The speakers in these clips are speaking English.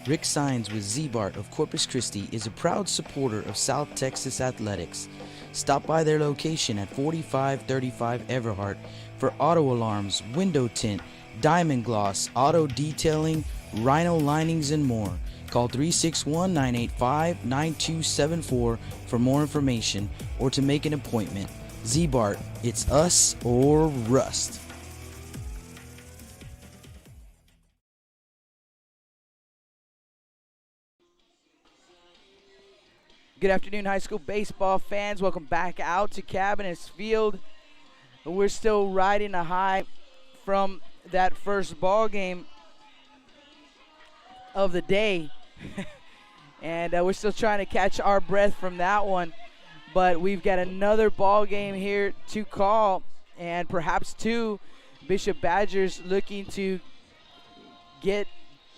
Rick Sines with Z-Bart of Corpus Christi is a proud supporter of South Texas athletics. Stop by their location at 4535 Everhart for auto alarms, window tint, diamond gloss, auto detailing, rhino linings, and more. Call 361-985-9274 for more information or to make an appointment. Z-Bart, it's us or rust. Good afternoon, high school baseball fans. Welcome back out to Cabinets Field. We're still riding a high from that first ball game of the day. And we're still trying to catch our breath from that one. But we've got another ball game here to call, and perhaps two. Bishop Badgers looking to get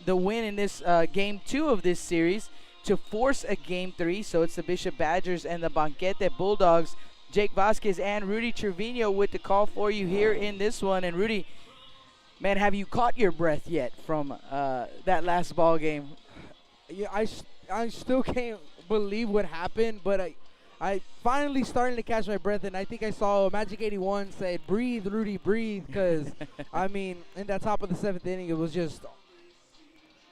the win in this game 2 of this series to force a game 3. So it's the Bishop Badgers and the Banquete Bulldogs. Jake Vasquez and Rudy Trevino with the call for you here in this one. And Rudy, man, have you caught your breath yet from that last ball game? Yeah, I still can't believe what happened, but I finally starting to catch my breath, and I think I saw Magic 81 said, "Breathe, Rudy, breathe," because, I mean, in that top of the 7th inning, it was just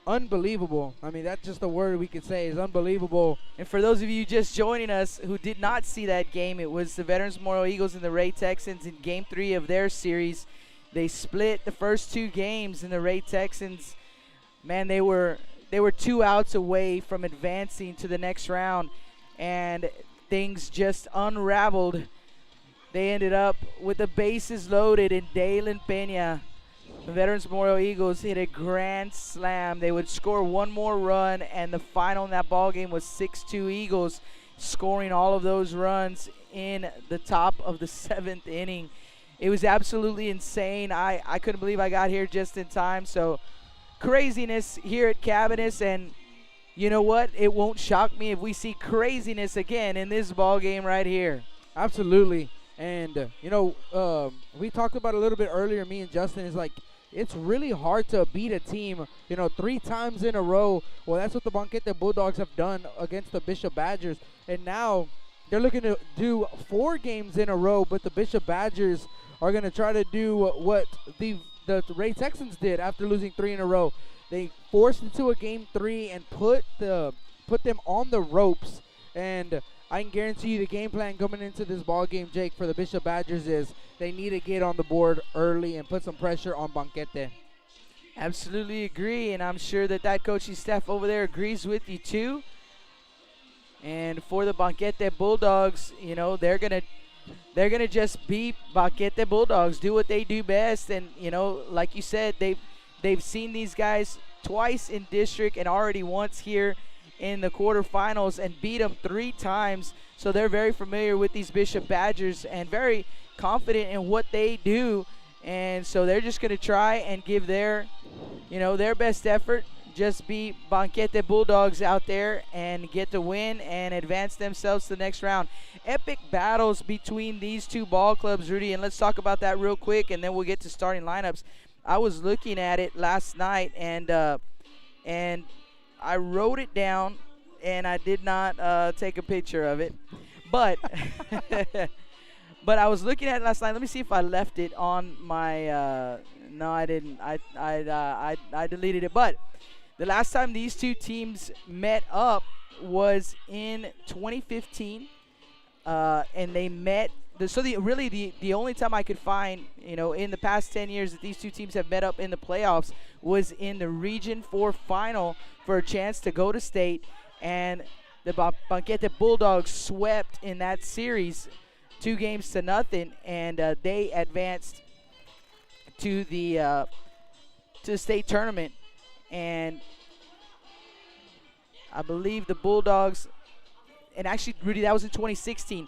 unbelievable. I mean, that's just the word we could say is unbelievable. And for those of you just joining us who did not see that game, it was the Veterans Memorial Eagles and the Ray Texans in game 3 of their series. They split the first 2 games, and the Ray Texans, man, they were 2 outs away from advancing to the next round, and things just unraveled. They ended up with the bases loaded, and Dalen Pena, the Veterans Memorial Eagles, hit a grand slam. They would score one more run, and the final in that ball game was 6-2 Eagles, scoring all of those runs in the top of the 7th inning. It was absolutely insane. I couldn't believe I got here just in time. So craziness here at Cabinets, and you know what? It won't shock me if we see craziness again in this ball game right here. Absolutely. And, we talked about it a little bit earlier, me and Justin, is like, it's really hard to beat a team, 3 times in a row. Well, that's what the Banquete Bulldogs have done against the Bishop Badgers. And now they're looking to do 4 games in a row, but the Bishop Badgers are going to try to do what the Ray Texans did after losing 3 in a row. They forced into a game 3 and put them on the ropes. And I can guarantee you the game plan coming into this ball game, Jake, for the Bishop Badgers is they need to get on the board early and put some pressure on Banquete. Absolutely agree, and I'm sure that coaching staff over there agrees with you too. And for the Banquete Bulldogs, they're gonna just be Banquete Bulldogs, do what they do best. And like you said, they've seen these guys twice in district and already once here in the quarterfinals and beat them 3 times. So they're very familiar with these Bishop Badgers and very confident in what they do. And so they're just going to try and give their best effort, just be Banquete Bulldogs out there and get the win and advance themselves to the next round. Epic battles between these 2 ball clubs, Rudy, and let's talk about that real quick, and then we'll get to starting lineups. I was looking at it last night, and I wrote it down, and I did not take a picture of it, but but I was looking at it last night. Let me see if I left it on my. No, I didn't. I deleted it. But the last time these 2 teams met up was in 2015, and they met. The only time I could find, in the past 10 years that these 2 teams have met up in the playoffs was in the Region 4 final for a chance to go to state, and the Banquete Bulldogs swept in that series 2-0, and they advanced to the state tournament. And I believe the Bulldogs, and actually, Rudy, that was in 2016.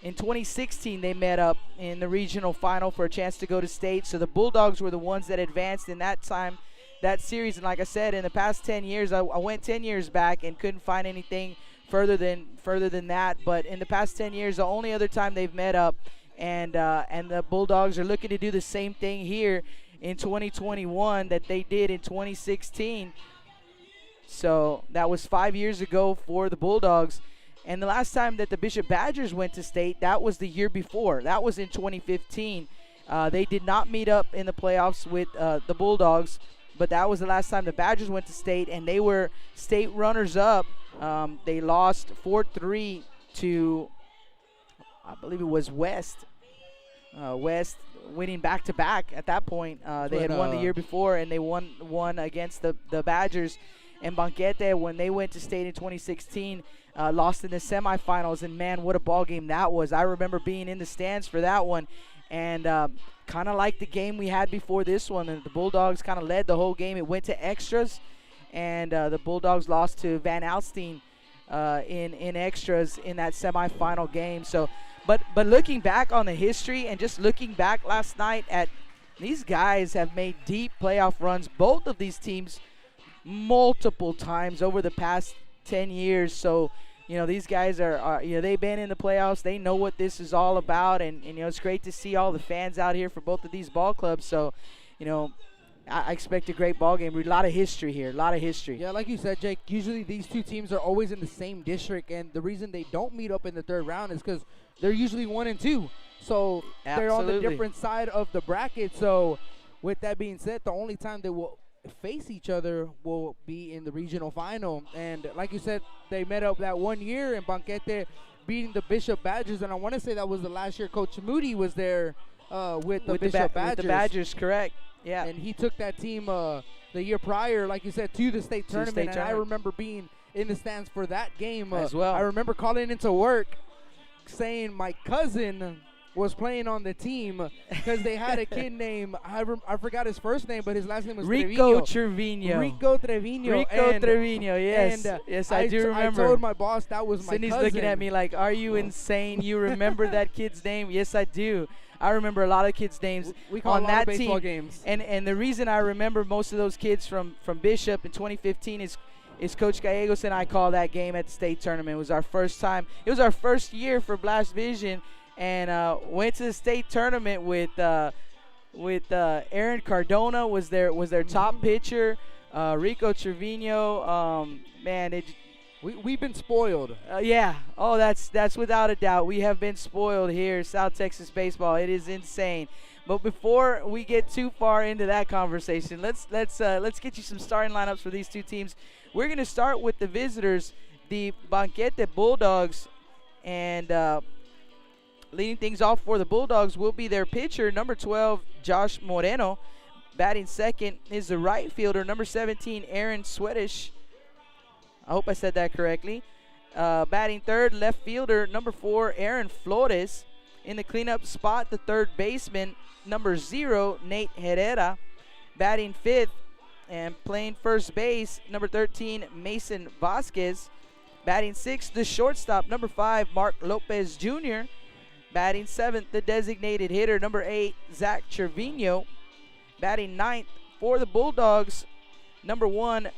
In 2016, they met up in the regional final for a chance to go to state. So the Bulldogs were the ones that advanced in that series. And like I said, in the past 10 years, I went 10 years back and couldn't find anything further than that. But in the past 10 years, the only other time they've met up, and the Bulldogs are looking to do the same thing here in 2021 that they did in 2016. So that was 5 years ago for the Bulldogs. And the last time that the Bishop Badgers went to state, that was the year before. That was in 2015. They did not meet up in the playoffs with the Bulldogs, but that was the last time the Badgers went to state, and they were state runners-up. They lost 4-3 to, I believe it was West. West winning back-to-back at that point. They had won the year before, and they won against the Badgers. And Banquete, when they went to state in 2016, lost in the semifinals. And, man, what a ball game that was. I remember being in the stands for that one. And kind of like the game we had before this one. And the Bulldogs kind of led the whole game. It went to extras. And the Bulldogs lost to Van Alstyne in extras in that semifinal game. So, but looking back on the history and just looking back last night at these guys have made deep playoff runs. Both of these teams multiple times over the past 10 years. So, these guys are they've been in the playoffs. They know what this is all about. And it's great to see all the fans out here for both of these ball clubs. So, I expect a great ball game. A lot of history here. A lot of history. Yeah, like you said, Jake, usually these two teams are always in the same district. And the reason they don't meet up in the third round is because they're usually 1 and 2. So they're on the different side of the bracket. So with that being said, the only time they will face each other will be in the regional final. And like you said, they met up that 1 year in Banquete, beating the Bishop Badgers. And I want to say that was the last year Coach Moody was there with the Bishop Badgers. With the Badgers, correct. Yeah. And he took that team the year prior, like you said, to the state tournament. I remember being in the stands for that game as well. I remember calling into work saying my cousin was playing on the team because they had a kid named, I forgot his first name, but his last name was Rico Trevino. Rico Trevino, yes. Yes, I do remember. I told my boss that was my Cindy's cousin. looking at me like, are you insane? You remember that kid's name? Yes, I do. I remember a lot of kids' names we call on a lot that of baseball team. Games. And the reason I remember most of those kids from Bishop in 2015 is Coach Gallegos and I called that game at the state tournament. It was our first time. It was our first year for Blast Vision, and went to the state tournament with Aaron Cardona was their top pitcher. Rico Trevino, man, we've been spoiled. Yeah. Oh, that's without a doubt. We have been spoiled here, South Texas baseball. It is insane. But before we get too far into that conversation, let's get you some starting lineups for these two teams. We're gonna start with the visitors, the Banquete Bulldogs, and leading things off for the Bulldogs will be their pitcher, number 12, Josh Moreno. Batting second is the right fielder, number 17, Aaron Swedish. I hope I said that correctly. Batting third, left fielder, number 4, Aaron Flores. In the cleanup spot, the third baseman, number 0, Nate Herrera. Batting fifth and playing first base, number 13, Mason Vasquez. Batting sixth, the shortstop, number 5, Mark Lopez Jr. Batting seventh, the designated hitter, number 8, Zach Trevino. Batting ninth for the Bulldogs, number 1,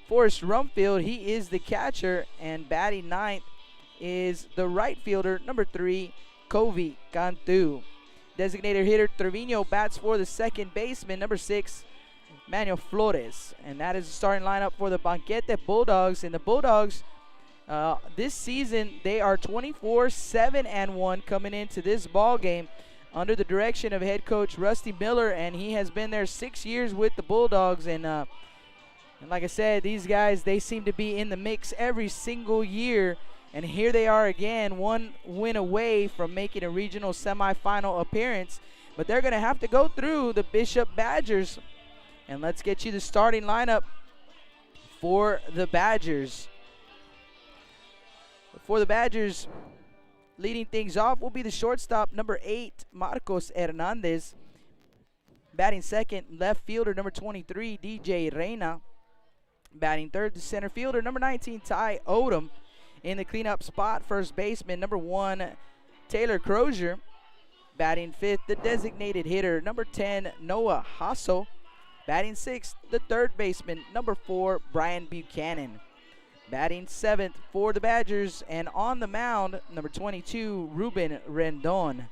Forrest Rumfield. He is the catcher. And batting ninth is the right fielder, number 3, Kovi Cantu. Designated hitter Trevino bats for the second baseman, number 6, Manuel Flores. And that is the starting lineup for the Banquete Bulldogs. And the Bulldogs, this season, they are 24-7-1 coming into this ball game under the direction of head coach Rusty Miller, and he has been there 6 years with the Bulldogs. And like I said, these guys, they seem to be in the mix every single year. And here they are again, one win away from making a regional semifinal appearance. But they're going to have to go through the Bishop Badgers. And let's get you the starting lineup for the Badgers. For the Badgers, leading things off will be the shortstop, number 8, Marcos Hernandez. Batting second, left fielder, number 23, DJ Reina. Batting third, the center fielder, number 19, Ty Odom. In the cleanup spot, first baseman, number 1, Taylor Crozier. Batting fifth, the designated hitter, number 10, Noah Hasso. Batting sixth, the third baseman, number 4, Brian Buchanan. Batting seventh for the Badgers, and on the mound, number 22, Reuben Rendon.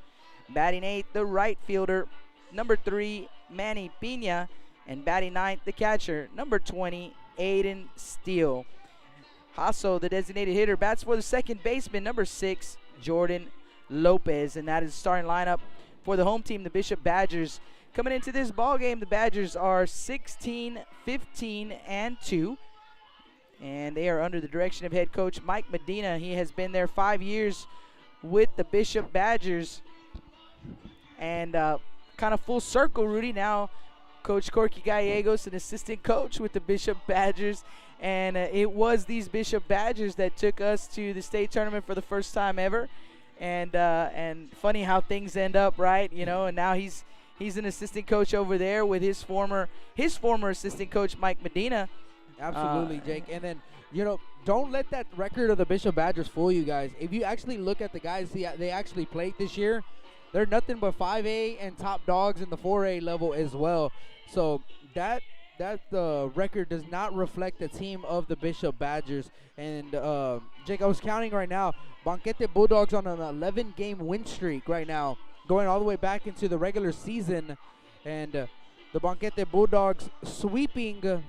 Batting eighth, the right fielder, number 3, Manny Pina. And batting ninth, the catcher, number 20, Aiden Steele. Also, the designated hitter bats for the second baseman, number 6, Jordan Lopez. And that is the starting lineup for the home team, the Bishop Badgers. Coming into this ball game, the Badgers are 16, 15, and 2. And they are under the direction of head coach Mike Medina. He has been there 5 years with the Bishop Badgers. And kind of full circle, Rudy. Now, Coach Corky Gallegos, an assistant coach with the Bishop Badgers. And it was these Bishop Badgers that took us to the state tournament for the first time ever. And funny how things end up, right? You know, and now he's an assistant coach over there with his former assistant coach Mike Medina. Absolutely, Jake. And then, you know, don't let that record of the Bishop Badgers fool you guys. If you actually look at the guys they actually played this year, they're nothing but 5A and top dogs in the 4A level as well. So that record does not reflect the team of the Bishop Badgers. And, Jake, I was counting right now. Banquete Bulldogs on an 11-game win streak right now, going all the way back into the regular season. And the Banquete Bulldogs sweeping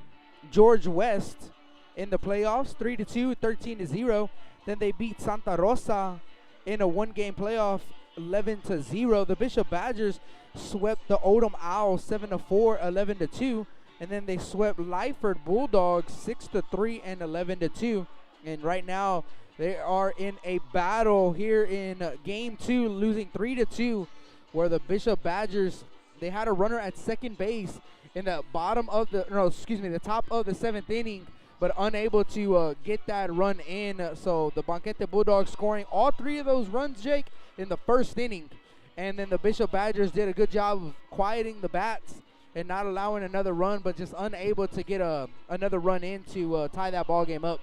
George West in the playoffs, 3-2, 13-0. Then they beat Santa Rosa in a one-game playoff, 11-0. The Bishop Badgers swept the Odom Owls 7-4, 11-2. And then they swept Lyford Bulldogs 6-3 and 11-2. And right now they are in a battle here in game 2, losing 3-2, where the Bishop Badgers, they had a runner at second base in the the top of the 7th inning, but unable to get that run in. So the Banquete Bulldogs scoring all 3 of those runs, Jake, in the first inning. And then the Bishop Badgers did a good job of quieting the bats and not allowing another run, but just unable to get another run in to tie that ball game up.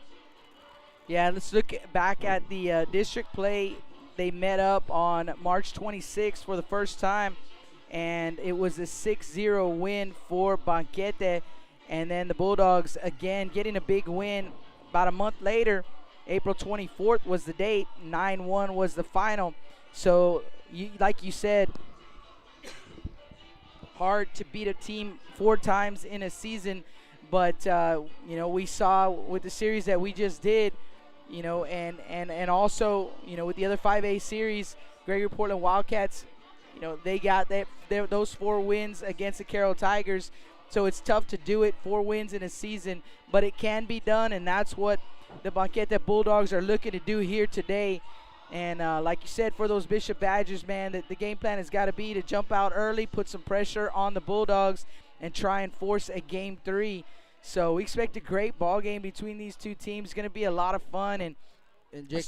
Yeah, let's look back at the district play. They met up on March 26th for the first time, and it was a 6-0 win for Banquete. And then the Bulldogs, again, getting a big win about a month later. April 24th was the date. 9-1 was the final. So, like you said, hard to beat a team 4 times in a season. But, you know, we saw with the series that we just did, you know, and also, you know, with the other 5A series, Gregory Portland Wildcats, you know, they got those 4 wins against the Carroll Tigers. So it's tough to do it, 4 wins in a season, but it can be done, and that's what the Banquete Bulldogs are looking to do here today. And like you said, for those Bishop Badgers, man, the game plan has got to be to jump out early, put some pressure on the Bulldogs, and try and force a Game 3. So we expect a great ball game between these two teams. It's going to be a lot of fun. And Jake,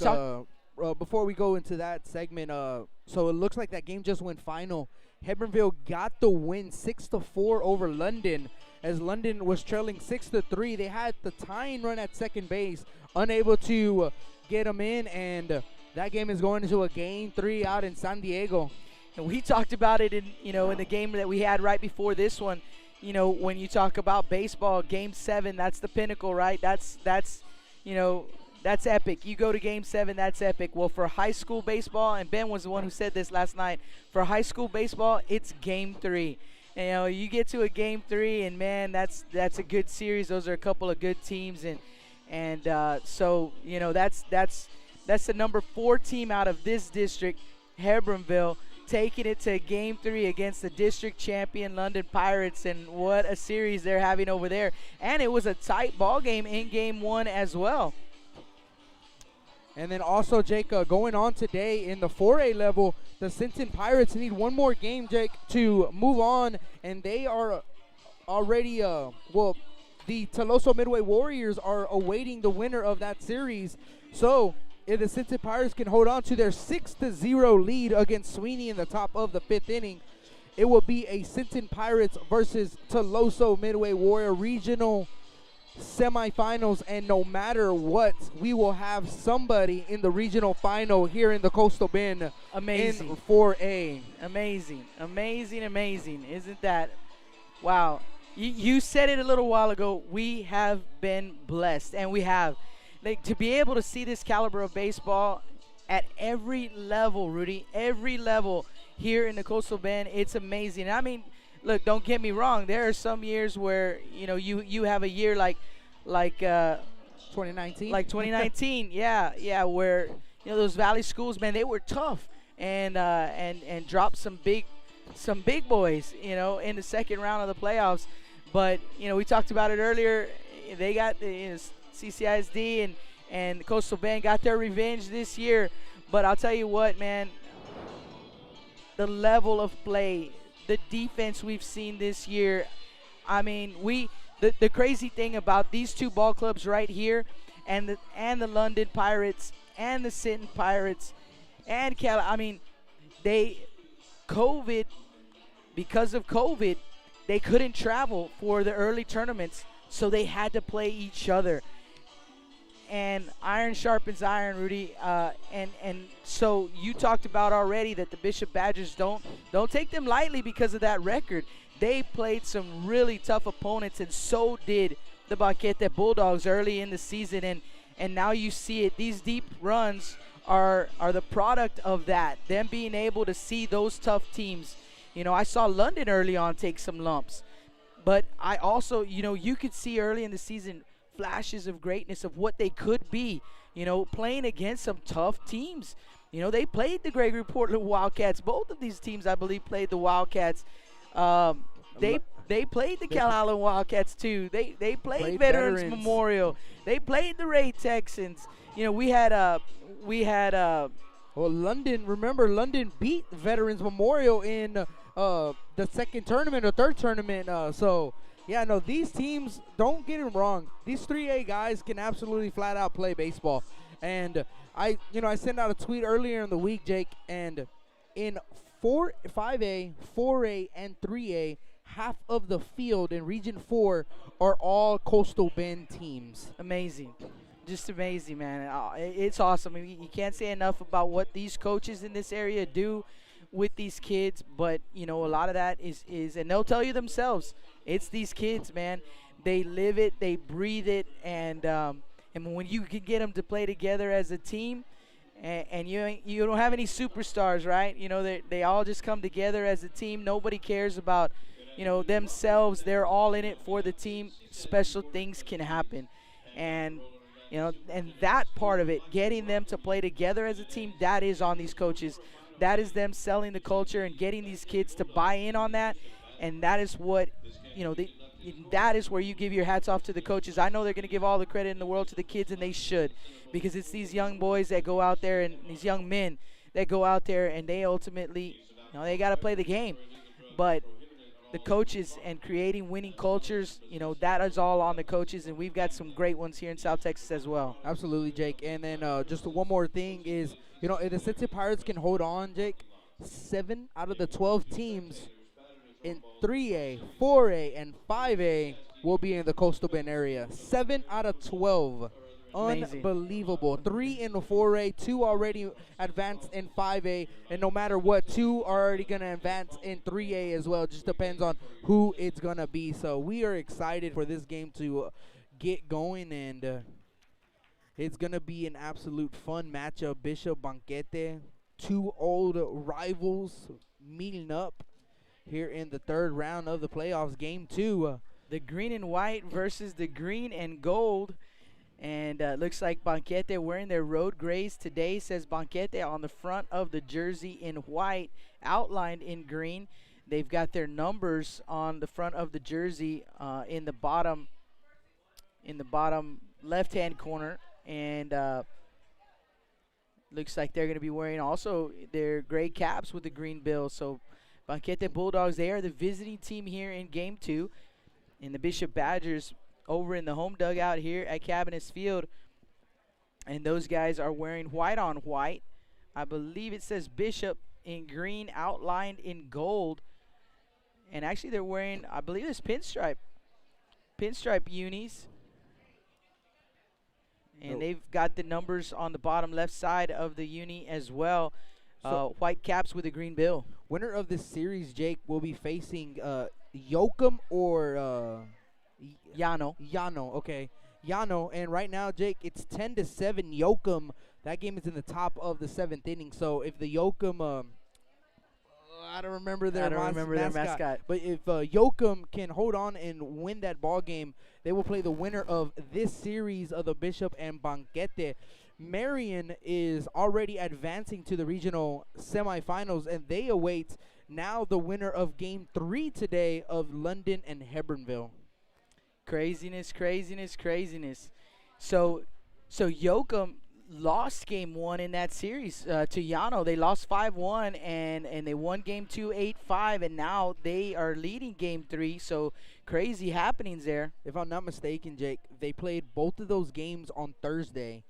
before we go into that segment, so it looks like that game just went final. Hebronville got the win 6-4 over London, as London was trailing 6-3. They had the tying run at second base, unable to get them in, and that game is going into a Game 3 out in San Diego. And we talked about it in the game that we had right before this one. You know, when you talk about baseball, Game 7, that's the pinnacle, right? That's epic. You go to Game 7, that's epic. Well, for high school baseball, and Ben was the one who said this last night, for high school baseball, it's Game 3. And, you know, you get to a Game 3, and, man, that's a good series. Those are a couple of good teams. And so, you know, that's the number 4 team out of this district, Hebronville, taking it to Game 3 against the district champion London Pirates, and what a series they're having over there. And it was a tight ball game in Game 1 as well. And then also, Jake, going on today in the 4A level, the Sinton Pirates need one more game, Jake, to move on, and they are already, the Teloso Midway Warriors are awaiting the winner of that series. So if the Sinton Pirates can hold on to their 6-0 lead against Sweeney in the top of the 5th inning, it will be a Sinton Pirates versus Teloso Midway Warrior regional semifinals, and no matter what, we will have somebody in the regional final here in the Coastal Bend. Amazing. In 4A. Amazing. Isn't that? Wow. You said it a little while ago. We have been blessed, and we have. Like, to be able to see this caliber of baseball at every level, Rudy, every level here in the Coastal Bend, it's amazing. I mean, look, don't get me wrong. There are some years where, you know, you have a year like like 2019. like 2019. Yeah, yeah, where those Valley schools, man, they were tough and dropped some big boys, in the second round of the playoffs. But we talked about it earlier. They got CCISD and Coastal Bend got their revenge this year. But I'll tell you what, man, the level of play, the defense we've seen this year. I mean, the crazy thing about these two ball clubs right here, and the London Pirates and the Sinton Pirates and I mean, they COVID because of COVID, they couldn't travel for the early tournaments, so they had to play each other. And iron sharpens iron, Rudy. And so you talked about already that the Bishop Badgers don't take them lightly because of that record. They played some really tough opponents, and so did the Banquete Bulldogs early in the season. And now you see it. These deep runs are the product of that. Them being able to see those tough teams. I saw London early on take some lumps, but I also, you could see early in the season flashes of greatness of what they could be, playing against some tough teams. They played the Gregory Portland Wildcats. Both of these teams, I believe, played the Wildcats. They played the Calallen Wildcats too. They played Veterans Memorial. They played the Ray Texans. We had well, London. Remember, London beat Veterans Memorial in the second tournament or third tournament. So yeah, no, these teams, don't get it wrong. These 3A guys can absolutely flat out play baseball. And I sent out a tweet earlier in the week, Jake, and in 5A, 4A, and 3A, half of the field in Region 4 are all Coastal Bend teams. Amazing. Just amazing, man. It's awesome. I mean, you can't say enough about what these coaches in this area do with these kids, but a lot of that is and they'll tell you themselves, it's these kids, man. They live it, they breathe it, and when you can get them to play together as a team, and you don't have any superstars, right? They all just come together as a team. Nobody cares about themselves. They're all in it for the team. Special things can happen, and that part of it, getting them to play together as a team, that is on these coaches. That is them selling the culture and getting these kids to buy in on that. And that is what, that is where you give your hats off to the coaches. I know they're going to give all the credit in the world to the kids, and they should, because it's these young boys that go out there and these young men that go out there and they ultimately, they got to play the game. But the coaches and creating winning cultures, that is all on the coaches, and we've got some great ones here in South Texas as well. Absolutely, Jake. And then just one more thing is, if the City Pirates can hold on, Jake, 7 out of the 12 teams in 3A, 4A, and 5A will be in the Coastal Bend area. 7 out of 12. Amazing. Unbelievable. 3 in the 4A, 2 already advanced in 5A, and no matter what, 2 are already going to advance in 3A as well. Just depends on who it's going to be. So we are excited for this game to get going, and it's going to be an absolute fun matchup. Bishop Banquete, 2 old rivals meeting up here in the third round of the playoffs. Game 2. The green and white versus the green and gold. And looks like Banquete wearing their road grays today. Says Banquete on the front of the jersey in white, outlined in green. They've got their numbers on the front of the jersey in the bottom left-hand corner. And looks like they're going to be wearing also their gray caps with the green bill. So Banquete Bulldogs, they are the visiting team here in Game 2. And the Bishop Badgers over in the home dugout here at Cabinets Field. And those guys are wearing white on white. I believe it says Bishop in green, outlined in gold. And actually they're wearing, I believe it's pinstripe unis. And they've got the numbers on the bottom left side of the uni as well. So white caps with a green bill. Winner of this series, Jake, will be facing Yoakum or Llano. Llano, okay. Llano, and right now, Jake, it's 10-7 Yoakum. That game is in the top of the 7th inning. So if the Yoakum, I don't remember their I don't remember their mascot. But if Yoakum can hold on and win that ball game, they will play the winner of this series of the Bishop and Banquete. Marion is already advancing to the regional semifinals, and they await now the winner of Game 3 today of London and Hebronville. Craziness, craziness, craziness. So Yoakum lost game 1 in that series to Yano. They lost 5-1 and they won game 2 8-5, and now they are leading game 3. So crazy happenings there. If I'm not mistaken, Jake, they played both of those games on Thursday.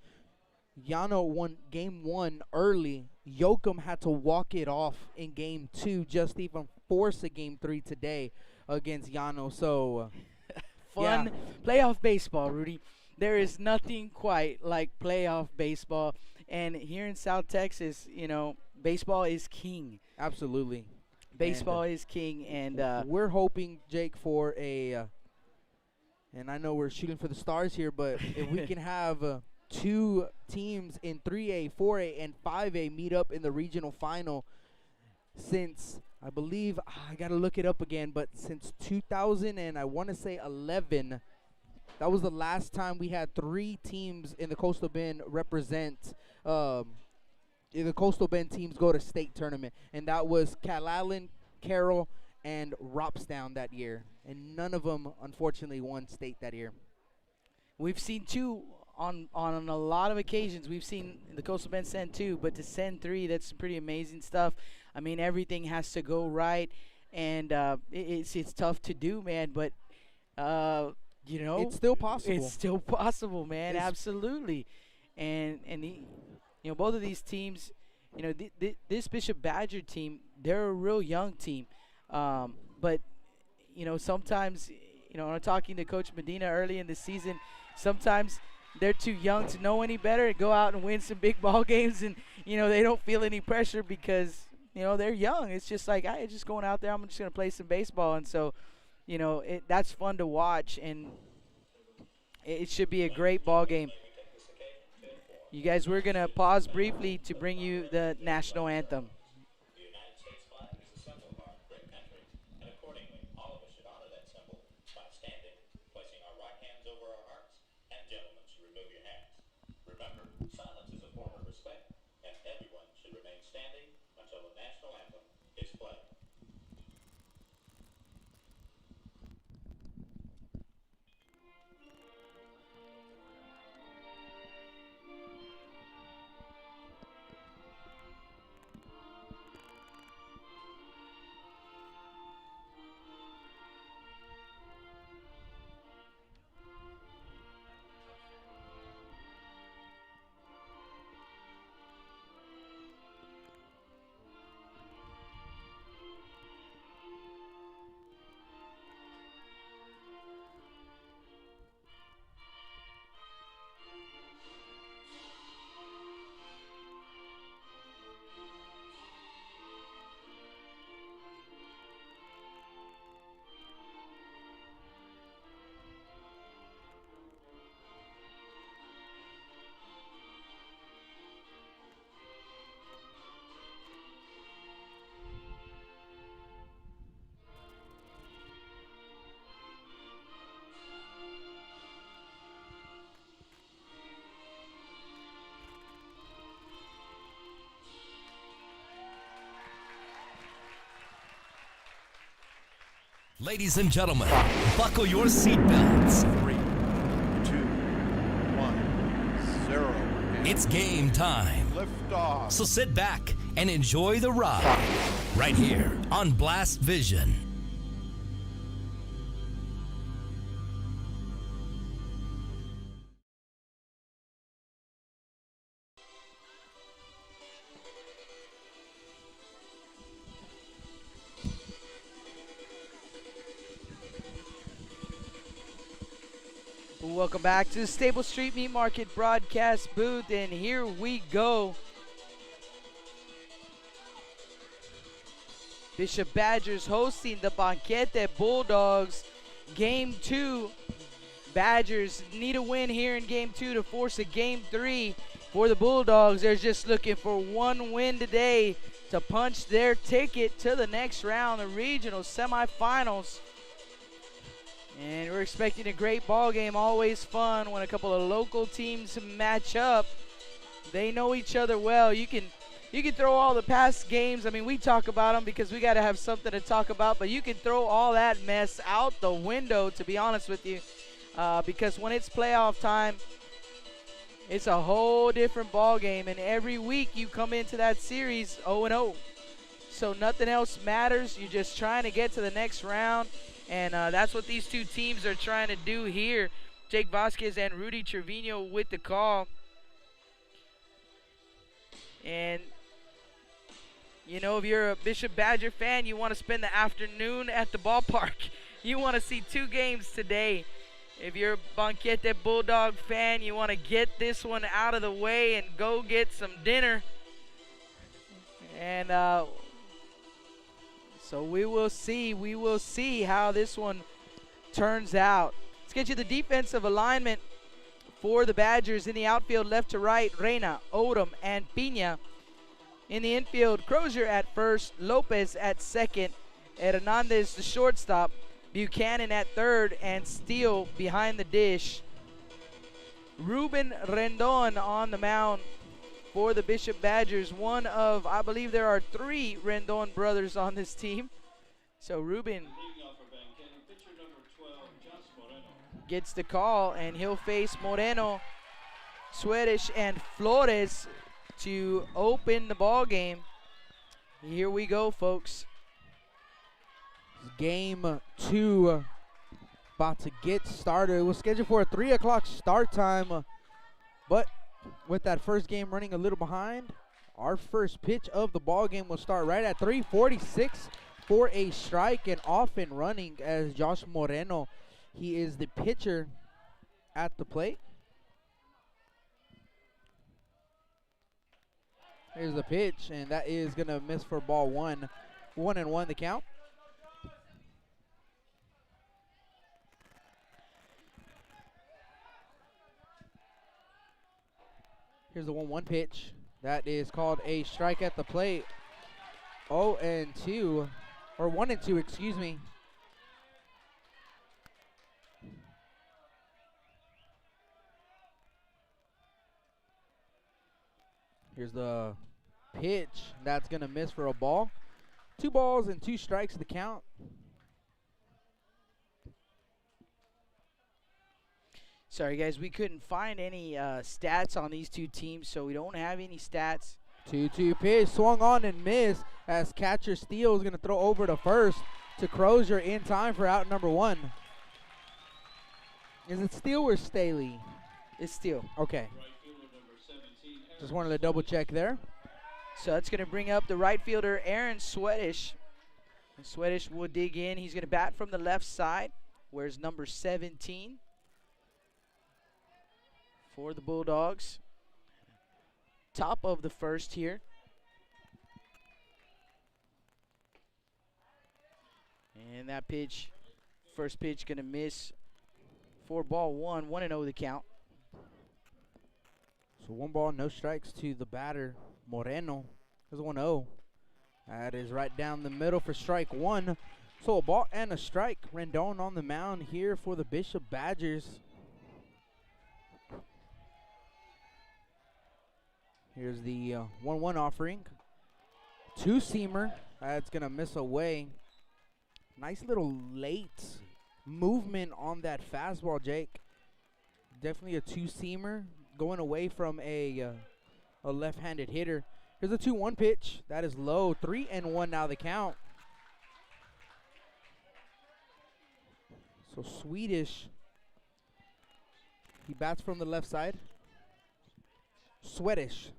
Yano won game 1 early. Yoakum had to walk it off in game 2 just to even force a game 3 today against Yano. So fun playoff baseball, Rudy. There is nothing quite like playoff baseball. And here in South Texas, you know, baseball is king. Absolutely. Baseball is king. And we're hoping, Jake, for a, and I know we're shooting for the stars here, but if we can have 2 teams in 3A, 4A, and 5A meet up in the regional final since, I believe, I got to look it up again, but since 2000 and I want to say 11, that was the last time we had 3 teams in the Coastal Bend represent, the Coastal Bend teams go to state tournament. And that was Calallen, Carroll, and Ropstown that year. And none of them, unfortunately, won state that year. We've seen 2 on a lot of occasions. We've seen the Coastal Bend send 2, but to send 3, that's pretty amazing stuff. I mean, everything has to go right, and it's tough to do, man. But you know, it's still possible. It's still possible, man. Absolutely. And both of these teams, you know, this Bishop Badger team, they're a real young team. But you know, sometimes, you know, when I'm talking to Coach Medina early in the season, sometimes they're too young to know any better and go out and win some big ball games, and you know, they don't feel any pressure because, you know, they're young. It's just like, I just going out there, I'm just going to play some baseball. And so, you know, that's fun to watch, and it should be a great ball game. You guys, we're going to pause briefly to bring you the national anthem. Ladies and gentlemen, buckle your seatbelts. 3, 2, 1, 0. It's game time. Lift off. So sit back and enjoy the ride right here on Blast Vision. Welcome back to the Stable Street Meat Market broadcast booth, and here we go. Bishop Badgers hosting the Banquete Bulldogs. Game 2. Badgers need a win here in Game 2 to force a Game 3 for the Bulldogs. They're just looking for one win today to punch their ticket to the next round, the regional semifinals. And we're expecting a great ball game. Always fun when a couple of local teams match up. They know each other well. You can throw all the past games. I mean, we talk about them because we got to have something to talk about. But you can throw all that mess out the window, to be honest with you, because when it's playoff time, it's a whole different ball game. And every week you come into that series 0-0. So nothing else matters. You're just trying to get to the next round. And that's what these two teams are trying to do here. Jake Vasquez and Rudy Trevino with the call. And, you know, if you're a Bishop Badger fan, you want to spend the afternoon at the ballpark. You want to see two games today. If you're a Banquete Bulldog fan, you want to get this one out of the way and go get some dinner. And so we will see how this one turns out. Let's get you the defensive alignment for the Badgers. In the outfield, left to right, Reina, Odom, and Pina. In the infield, Crozier at first, Lopez at second, Hernandez the shortstop, Buchanan at third, and Steele behind the dish. Reuben Rendon on the mound for the Bishop Badgers. One of, I believe there are 3 Rendon brothers on this team. So Reuben gets the call, and he'll face Moreno, Suarez, and Flores to open the ball game. Here we go, folks. Game 2 about to get started. It was scheduled for a 3 o'clock start time, but with that first game running a little behind, our first pitch of the ball game will start right at 3:46 for a strike, and off and running as Josh Moreno. He is the pitcher at the plate. Here's the pitch, and that is going to miss for ball 1. 1-1 the count. Here's the 1-1 pitch. That is called a strike at the plate. 0-2, or 1-2, excuse me. Here's the pitch. That's going to miss for a ball. 2 balls and 2 strikes the count. Sorry, guys, we couldn't find any stats on these two teams, so we don't have any stats. 2-2 pitch, swung on and missed as catcher Steele is going to throw over to first to Crozier in time for out number 1. Is it Steele or Staley? It's Steele. Okay. Just wanted to double check there. So that's going to bring up the right fielder, Aaron Swedish. And Swedish will dig in. He's going to bat from the left side. Wears number 17 for the Bulldogs. Top of the first here. And that pitch, first pitch, going to miss for ball 1. 1-0 the count. So 1 ball, no strikes to the batter, Moreno. There's a 1-0. That is right down the middle for strike 1. So a ball and a strike. Rendon on the mound here for the Bishop Badgers. Here's the 1-1 offering. 2-seamer. That's going to miss away. Nice little late movement on that fastball, Jake. Definitely a 2-seamer. Going away from a left-handed hitter. Here's a 2-1 pitch. That is low. 3-1 now the count. So Swedish. He bats from the left side. Swedish.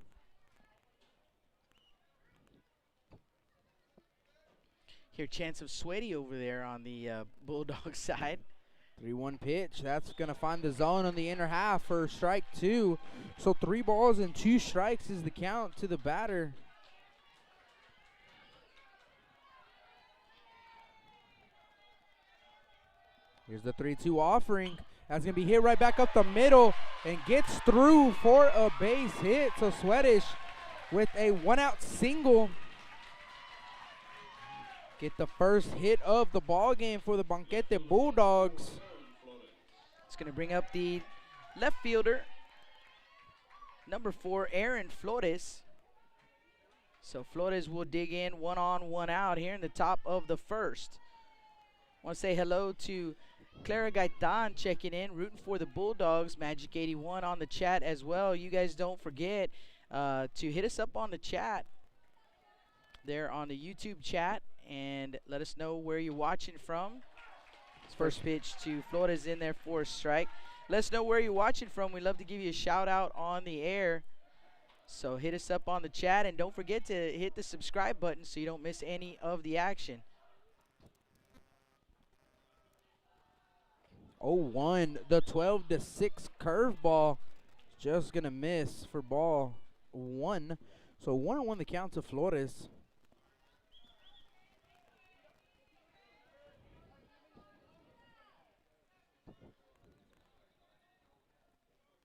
Here, chance of Sweaty over there on the Bulldog side. 3-1 pitch. That's going to find the zone on the inner half for strike 2. So 3 balls and 2 strikes is the count to the batter. Here's the 3-2 offering. That's going to be hit right back up the middle and gets through for a base hit. So Swedish with a 1-out single get the first hit of the ball game for the Banquete Bulldogs. It's going to bring up the left fielder, number 4, Aaron Flores. So Flores will dig in 1 on, 1 out here in the top of the first. Want to say hello to Clara Gaitan checking in, rooting for the Bulldogs. Magic 81 on the chat as well. You guys don't forget to hit us up on the chat there on the YouTube chat and let us know where you're watching from. First pitch to Flores in there for a strike. Let us know where you're watching from. We'd love to give you a shout out on the air. So hit us up on the chat and don't forget to hit the subscribe button so you don't miss any of the action. 0-1, the 12-6 curveball just gonna miss for ball 1. So 1-1 the count to Flores.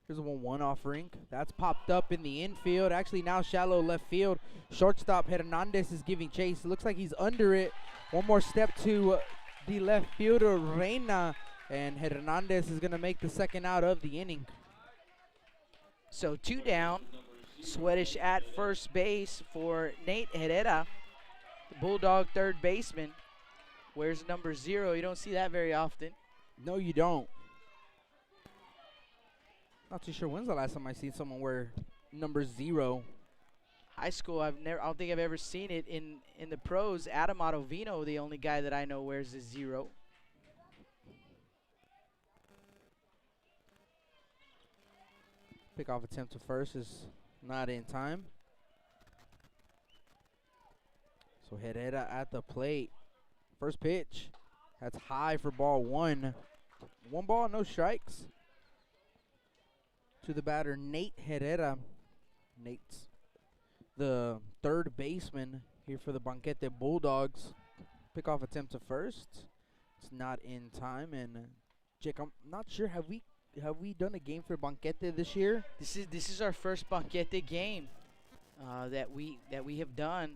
Here's a 1-1 offering. That's popped up in the infield. Actually now shallow left field. Shortstop Hernandez is giving chase. It looks like he's under it. One more step to the left fielder, Reina. And Hernandez is going to make the second out of the inning. So 2 down. Sweatish at first base for Nate Herrera, the Bulldog third baseman. Where's number 0? You don't see that very often. No, you don't. Not too sure when's the last time I seen someone wear number 0. High school, I don't think I've ever seen it. In the pros, Adam Ottavino, the only guy that I know wears a 0. Pickoff attempt to first is not in time. So Herrera at the plate. First pitch. That's high for ball 1. 1 ball, no strikes. To the batter, Nate Herrera. Nate's the third baseman here for the Banquete Bulldogs. Pickoff attempt to first. It's not in time. And Jake, I'm not sure, have we done a game for Banquete this year? This is our first Banquete game that we have done.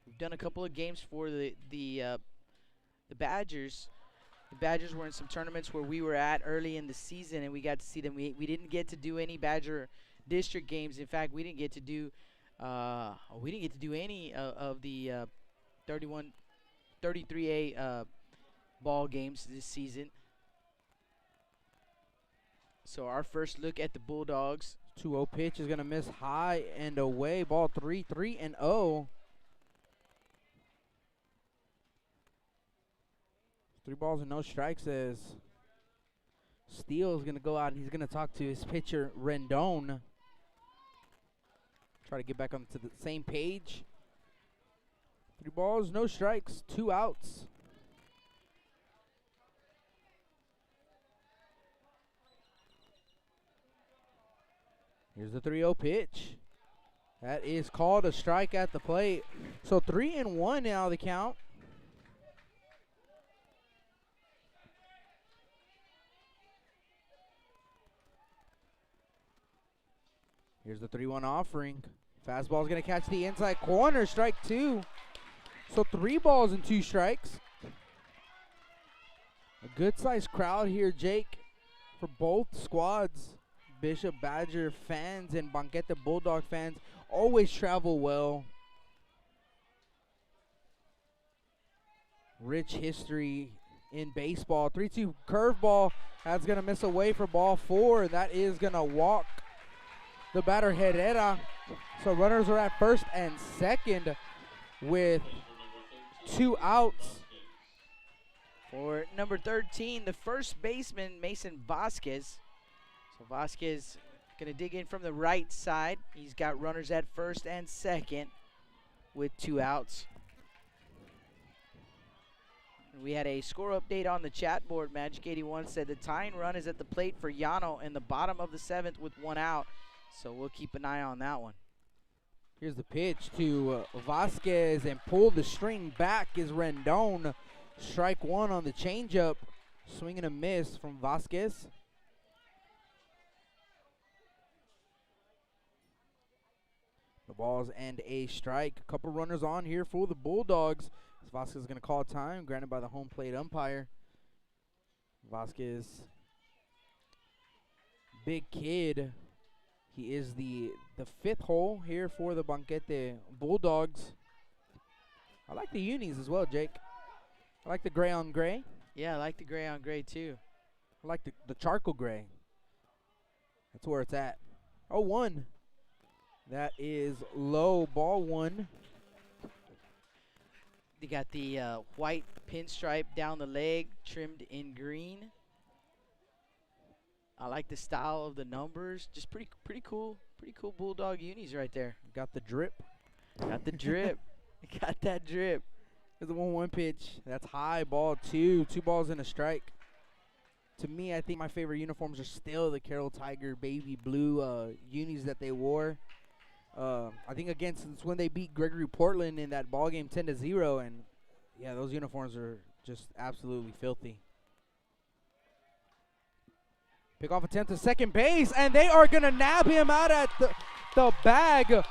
We've done a couple of games for the Badgers. The Badgers were in some tournaments where we were at early in the season, and we got to see them. We didn't get to do any Badger district games. In fact, we didn't get to do any of the 33A ball games this season. So our first look at the Bulldogs. 2-0 pitch is going to miss high and away. Ball 3, 3-0. 3 balls and no strikes as Steele is going to go out and he's going to talk to his pitcher, Rendon. Try to get back onto the same page. 3 balls, no strikes, 2 outs. Here's the 3-0 pitch. That is called a strike at the plate. So 3-1 now the count. Here's the 3-1 offering. Fastball is going to catch the inside corner. Strike 2. So 3 balls and 2 strikes. A good-sized crowd here, Jake, for both squads. Bishop Badger fans and Banquete Bulldog fans always travel well. Rich history in baseball. 3-2 curveball. That's going to miss away for ball 4. That is going to walk the batter Herrera. So runners are at first and second with 2 outs. For number 13, the first baseman, Mason Vasquez. So Vasquez going to dig in from the right side. He's got runners at first and second with 2 outs. We had a score update on the chat board. Magic 81 said the tying run is at the plate for Llano in the bottom of the 7th with 1 out. So we'll keep an eye on that one. Here's the pitch to Vasquez, and pull the string back is Rendon. Strike 1 on the changeup. Swing and a miss from Vasquez. The balls and a strike. A couple runners on here for the Bulldogs. Vasquez is going to call time, granted by the home plate umpire. Vasquez, big kid. He is the fifth hole here for the Banquete Bulldogs. I like the unis as well, Jake. I like the gray on gray. Yeah, I like the gray on gray too. I like the charcoal gray. That's where it's at. 0-1. That is low, ball one. They got the white pinstripe down the leg, trimmed in green. I like the style of the numbers. Just pretty cool Bulldog unis right there. Got the drip. Got the drip. Got that drip. There's a 1-1 pitch. That's high, ball two. 2 balls and a strike. To me, I think my favorite uniforms are still the Carroll Tiger baby blue unis that they wore. I think since when they beat Gregory Portland in that ball game 10-0, and yeah, those uniforms are just absolutely filthy. Pickoff attempt to second base, and they are gonna nab him out at the bag.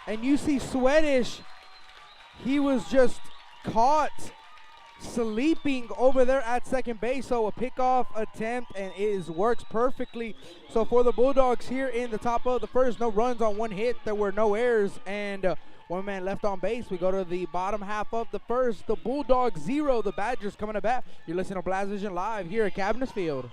And you see Swedish, he was just caught sleeping over there at second base. So a pickoff attempt, and it works perfectly. So for the Bulldogs here in the top of the first, no runs on 1 hit. There were no errors, and 1 man left on base. We go to the bottom half of the first. The Bulldogs 0, the Badgers coming to bat. You're listening to Blast Vision Live here at Cabinets Field.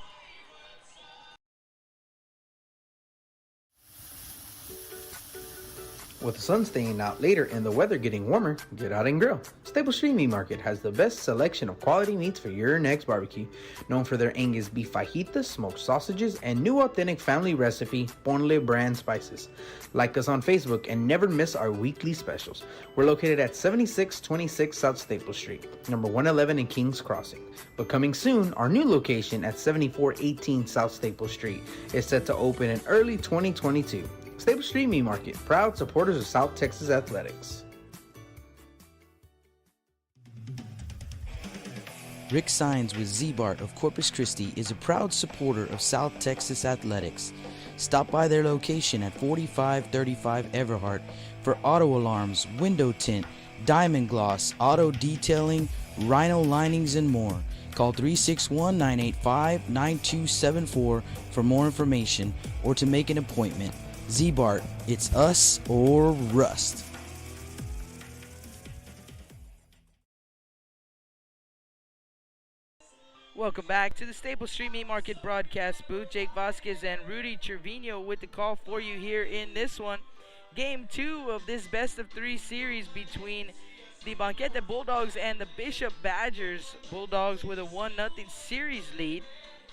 With the sun staying out later and the weather getting warmer, get out and grill. Staple Street Meat Market has the best selection of quality meats for your next barbecue. Known for their Angus beef fajitas, smoked sausages, and new authentic family recipe Ponle brand spices. Like us on Facebook and never miss our weekly specials. We're located at 7626 South Staple Street, number 111 in Kings Crossing. But coming soon, our new location at 7418 South Staple Street is set to open in early 2022. Staple Street Meat Market, proud supporters of South Texas athletics. Rick Sines with Z-Bart of Corpus Christi is a proud supporter of South Texas athletics. Stop by their location at 4535 Everhart for auto alarms, window tint, diamond gloss, auto detailing, rhino linings, and more. Call 361-985-9274 for more information or to make an appointment. Z-Bart, it's us or rust. Welcome back to the Staple Street Meat Market broadcast booth. Jake Vasquez and Rudy Trevino with the call for you here in this one. Game 2 of this best of 3 series between the Banquete Bulldogs and the Bishop Badgers. Bulldogs with a 1-0 series lead.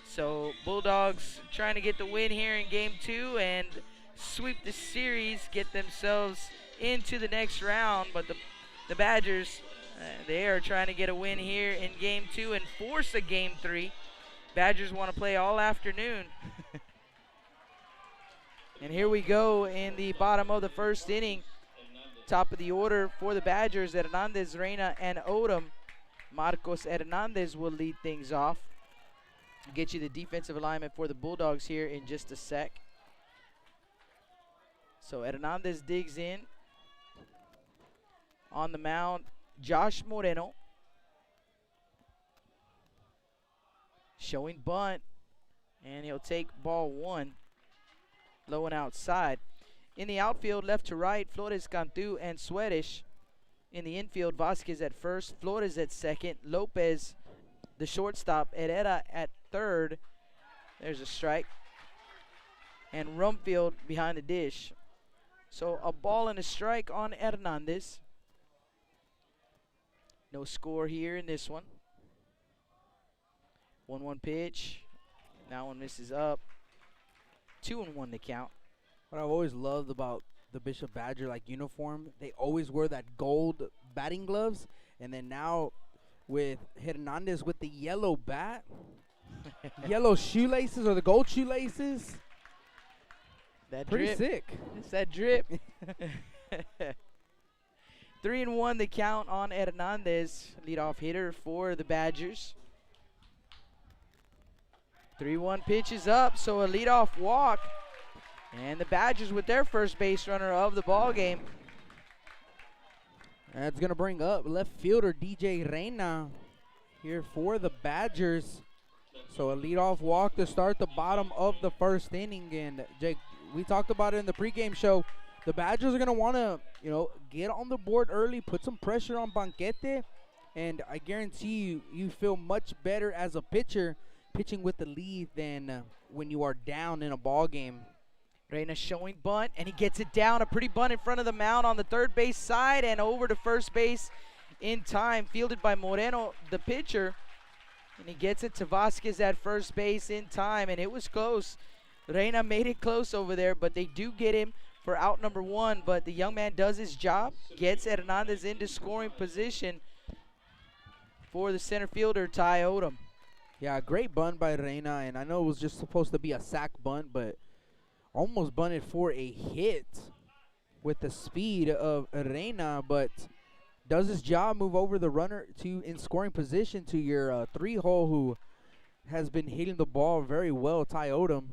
So Bulldogs trying to get the win here in Game 2 and sweep the series, get themselves into the next round. But the Badgers, they are trying to get a win here in Game 2 and force a Game 3. Badgers want to play all afternoon. And here we go in the bottom of the first inning. Top of the order for the Badgers, Hernandez, Reina, and Odom. Marcos Hernandez will lead things off. Get you the defensive alignment for the Bulldogs here in just a sec. So Hernandez digs in. On the mound, Josh Moreno. Showing bunt. And he'll take ball 1. Low and outside. In the outfield, left to right, Flores, Cantu, and Swedish. In the infield, Vasquez at first, Flores at second, Lopez, the shortstop, Herrera at third. There's a strike. And Rumfield behind the dish. So a ball and a strike on Hernandez. No score here in this one. 1-1 pitch. That one misses up. 2-1 to count. What I've always loved about the Bishop Badger uniform, they always wear that gold batting gloves, and then now with Hernandez with the yellow bat, yellow shoelaces or the gold shoelaces. That pretty drip. sick. It's that drip. 3-1 the count on Hernandez, leadoff hitter for the Badgers. 3-1 pitch is up, so a leadoff walk. And the Badgers with their first base runner of the ball game. That's going to bring up left fielder DJ Reyna here for the Badgers. So a leadoff walk to start the bottom of the first inning. And Jake, we talked about it in the pregame show. The Badgers are going to want to, get on the board early, put some pressure on Banquete. And I guarantee you feel much better as a pitcher pitching with the lead than when you are down in a ball game. Reyna showing bunt, and he gets it down. A pretty bunt in front of the mound on the third base side and over to first base in time. Fielded by Moreno, the pitcher. And he gets it to Vasquez at first base in time, and it was close. Reyna made it close over there, but they do get him for out number one. But the young man does his job, gets Hernandez into scoring position for the center fielder, Ty Odom. Yeah, great bunt by Reyna, and I know it was just supposed to be a sac bunt, but almost bunted for a hit with the speed of Reyna, but does his job, move over the runner to in scoring position to your three-hole who has been hitting the ball very well, Ty Odom.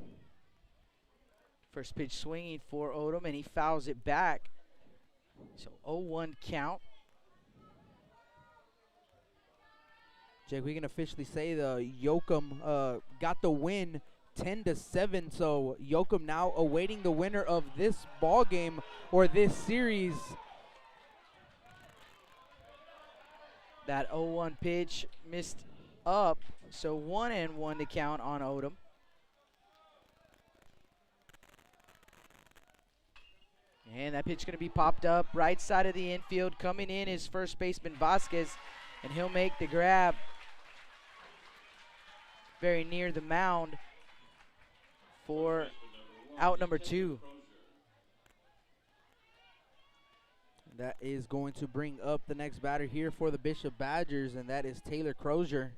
First pitch swinging for Odom, and he fouls it back. So 0-1 count. Jake, we can officially say the Yoakum got the win 10-7. So Yoakum now awaiting the winner of this ball game or this series. That 0-1 pitch missed up, so 1-1 to count on Odom. And that pitch going to be popped up right side of the infield. Coming in is first baseman Vasquez, and he'll make the grab very near the mound for out number two. That is going to bring up the next batter here for the Bishop Badgers, and that is Taylor Crozier.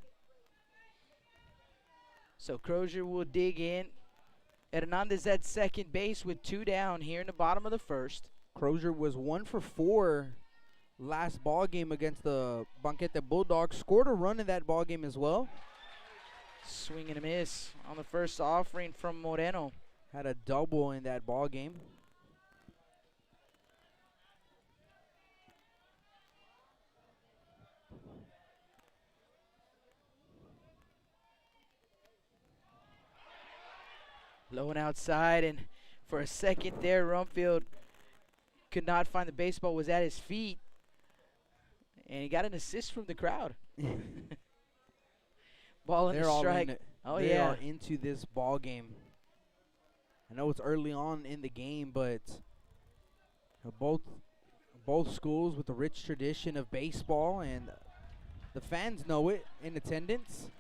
So Crozier will dig in. Hernandez at second base with two down here in the bottom of the first. Crozier was 1 for 4 last ball game against the Banquete Bulldogs. Scored a run in that ball game as well. Swing and a miss on the first offering from Moreno. Had a double in that ball game. Low and outside, and for a second there, Rumfield could not find the baseball, was at his feet, and he got an assist from the crowd. Ball and a strike. They are into this ball game. I know it's early on in the game, but both schools with a rich tradition of baseball, and the fans know it in attendance.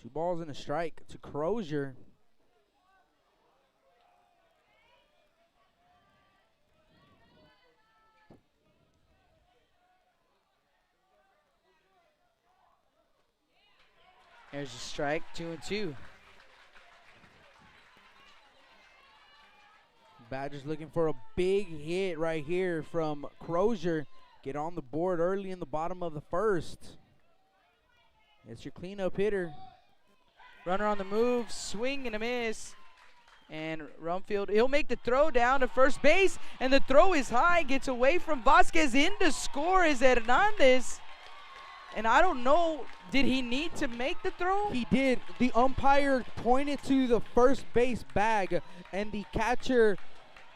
Two balls and a strike to Crozier. There's a strike, 2-2. Badgers looking for a big hit right here from Crozier. Get on the board early in the bottom of the first. It's your cleanup hitter. Runner on the move, swing and a miss. And Rumfield, he'll make the throw down to first base, and the throw is high, gets away from Vasquez. In to score is Hernandez. And I don't know, did he need to make the throw? He did. The umpire pointed to the first base bag, and the catcher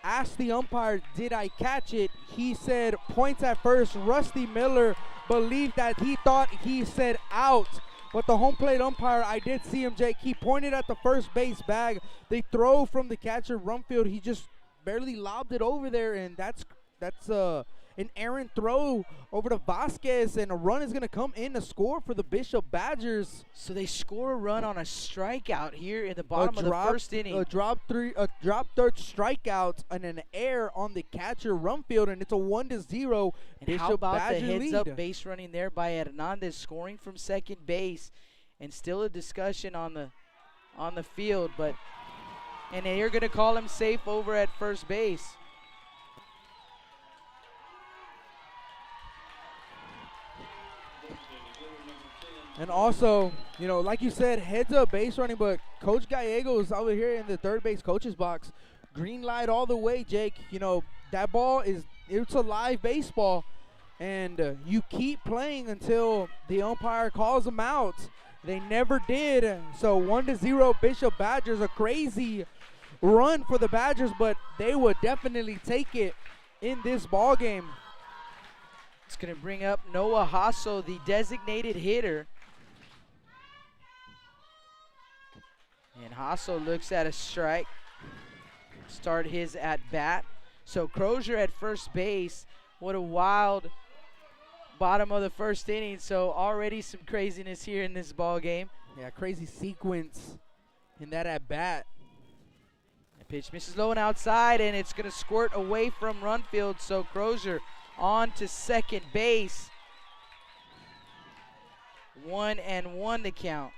asked the umpire, did I catch it? He said, points at first. Rusty Miller believed that he thought he said out. But the home plate umpire, I did see him, Jake. He pointed at the first base bag. They throw from the catcher, Rumfield. He just barely lobbed it over there, and that's an errant throw over to Vasquez, and a run is going to come in to score for the Bishop Badgers. So they score a run on a strikeout here in the bottom of the first inning. A drop third strikeout and an error on the catcher Rumfield, and it's a 1-0 And Bishop how about Badger the heads lead. up base running there by Hernandez, scoring from second base, and still a discussion on the field, and they're going to call him safe over at first base. And also, you know, like you said, heads up base running, but Coach Gallegos over here in the third base coach's box, green light all the way, Jake. You know, that ball it's a live baseball, and you keep playing until the umpire calls them out. They never did. So 1-0 Bishop Badgers, a crazy run for the Badgers, but they would definitely take it in this ball game. It's going to bring up Noah Hasso, the designated hitter. And Hasso looks at a strike. Start his at bat. So Crozier at first base. What a wild bottom of the first inning. So already some craziness here in this ball game. Yeah, crazy sequence in that at bat. The pitch misses low and outside, and it's going to squirt away from run field. So Crozier on to second base. 1-1 to count.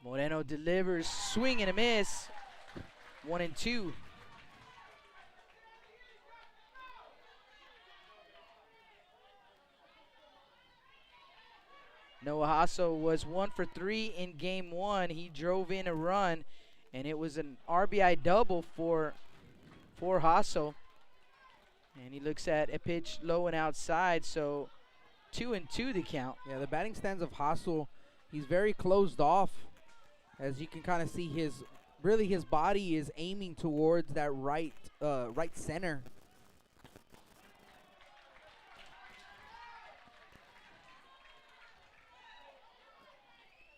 Moreno delivers, swing and a miss. 1-2. Noah Hasso was 1 for 3 in game 1. He drove in a run, and it was an RBI double for Hasso. And he looks at a pitch low and outside, so 2-2 the count. Yeah, the batting stance of Hassel, he's very closed off. As you can kind of see, his body is aiming towards that right center.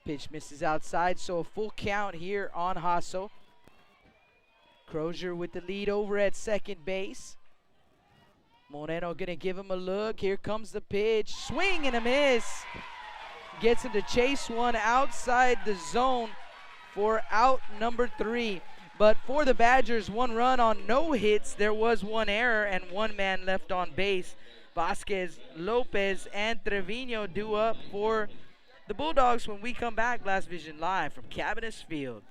Pitch misses outside, so a full count here on Hasso. Crozier with the lead over at second base. Moreno gonna give him a look. Here comes the pitch. Swing and a miss. Gets him to chase one outside the zone for out number 3. But for the Badgers, 1 run on no hits. There was 1 error and 1 man left on base. Vasquez, Lopez, and Trevino due up for the Bulldogs when we come back. Blast Vision live from Cabinets Field.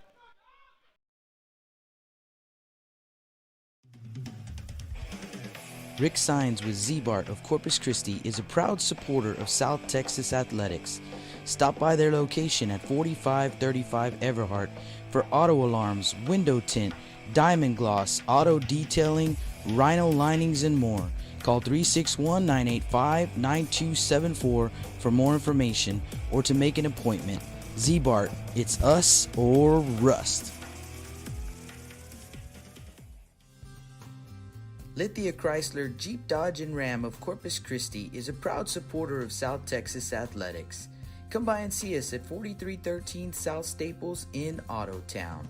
Rick Sines with Z-Bart of Corpus Christi is a proud supporter of South Texas athletics. Stop by their location at 4535 Everhart for auto alarms, window tint, diamond gloss, auto detailing, rhino linings, and more. Call 361-985-9274 for more information or to make an appointment. Z-Bart, it's us or rust. Lithia Chrysler Jeep Dodge and Ram of Corpus Christi is a proud supporter of South Texas athletics. Come by and see us at 4313 South Staples in Ottotown.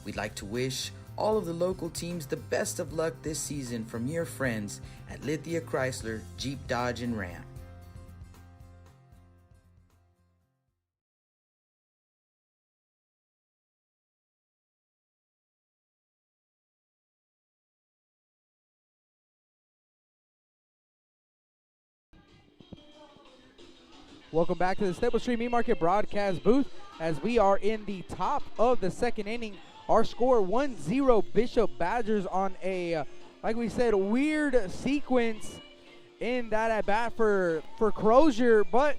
We'd like to wish all of the local teams the best of luck this season from your friends at Lithia Chrysler Jeep Dodge and Ram. Welcome back to the Staples Street Meat Market broadcast booth as we are in the top of the second inning. Our score 1-0 Bishop Badgers on a, like we said, weird sequence in that at bat for Crozier, but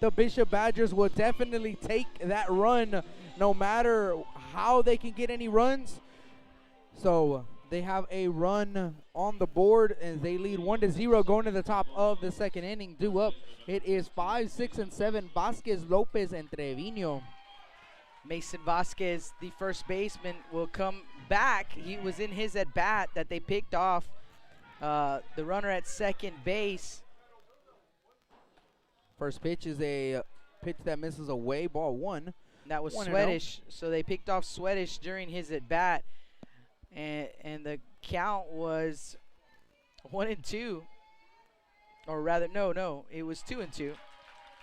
the Bishop Badgers will definitely take that run no matter how they can get any runs. So they have a run on the board and they lead 1-0 going to the top of the second inning. Due up, it is 5, 6, and 7 Vasquez, Lopez, and Trevino. Mason Vasquez, the first baseman, will come back. He was in his at bat that they picked off the runner at second base. First pitch is a pitch that misses away, ball 1. That was 1-0. Sweatish, so they picked off Sweatish during his at bat, and the count was 1-2, or rather, no, it was 2-2.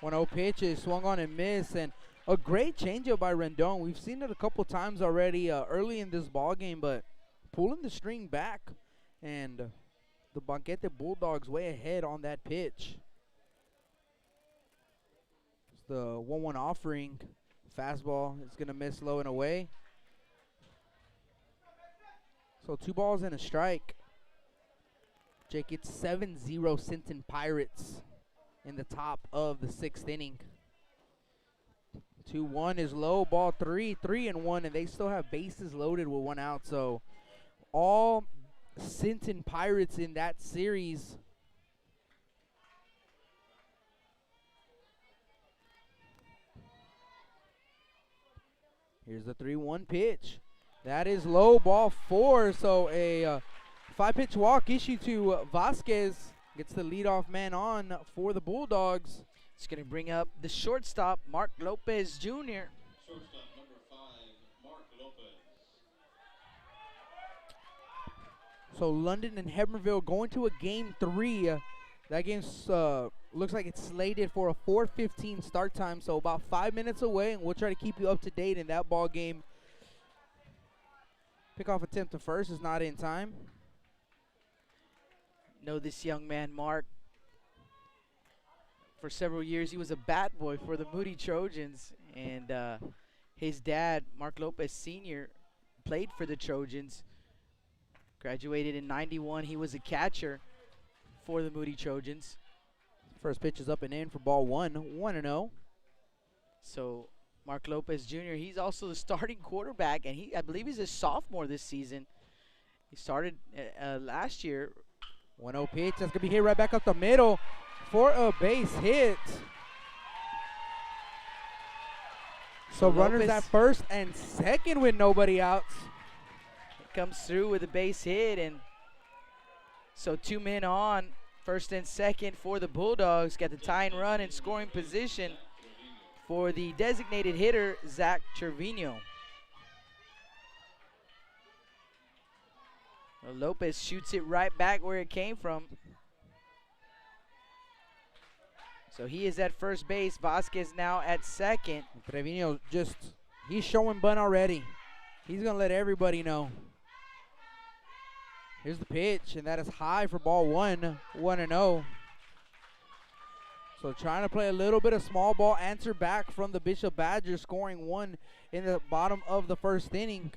1-0 pitch is swung on and missed, and a great changeup by Rendon. We've seen it a couple times already early in this ball game, but pulling the string back, and the Banquete Bulldogs way ahead on that pitch. The 1-1 offering. Fastball is going to miss low and away. So 2 balls and a strike. Jake, it's 7-0 Sinton Pirates in the top of the 6th inning. 2-1 is low, ball 3, 3-1, and they still have bases loaded with 1 out. So all Sinton Pirates in that series. Here's the 3-1 pitch. That is low, ball 4. So a 5-pitch walk issued to Vasquez. Gets the leadoff man on for the Bulldogs. It's going to bring up the shortstop, Mark Lopez Jr. Shortstop number 5, Mark Lopez. So London and Hebbronville going to a game 3. That game looks like it's slated for a 4:15 start time, so about 5 minutes away, and we'll try to keep you up to date in that ball game. Pickoff attempt to first is not in time. Know this young man, Mark. For several years, he was a bat boy for the Moody Trojans, and his dad, Mark Lopez Sr., played for the Trojans. Graduated in '91. He was a catcher for the Moody Trojans. First pitch is up and in for ball 1, 1-0. So Mark Lopez Jr., he's also the starting quarterback, and I believe he's a sophomore this season. He started last year. 1-0 pitch. That's going to be hit right back up the middle for a base hit. So runners at first and second with nobody outs. Comes through with a base hit, and so 2 men on, first and second for the Bulldogs. Got the tying run in scoring position for the designated hitter, Zach Trevino. Well, Lopez shoots it right back where it came from. So he is at first base. Vasquez now at second. Trevino he's showing bunt already. He's going to let everybody know. Here's the pitch, and that is high for ball 1, 1-0. So trying to play a little bit of small ball, answer back from the Bishop Badgers, scoring 1 in the bottom of the first inning.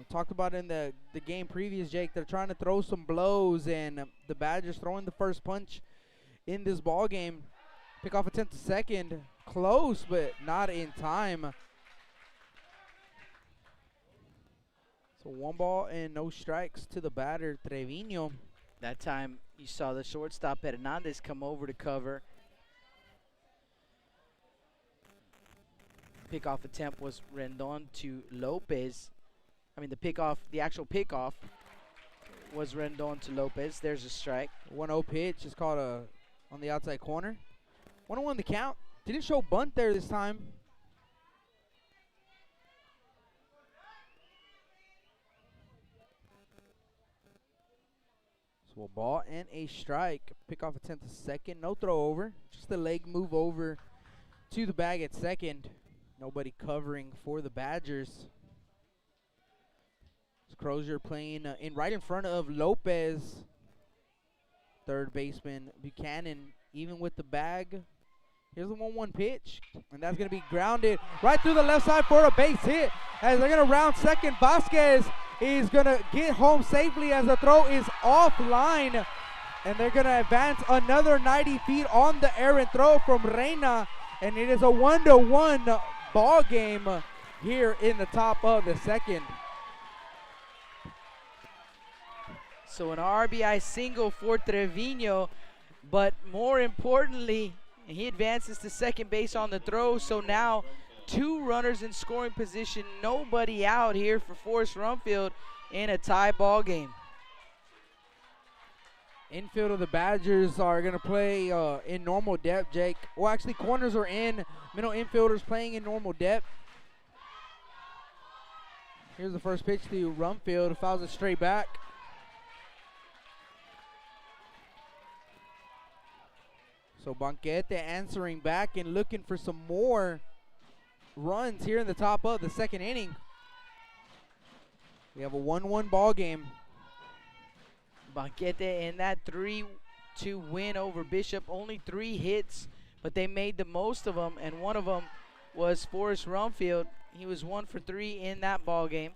Talked about in the game previous, Jake, they're trying to throw some blows, and the Badgers throwing the first punch in this ball game. Pickoff attempt to second, close, but not in time. So 1 ball and no strikes to the batter, Trevino. That time you saw the shortstop Hernandez come over to cover. Pickoff attempt was Rendon to Lopez. I mean, the actual pickoff was Rendon to Lopez. There's a strike. 1-0 pitch is called on the outside corner. 1-1 the count. Didn't show bunt there this time. So a ball and a strike. Pickoff attempt to second. No throw over. Just a leg move over to the bag at second. Nobody covering for the Badgers. Crozier playing right in front of Lopez. Third baseman Buchanan, even with the bag. Here's the 1-1 pitch, and that's going to be grounded right through the left side for a base hit. As they're going to round second, Vasquez is going to get home safely as the throw is offline. And they're going to advance another 90 feet on the errant throw from Reina. And it is a 1-1 ball game here in the top of the second. So an RBI single for Trevino, but more importantly, he advances to second base on the throw. So now 2 runners in scoring position, nobody out here for Forrest Rumfield in a tie ball game. Infield of the Badgers are going to play in normal depth, Jake. Well, actually, corners are in. Middle infielders playing in normal depth. Here's the first pitch to Rumfield. Fouls it straight back. So Banquete answering back and looking for some more runs here in the top of the second inning. We have a 1-1 ball game. Banquete in that 3-2 win over Bishop. Only 3 hits but they made the most of them, and one of them was Forrest Rumfield. He was 1 for 3 in that ball game.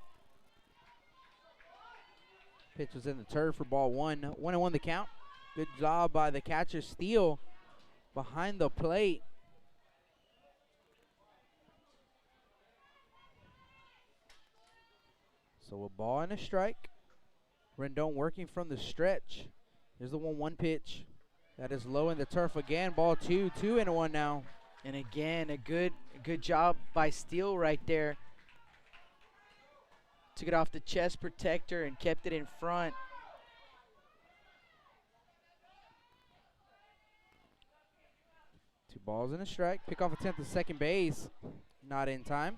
Pitch was in the turf for ball 1. 1-1 the count. Good job by the catcher. Steele behind the plate. So a ball and a strike. Rendon working from the stretch. Here's the 1-1 pitch. That is low in the turf again. Ball 2. 2-1 now. And again, a good job by Steele right there. Took it off the chest protector and kept it in front. Two balls and a strike. Pick off attempt to second base. Not in time.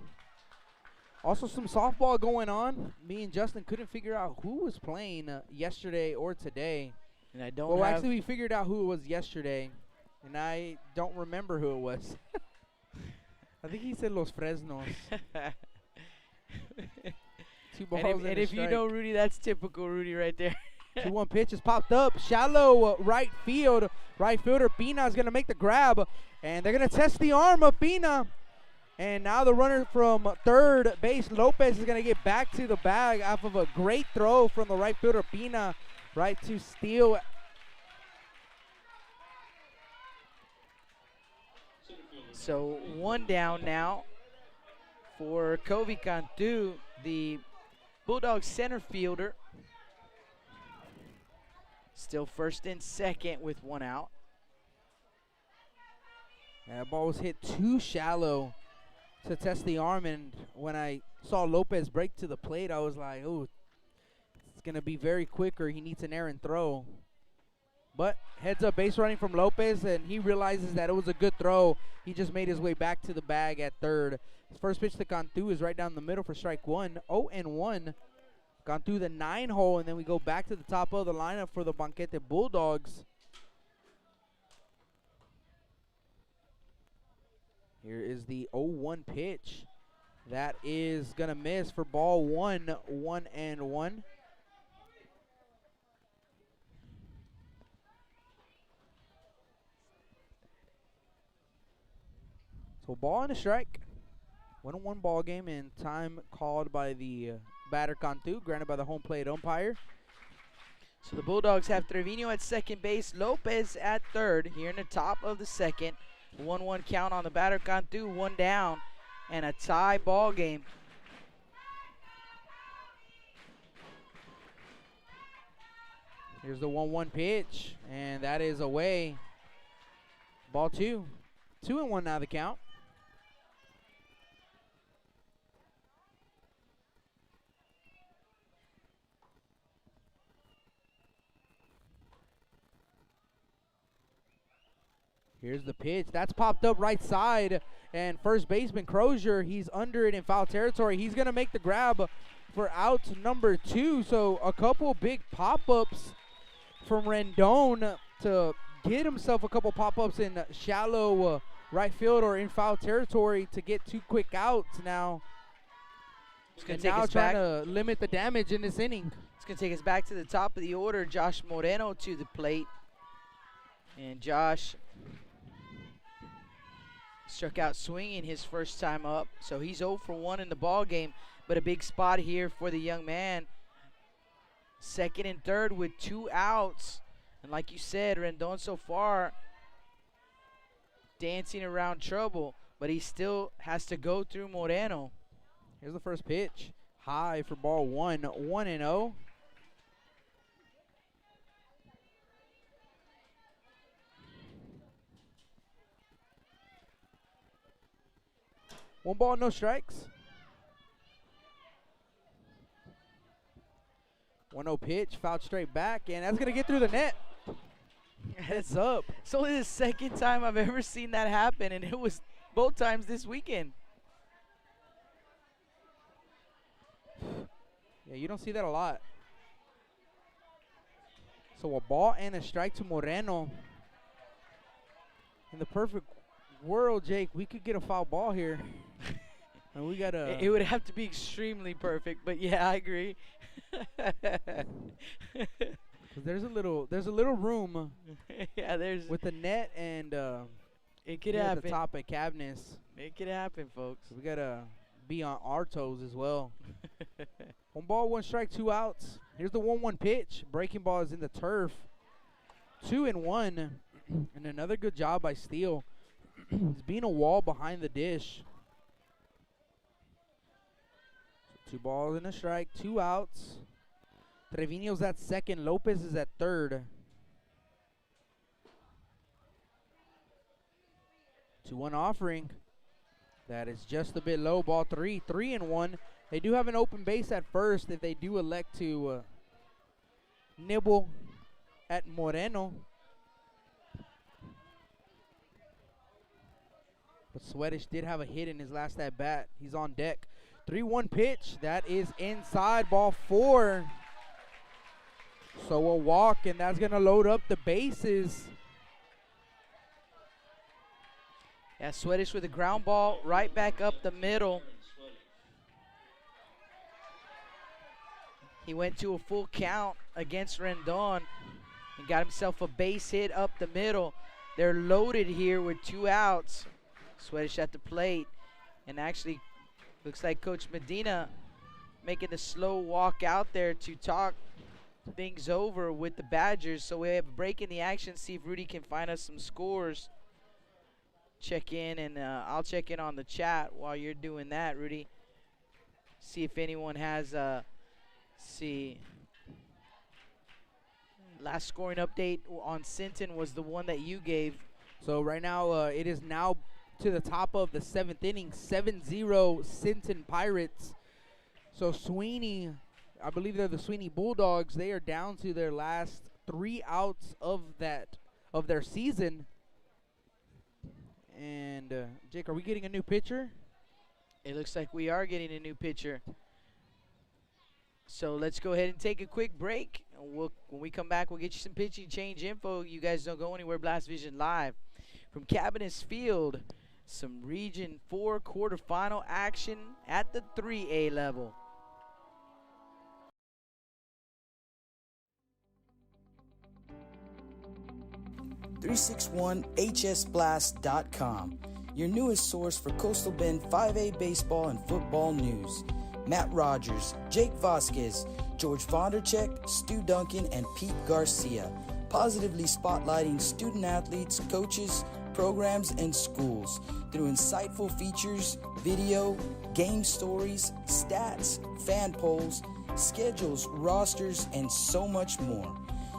Also some softball going on. Me and Justin couldn't figure out who was playing yesterday or today. And I don't Well, have actually, we figured out who it was yesterday, and I don't remember who it was. I think he said Los Fresnos. Two balls and and if you know Rudy, that's typical Rudy right there. 2-1 pitch is popped up. Shallow right field. Right fielder Pina is going to make the grab, and they're going to test the arm of Pina. And now the runner from third base, Lopez, is going to get back to the bag off of a great throw from the right fielder Pina. Right to Steele. So 1 down now for Kobe Cantu, the Bulldogs center fielder. Still first and second with 1 out. That ball was hit too shallow to test the arm, and when I saw Lopez break to the plate, I was like, oh, it's going to be very quick or he needs an errant throw. But heads up base running from Lopez, and he realizes that it was a good throw. He just made his way back to the bag at third. His first pitch to Cantu is right down the middle for strike 1. 0-1. Cantu the 9-hole, and then we go back to the top of the lineup for the Banquete Bulldogs. Here is the 0-1 pitch. That is going to miss for ball 1. 1-1. So ball and a strike. 1-1 ball game, and time called by the batter Cantu, granted by the home plate umpire. So the Bulldogs have Trevino at second base, Lopez at third here in the top of the second. 1-1 count on the batter Cantu, 1 down, and a tie ball game. Here's the 1-1 pitch, and that is away. Ball 2. 2-1 now the count. Here's the pitch. That's popped up right side. And first baseman Crozier, he's under it in foul territory. He's going to make the grab for out number 2. So a couple big pop-ups from Rendon to get himself a couple pop-ups in shallow right field or in foul territory to get 2 quick outs now. And now trying to limit the damage in this inning. It's going to take us back to the top of the order. Josh Moreno to the plate. And Josh struck out swinging his first time up, so he's 0 for 1 in the ball game, but a big spot here for the young man. Second and third with 2 outs, and like you said, Rendon so far dancing around trouble, but he still has to go through Moreno. Here's the first pitch, high for ball 1. 1-0. One ball, no strikes. 1-0 pitch, fouled straight back, and that's going to get through the net. Heads up. It's only the second time I've ever seen that happen, and it was both times this weekend. Yeah, you don't see that a lot. So a ball and a strike to Moreno. In the perfect world, Jake, we could get a foul ball here. And we got a. It would have to be extremely perfect, but yeah, I agree. There's a little room. Yeah, there's with the net and. Make it here at happen. the top at Cabinets. Make it happen, folks. We got to be on our toes as well. 1 ball, 1 strike, 2 outs. Here's the 1-1 pitch. Breaking ball is in the turf. 2-1. And another good job by Steele. He's being a wall behind the dish. 2 balls and a strike, 2 outs. Trevino's at second. Lopez is at third. 2-1 offering. That is just a bit low. Ball 3. 3-1. They do have an open base at first if they do elect to nibble at Moreno. But Swedish did have a hit in his last at bat. He's on deck. 3-1 pitch. That is inside. Ball 4. So a walk, and that's going to load up the bases. Yeah, Swedish with a ground ball right back up the middle. He went to a full count against Rendon and got himself a base hit up the middle. They're loaded here with 2 outs. Swedish at the plate, and actually looks like Coach Medina making the slow walk out there to talk things over with the Badgers. So we have a break in the action, see if Rudy can find us some scores. Check in, and I'll check in on the chat while you're doing that, Rudy. See if anyone has, see. Last scoring update on Sinton was the one that you gave. So right now, it is now to the top of the 7th inning, 7-0 Sinton Pirates. So Sweeney, I believe they're the Sweeney Bulldogs. They are down to their last 3 outs of their season. And Jake, are we getting a new pitcher? It looks like we are getting a new pitcher. So let's go ahead and take a quick break. When we come back, we'll get you some pitching change info. You guys don't go anywhere. Blast Vision Live from Cabinets Field. Some Region 4 quarterfinal action at the 3A level. .361hsblast.com, your newest source for Coastal Bend 5A baseball and football news. Matt Rogers, Jake Vasquez, George Vondercheck, Stu Duncan, and Pete Garcia, positively spotlighting student athletes, coaches, programs, and schools through insightful features, video, game stories, stats, fan polls, schedules, rosters, and so much more.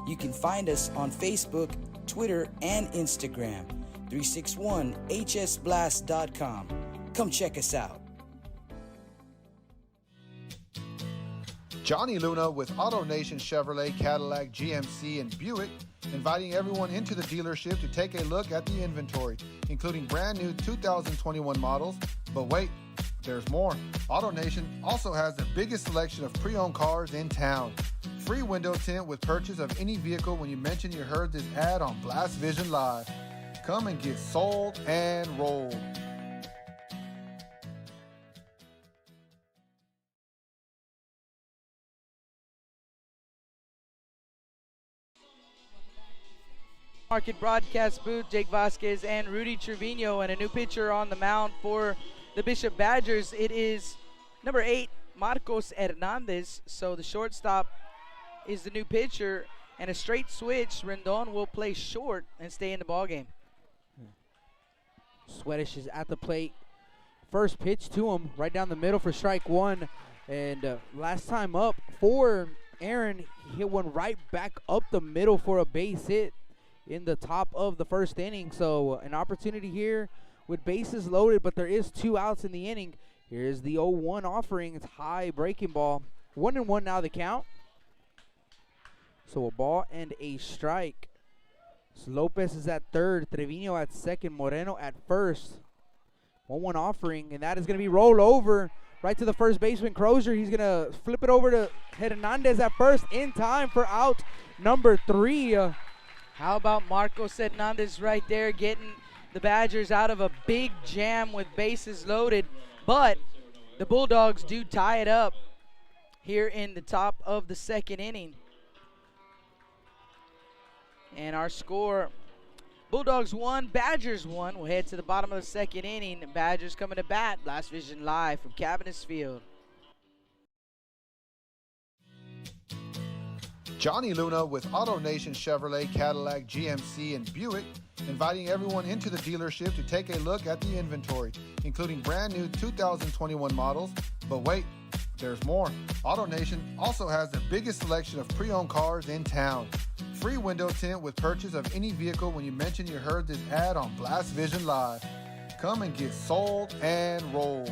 You can find us on Facebook, Twitter, and Instagram. 361hsblast.com. Come check us out. Johnny Luna with AutoNation Chevrolet, Cadillac, GMC, and Buick, inviting everyone into the dealership to take a look at the inventory, including brand new 2021 models. But wait, there's more. AutoNation also has the biggest selection of pre-owned cars in town. Free window tint with purchase of any vehicle when you mention you heard this ad on Blast Vision Live. Come and get sold and rolled. Market broadcast booth, Jake Vasquez and Rudy Trevino, and a new pitcher on the mound for the Bishop Badgers. It is number 8, Marcos Hernandez. So the shortstop is the new pitcher, and a straight switch. Rendon will play short and stay in the ballgame. Swedish is at the plate. First pitch to him, right down the middle for strike 1. And last time up for Aaron, he hit one right back up the middle for a base hit in the top of the first inning. So an opportunity here with bases loaded, but there is 2 outs in the inning. Here's the 0-1 offering. It's high breaking ball. 1-1 now the count. So a ball and a strike. So Lopez is at third, Trevino at second, Moreno at first. 1-1 offering, and that is going to be rolled over right to the first baseman, Crozier. He's going to flip it over to Hernandez at first in time for out number 3. How about Marcos Hernandez right there getting the Badgers out of a big jam with bases loaded. But the Bulldogs do tie it up here in the top of the second inning. And our score Bulldogs 1, Badgers 1. We'll head to the bottom of the second inning. Badgers coming to bat. Blast Vision live from Cabinets Field. Johnny Luna with Auto Nation Chevrolet, Cadillac, GMC, and Buick, inviting everyone into the dealership to take a look at the inventory, including brand new 2021 models. But wait, there's more. Auto Nation also has the biggest selection of pre-owned cars in town. Free window tint with purchase of any vehicle when you mention you heard this ad on Blast Vision Live. Come and get sold and rolled.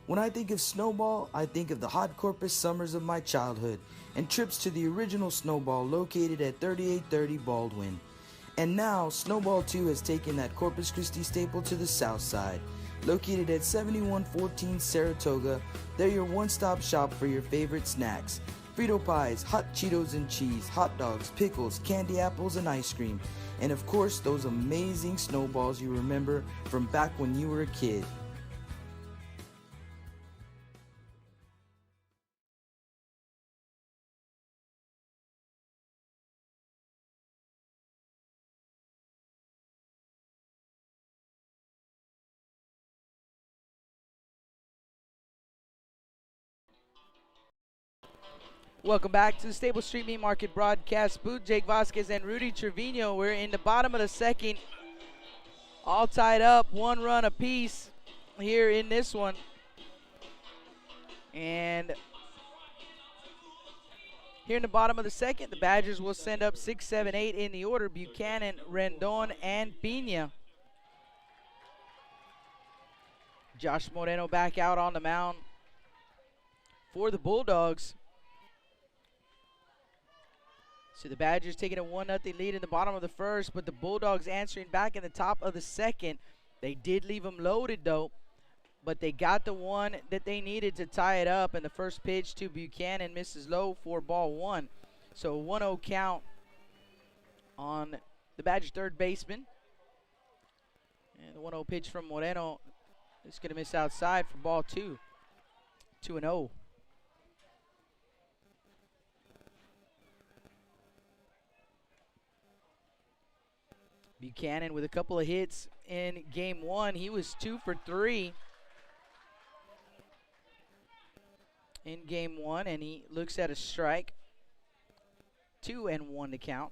When I think of Snowball, I think of the hot Corpus summers of my childhood and trips to the original Snowball located at 3830 Baldwin. And now, Snowball 2 has taken that Corpus Christi staple to the south side. Located at 7114 Saratoga, they're your one-stop shop for your favorite snacks. Frito pies, hot Cheetos and cheese, hot dogs, pickles, candy apples, and ice cream. And of course, those amazing snowballs you remember from back when you were a kid. Welcome back to the Stable Street Meat Market broadcast booth. Jake Vasquez and Rudy Trevino. We're in the bottom of the second. All tied up, 1 run apiece here in this one. And here in the bottom of the second, the Badgers will send up 6, 7, 8 in the order. Buchanan, Rendon, and Pina. Josh Moreno back out on the mound for the Bulldogs. So the Badgers taking a 1-0 lead in the bottom of the first, but the Bulldogs answering back in the top of the second. They did leave them loaded, though, but they got the one that they needed to tie it up, and the first pitch to Buchanan misses low for ball 1. So a 1-0 count on the Badger third baseman. And the 1-0 pitch from Moreno is going to miss outside for ball 2. 2-0. Buchanan with a couple of hits in game 1. He was 2 for 3 in game 1, and he looks at a strike. 2-1 to count.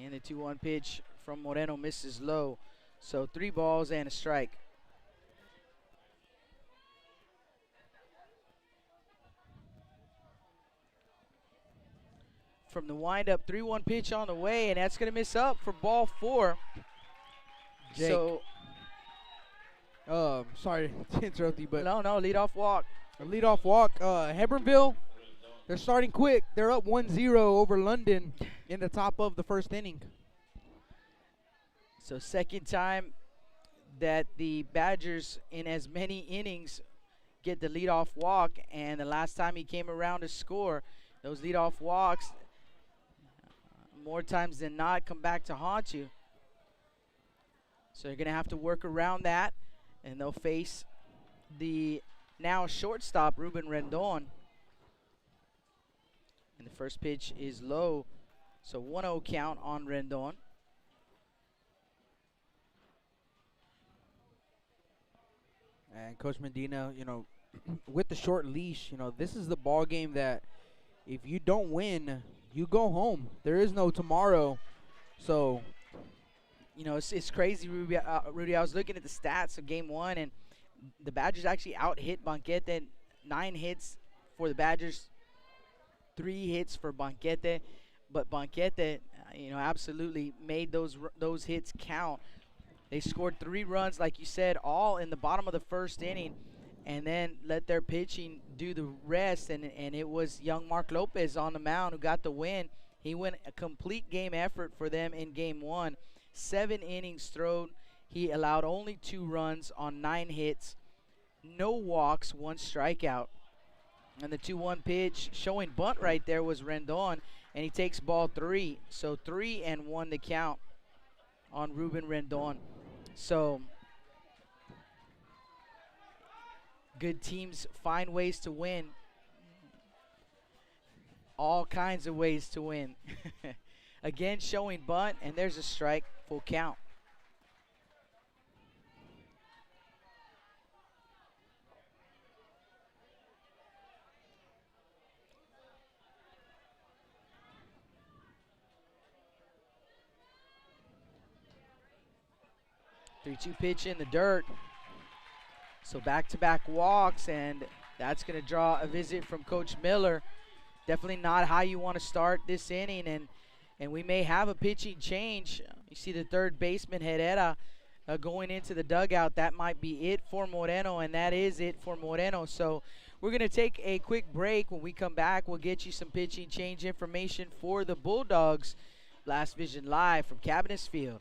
And the 2-1 pitch from Moreno misses low. So 3 balls and a strike. From the windup, 3-1 pitch on the way, and that's going to miss up for ball 4. Jake. So, sorry to interrupt you, but no, leadoff walk. a leadoff walk. Hebronville, they're starting quick. They're up 1-0 over London in the top of the first inning. So second time that the Badgers in as many innings get the leadoff walk, and the last time he came around to score, those leadoff walks, more times than not, come back to haunt you. So you're going to have to work around that, and they'll face the now shortstop, Reuben Rendon. And the first pitch is low, so 1-0 count on Rendon. And Coach Medina, with the short leash, this is the ball game that if you don't win, you go home. There is no tomorrow. So, it's crazy, Rudy. I was looking at the stats of game 1, and the Badgers actually out-hit Banquete. 9 hits for the Badgers, 3 hits for Banquete. But Banquete, absolutely made those hits count. They scored 3 runs, like you said, all in the bottom of the first inning, and then let their pitching do the rest. And it was young Mark Lopez on the mound who got the win. He went a complete game effort for them in game 1. 7 innings thrown. He allowed only 2 runs on 9 hits. No walks, 1 strikeout. And the 2-1 pitch showing bunt right there was Rendon, and he takes ball 3. So 3-1 to count on Ruben Rendon. So Good teams find ways to win. All kinds of ways to win. Again, showing bunt, and there's a strike, full count. Three-two pitch in the dirt. So back-to-back walks, and that's going to draw a visit from Coach Miller. Definitely not how you want to start this inning, and we may have a pitching change. You see the third baseman, Herrera, going into the dugout. That might be it for Moreno, and that is it for Moreno. So we're going to take a quick break. When we come back, we'll get you some pitching change information for the Bulldogs. Blast Vision live from Cabinets Field.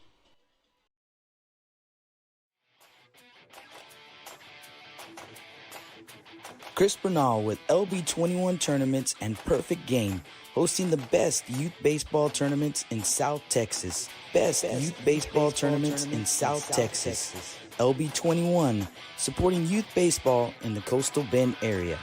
Chris Bernal with LB21 Tournaments and Perfect Game, hosting the best youth baseball tournaments in South Texas. Best youth baseball tournaments in South Texas. LB21, supporting youth baseball in the Coastal Bend area.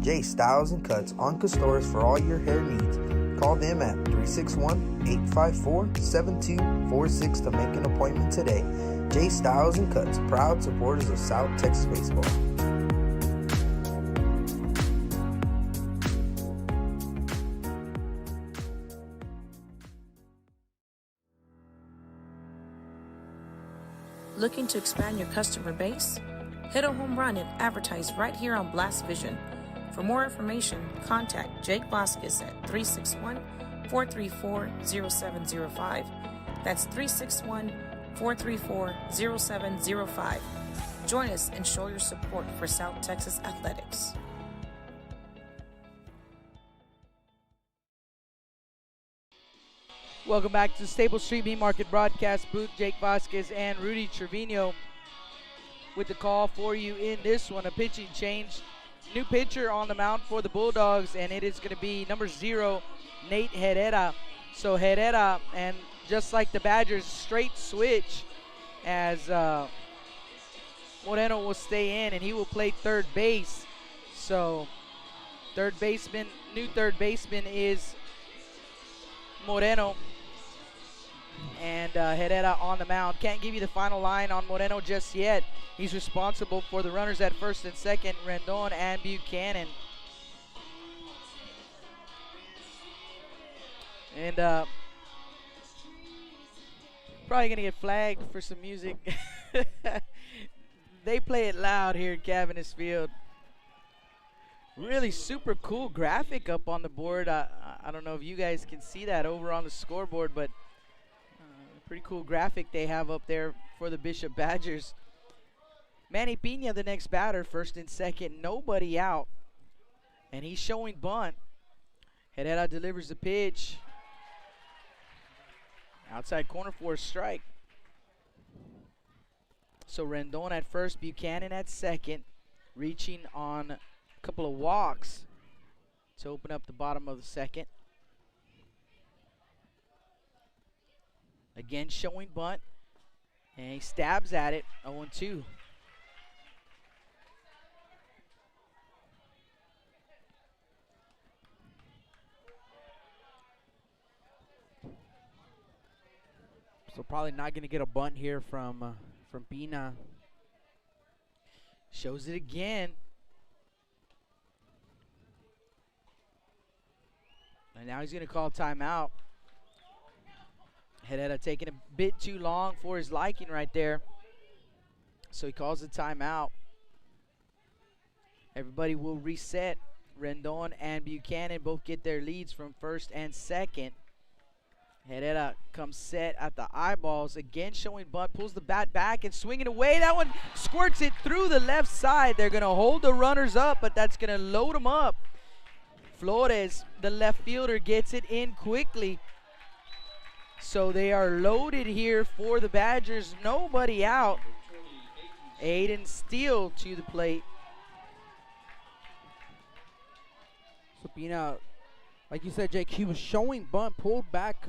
J Styles and Cuts on Castores for all your hair needs. Call them at 361-854-7246 to make an appointment today. J Styles and Cuts, proud supporters of South Texas baseball. Looking to expand your customer base? Hit a home run and advertise right here on Blast Vision. For more information, contact Jake Vasquez at 361-434-0705. That's 361-434-0705. Join us and show your support for South Texas athletics. Welcome back to the Staples Street Meat Market broadcast booth. Jake Vasquez and Rudy Trevino with the call for you in this one. A pitching change. New pitcher on the mound for the Bulldogs, and it is going to be number 0, Nate Herrera. So Herrera, and just like the Badgers, straight switch as Moreno will stay in, and he will play third base. So new third baseman is Moreno, and Herrera on the mound. Can't give you the final line on Moreno just yet. He's responsible for the runners at first and second, Rendon and Buchanan. And probably going to get flagged for some music. They play it loud here at Cabinets Field. Really super cool graphic up on the board. I don't know if you guys can see that over on the scoreboard, but pretty cool graphic they have up there for the Bishop Badgers. Manny Pina, the next batter, first and second, nobody out. And he's showing bunt. Herrera delivers the pitch. Outside corner for a strike. So Rendon at first, Buchanan at second, reaching on a couple of walks to open up the bottom of the second. Again showing bunt, and he stabs at it, 0-2. So probably not going to get a bunt here from Pina. Shows it again. And now he's going to call timeout. Herrera taking a bit too long for his liking right there. So he calls a timeout. Everybody will reset. Rendon and Buchanan both get their leads from first and second. Herrera comes set at the eyeballs. Again showing bunt. Pulls the bat back and swinging away. That one squirts it through the left side. They're going to hold the runners up, but that's going to load them up. Flores, the left fielder, gets it in quickly. So they are loaded here for the Badgers. Nobody out. Aiden Steele to the plate. So Pina, like you said, Jake, he was showing bunt, pulled back,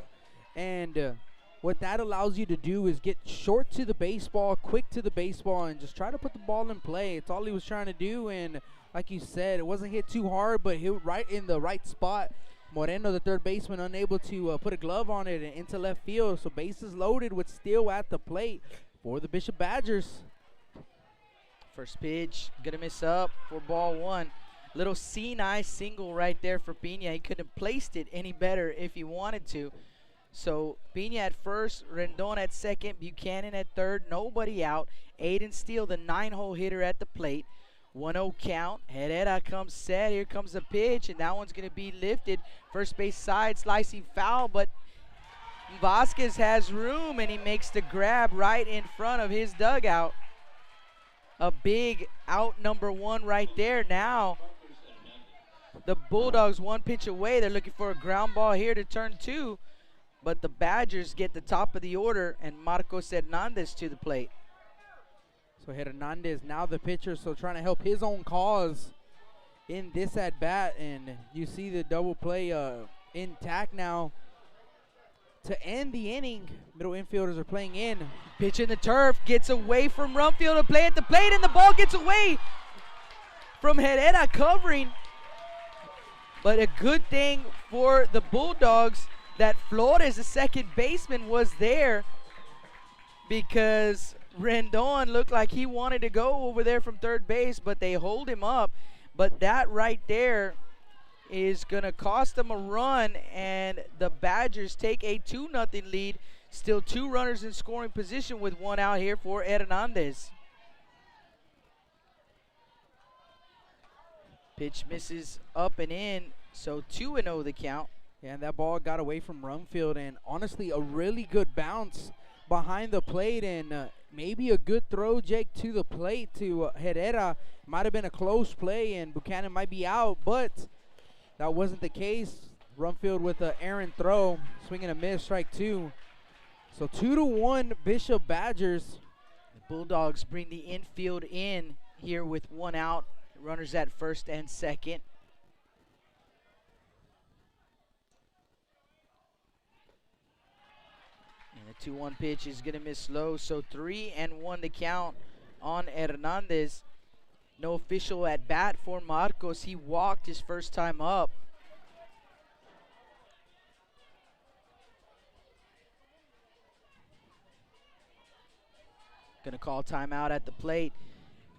and what that allows you to do is get short to the baseball, quick to the baseball, and just try to put the ball in play. It's all he was trying to do, and like you said, it wasn't hit too hard, but hit right in the right spot. Moreno, the third baseman, unable to put a glove on it and into left field. So bases loaded with Steele at the plate for the Bishop Badgers. First pitch, gonna miss up for ball one. Little C-nice single right there for Pina. He couldn't have placed it any better if he wanted to. So Pina at first, Rendon at second, Buchanan at third, nobody out. Aiden Steele, the 9-hole hitter at the plate. 1-0 count. Herrera comes set. Here comes the pitch, and that one's going to be lifted. First base side, slicing foul, but Vasquez has room, and he makes the grab right in front of his dugout. A big out number one right there. Now the Bulldogs one pitch away. They're looking for a ground ball here to turn two, but the Badgers get the top of the order, and Marcos Hernandez to the plate. So Hernandez now the pitcher, so trying to help his own cause in this at bat, and you see the double play intact now to end the inning. Middle infielders are playing in. Pitch in the turf, gets away from Rumfield to play at the plate, and the ball gets away from Herrera covering. But a good thing for the Bulldogs that Flores, the second baseman, was there, because Rendon looked like he wanted to go over there from third base, but they hold him up. But that right there is going to cost them a run, and the Badgers take a 2-0 lead. Still 2 runners in scoring position with 1 out here for Hernandez. Pitch misses up and in, so 2-0 the count. Yeah, and that ball got away from Rumfield, and honestly a really good bounce behind the plate, and maybe a good throw, Jake, to the plate to Herrera. Might have been a close play, and Buchanan might be out, but that wasn't the case. Rumfield with an errant throw, swinging a miss, strike 2. So 2-1 Bishop Badgers. The Bulldogs bring the infield in here with 1 out. Runners at first and second. And the 2-1 pitch is going to miss low. So 3-1 the count on Hernandez. No official at bat for Marcos. He walked his first time up. Going to call timeout at the plate.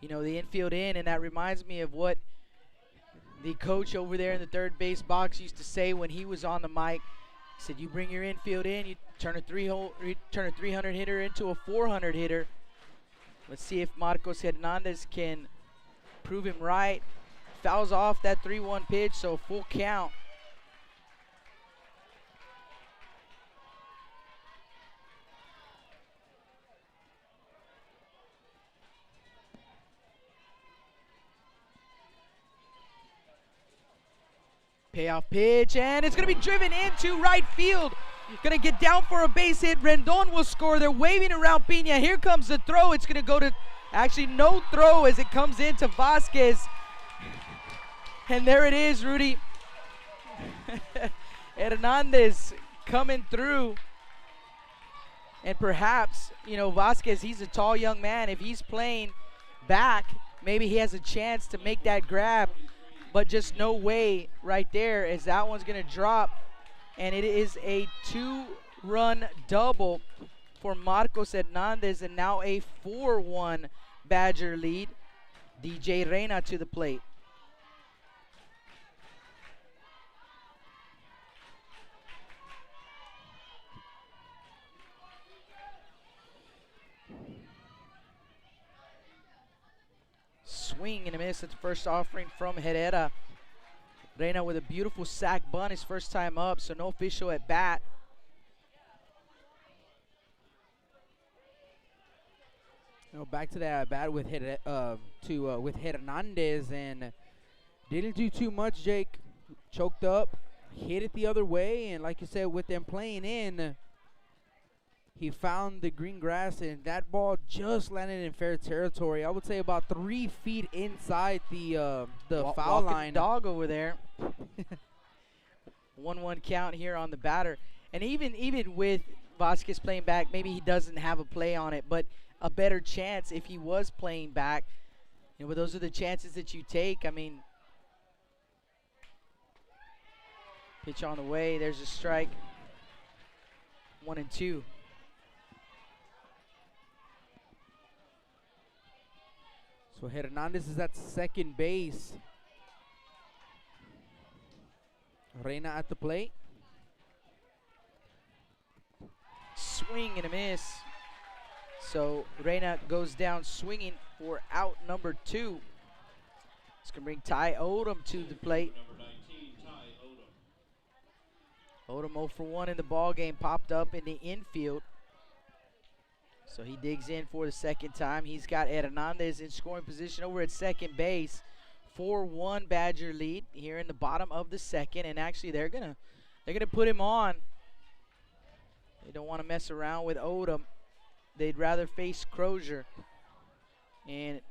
You know, the infield in, and that reminds me of what the coach over there in the third base box used to say when he was on the mic. He said, you bring your infield in, you turn a 300 hitter into a 400 hitter. Let's see if Marcos Hernandez can prove him right. Fouls off that 3-1 pitch, so full count. Payoff pitch, and it's going to be driven into right field. Going to get down for a base hit. Rendon will score. They're waving around Pina. Here comes the throw. It's going to go to, actually no throw as it comes into Vasquez. And there it is, Rudy. Hernandez coming through. And perhaps, you know, Vasquez, he's a tall young man. If he's playing back, maybe he has a chance to make that grab. But just no way right there, as that one's going to drop. And it is a 2-run double for Marcos Hernandez, and now a 4-1 Badger lead. DJ Reyna to the plate. Swing and a miss at the first offering from Herrera. Reyna with a beautiful sack bunt, his first time up, so no official at bat. You know, back to that bat with with Hernandez, and didn't do too much. Jake choked up, hit it the other way, and like you said, with them playing in, he found the green grass, and that ball just landed in fair territory. I would say about 3 feet inside the foul line. Dog over there. 1-1 count here on the batter. And even with Vasquez playing back, maybe he doesn't have a play on it, but a better chance if he was playing back. You know, but those are the chances that you take. I mean, pitch on the way. There's a strike. 1-2. So Hernandez is at second base. Reina at the plate. Swing and a miss. So Reina goes down swinging for out number 2. It's going to bring Ty Odom to the plate. Number 19, Ty Odom. Odom 0 for 1 in the ball game, popped up in the infield. So he digs in for the second time. He's got Hernandez in scoring position over at second base. 4-1 Badger lead here in the bottom of the second, and actually they're gonna put him on. They don't want to mess around with Odom. They'd rather face Crozier. And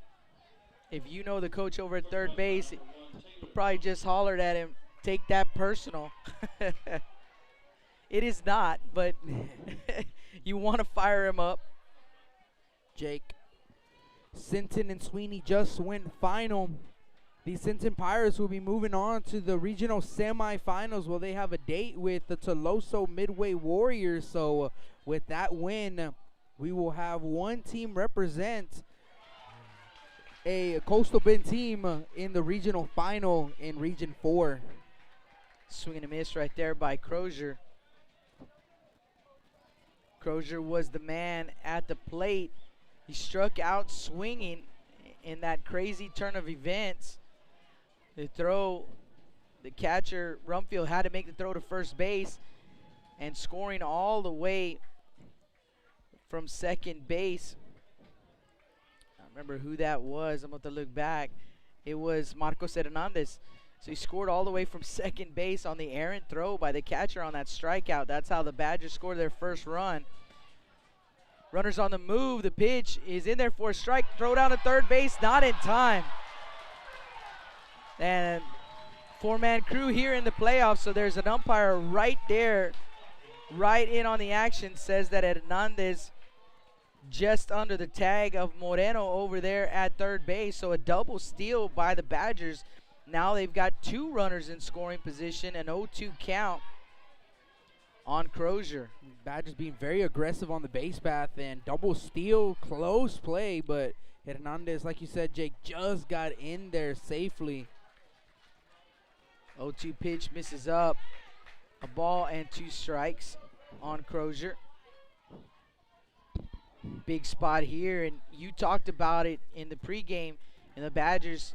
if you know the coach over at third base, he'll probably just hollered at him, "Take that personal." It is not, but you want to fire him up. Jake, Sinton and Sweeney just went final. The Sinton Pirates will be moving on to the regional semifinals where they have a date with the Toloso Midway Warriors. So with that win, we will have one team represent a Coastal Bend team in the regional final in Region 4. Swing and a miss right there by Crozier. Crozier was the man at the plate. He struck out swinging in that crazy turn of events. The throw, the catcher, Rumfield, had to make the throw to first base, and scoring all the way from second base. I remember who that was. I'm about to look back. It was Marcos Hernandez. So he scored all the way from second base on the errant throw by the catcher on that strikeout. That's how the Badgers scored their first run. Runners on the move. The pitch is in there for a strike. Throw down to third base, not in time. And four-man crew here in the playoffs, so there's an umpire right there, right in on the action, says that Hernandez just under the tag of Moreno over there at third base. So a double steal by the Badgers. Now they've got 2 runners in scoring position, an 0-2 count on Crozier. Badgers being very aggressive on the base path, and double steal, close play, but Hernandez, like you said, Jake, just got in there safely. 0-2 pitch misses up. A ball and 2 strikes on Crozier. Big spot here, and you talked about it in the pregame, and the Badgers,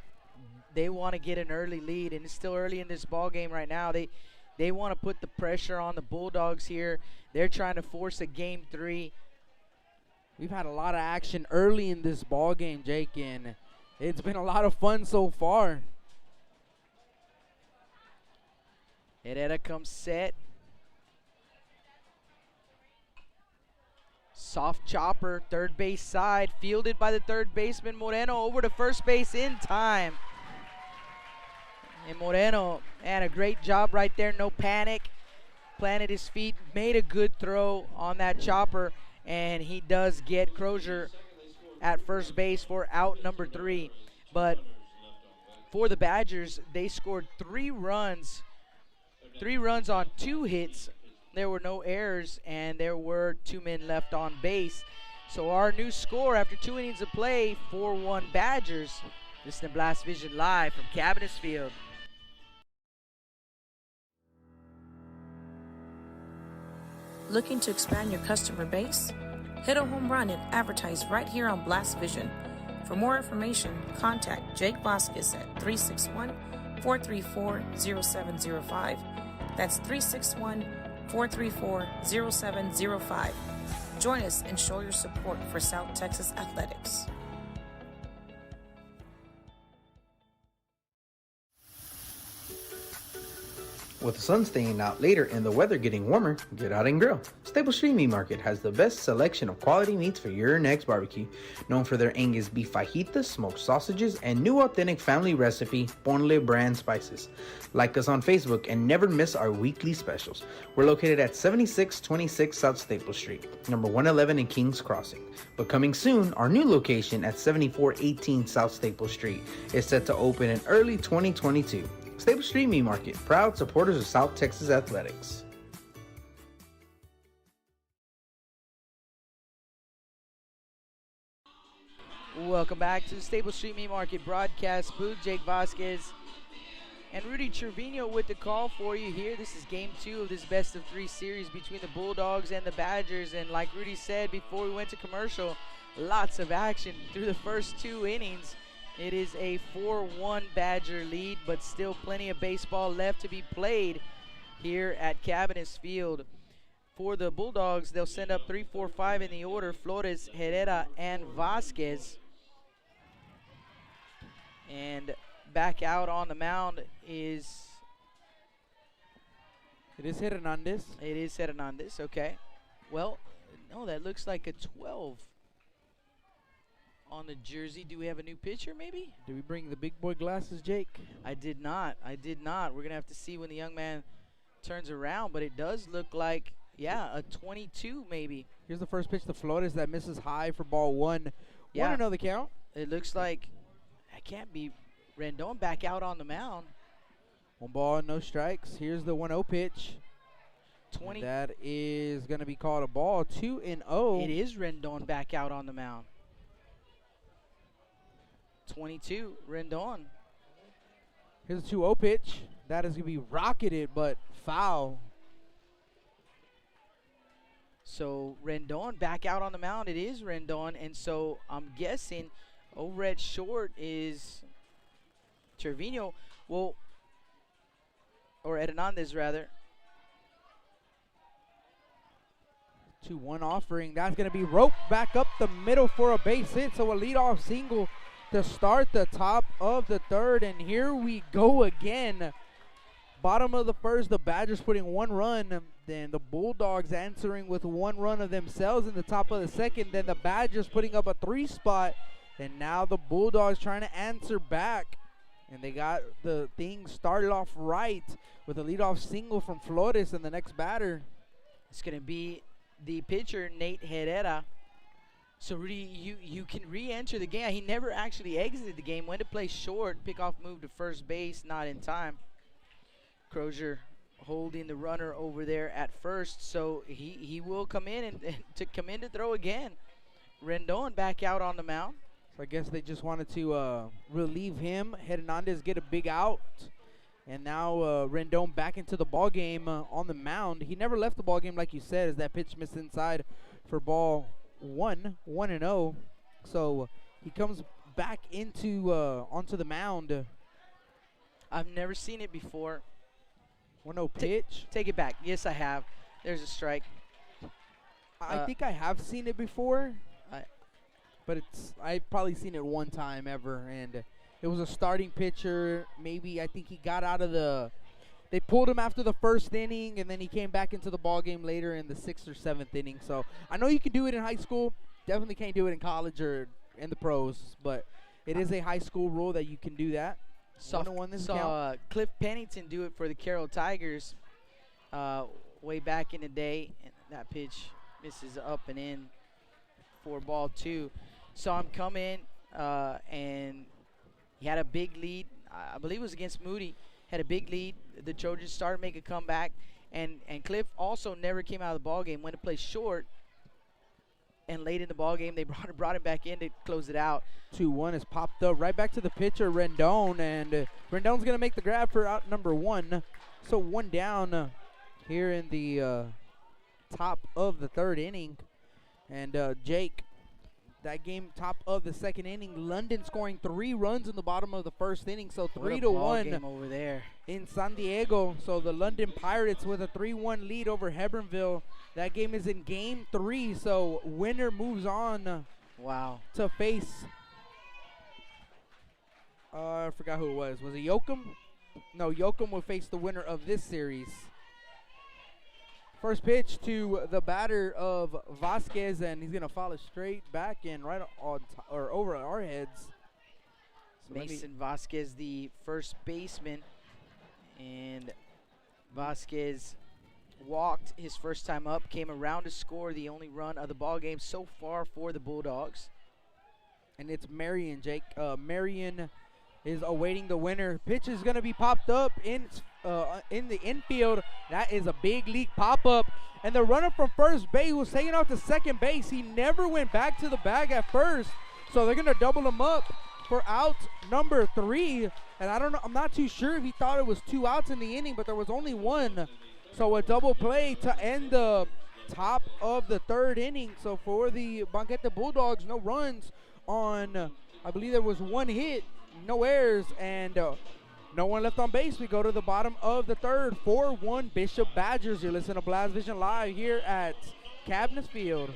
they want to get an early lead, and it's still early in this ball game right now. They want to put the pressure on the Bulldogs here. They're trying to force a game 3. We've had a lot of action early in this ball game, Jake, and it's been a lot of fun so far. Herrera comes set. Soft chopper, third base side, fielded by the third baseman Moreno, over to first base in time. And Moreno, and a great job right there, no panic. Planted his feet, made a good throw on that chopper, and he does get Crozier at first base for out number 3. But for the Badgers, they scored 3 runs. 3 runs on 2 hits. There were no errors, and there were 2 men left on base. So our new score after 2 innings of play, 4-1 Badgers. This is Blast Vision live from Cabinets Field. Looking to expand your customer base? Hit a home run and advertise right here on Blast Vision. For more information, contact Jake Vasquez at 361-434-0705. That's 361-434-0705. Join us and show your support for South Texas Athletics. With the sun staying out later and the weather getting warmer, get out and grill. Stable Street Meat Market has the best selection of quality meats for your next barbecue. Known for their Angus beef fajitas, smoked sausages, and new authentic family recipe, Ponle brand spices. Like us on Facebook and never miss our weekly specials. We're located at 7626 South Staple Street, number 111 in Kings Crossing. But coming soon, our new location at 7418 South Staple Street is set to open in early 2022. Stable Street Meat Market, proud supporters of South Texas Athletics. Welcome back to the Stable Street Meat Market broadcast booth. Jake Vasquez and Rudy Trevino with the call for you here. This is game 2 of this best of 3 series between the Bulldogs and the Badgers. And like Rudy said before we went to commercial, lots of action through the first 2 innings. It is a 4-1 Badger lead, but still plenty of baseball left to be played here at Cabinets Field. For the Bulldogs, they'll send up 3, 4, 5 in the order: Flores, Herrera, and Vasquez. And back out on the mound is... It is Hernandez. It is Hernandez, okay. Well, no, that looks like a 12 on the jersey. Do we have a new pitcher, maybe? Do we bring the big boy glasses, Jake? I did not. We're going to have to see when the young man turns around, but it does look like, yeah, a 22 maybe. Here's the first pitch to Flores that misses high for ball 1. Yeah. 1-0 the count. It looks like, I can't be, Rendon back out on the mound. 1 ball, no strikes. Here's the 1-0 pitch. 20. That is going to be called a ball. 2-0. It is Rendon back out on the mound. 22, Rendon. Here's a 2-0 pitch. That is going to be rocketed, but foul. So Rendon back out on the mound. It is Rendon, and so I'm guessing over at short is Trevino. Well, or Hernandez rather. 2-1 offering. That's going to be roped back up the middle for a base hit. So a leadoff single to start the top of the 3rd. And here we go again. Bottom of the 1st, the Badgers putting 1 run. Then the Bulldogs answering with 1 run of themselves in the top of the 2nd. Then the Badgers putting up a 3 spot. And now the Bulldogs trying to answer back. And they got the thing started off right with a leadoff single from Flores and the next batter. It's going to be the pitcher, Nate Herrera. So Rudy, you can re-enter the game. He never actually exited the game. Went to play short. Pickoff move to first base, not in time. Crozier holding the runner over there at first. So he will come in and to throw again. Rendon back out on the mound. So I guess they just wanted to relieve him. Hernandez get a big out. And now Rendon back into the ball game on the mound. He never left the ball game, like you said, as that pitch missed inside for ball 1-0. So he comes back into onto the mound. I've never seen it before. 1-0 pitch. Take it back. Yes, I have. There's a strike. I think I have seen it before, but I've probably seen it one time ever, and it was a starting pitcher. Maybe I think he got out of they pulled him after the 1st inning, and then he came back into the ball game later in the 6th or 7th inning. So I know you can do it in high school. Definitely can't do it in college or in the pros, but it is a high school rule that you can do that. Saw Cliff Pennington do it for the Carroll Tigers way back in the day. And that pitch misses up and in for ball 2. Saw him come in and he had a big lead. I believe it was against Moody. Had a big lead. The Trojans started to make a comeback. And Cliff also never came out of the ball game. Went to play short. And late in the ball game, they brought him back in to close it out. 2-1 is popped up right back to the pitcher, Rendon. And Rendon's going to make the grab for out number 1. So 1 down here in the top of the 3rd inning. And Jake, that game top of the 2nd inning, London scoring 3 runs in the bottom of the 1st inning. So 3-1 game over there in San Diego. So the London Pirates with a 3-1 lead over Hebronville. That game is in game 3. So winner moves on. Wow. To face. I forgot who it was. Was it Yoakum? No, Yoakum will face the winner of this series. First pitch to the batter of Vasquez, and he's gonna follow straight back and right on or over our heads. So Mason Vasquez, the first baseman, and Vasquez walked his first time up, came around to score the only run of the ball game so far for the Bulldogs. And it's Marion, Jake. Marion is awaiting the winner. Pitch is going to be popped up in the infield. That is a big league pop-up. And the runner from first base was taken out to second base. He never went back to the bag at first. So they're going to double him up for out number 3. And I don't know, I'm not too sure if he thought it was 2 outs in the inning, but there was only 1. So a double play to end the top of the 3rd inning. So for the Banquete Bulldogs, no runs on, I believe there was 1 hit, no errors, and no one left on base. We go to the bottom of the 3rd, 4-1 Bishop Badgers. You're listening to Blast Vision Live here at Cabinets Field.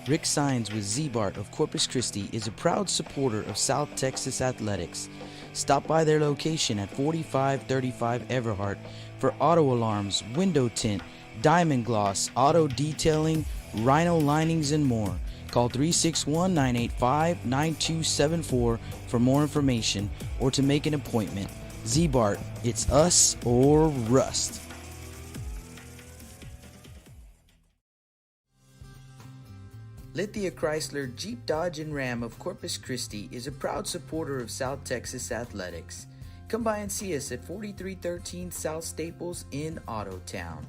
Rick Sines with Z-Bart of Corpus Christi is a proud supporter of South Texas athletics. Stop by their location at 4535 Everhart for auto alarms, window tint, diamond gloss, auto detailing, rhino linings, and more. Call 361-985-9274 for more information or to make an appointment. Z-Bart, it's us or rust. Lithia Chrysler Jeep Dodge and Ram of Corpus Christi is a proud supporter of South Texas athletics. Come by and see us at 4313 South Staples in Ottotown.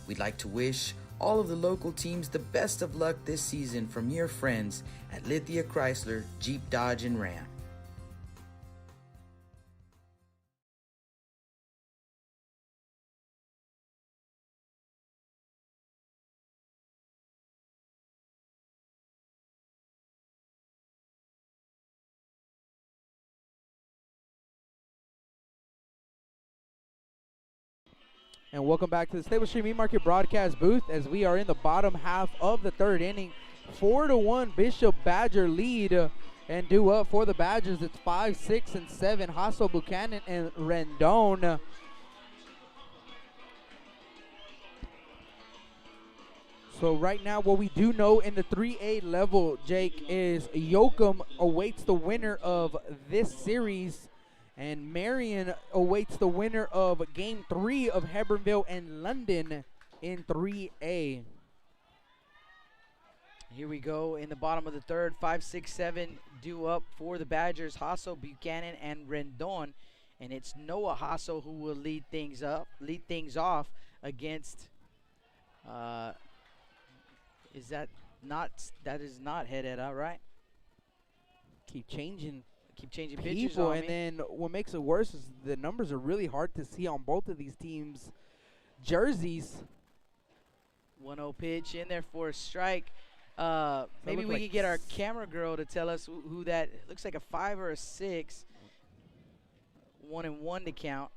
We'd like to wish all of the local teams the best of luck this season from your friends at Lithia Chrysler Jeep Dodge and Ram. And welcome back to the Stable Street Meat Market broadcast booth as we are in the bottom half of the 3rd inning. 4-1 Bishop Badger lead, and due up for the Badgers, it's 5, 6, and 7. Hasso, Buchanan, and Rendon. So right now, what we do know in the 3A level, Jake, is Yoakum awaits the winner of this series, and Marion awaits the winner of Game 3 of Hebbronville and London in 3A. Here we go in the bottom of the 3rd, 5, 6, 7 due up for the Badgers, Hasso, Buchanan, and Rendon. And it's Noah Hasso who will lead things off against, that is not Herrera, right? Keep changing pitchers people, on and me. then what makes it worse is the numbers are really hard to see on both of these teams' jerseys. 1-0 pitch in there for a strike. Maybe we like could get our camera girl to tell us who that looks like, a 5 or a 6. 1-1 to count.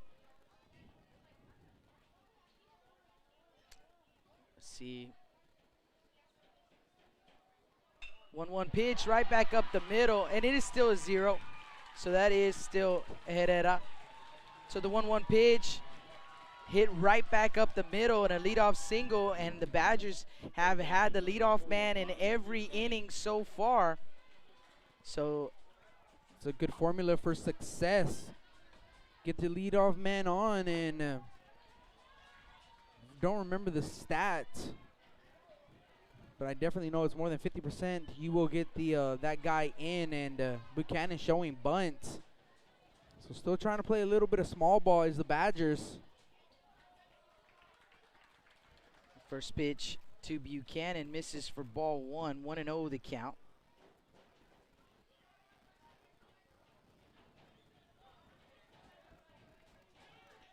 Let's see. 1-1 pitch right back up the middle, and it is still a 0. So that is still Herrera. So the 1-1 pitch hit right back up the middle and a leadoff single, and the Badgers have had the leadoff man in every inning so far. So it's a good formula for success. Get the leadoff man on, and don't remember the stat, but I definitely know it's more than 50%. You will get the that guy in, and Buchanan showing bunt. So still trying to play a little bit of small ball is the Badgers. first pitch to Buchanan misses for ball 1. 1-0 the count.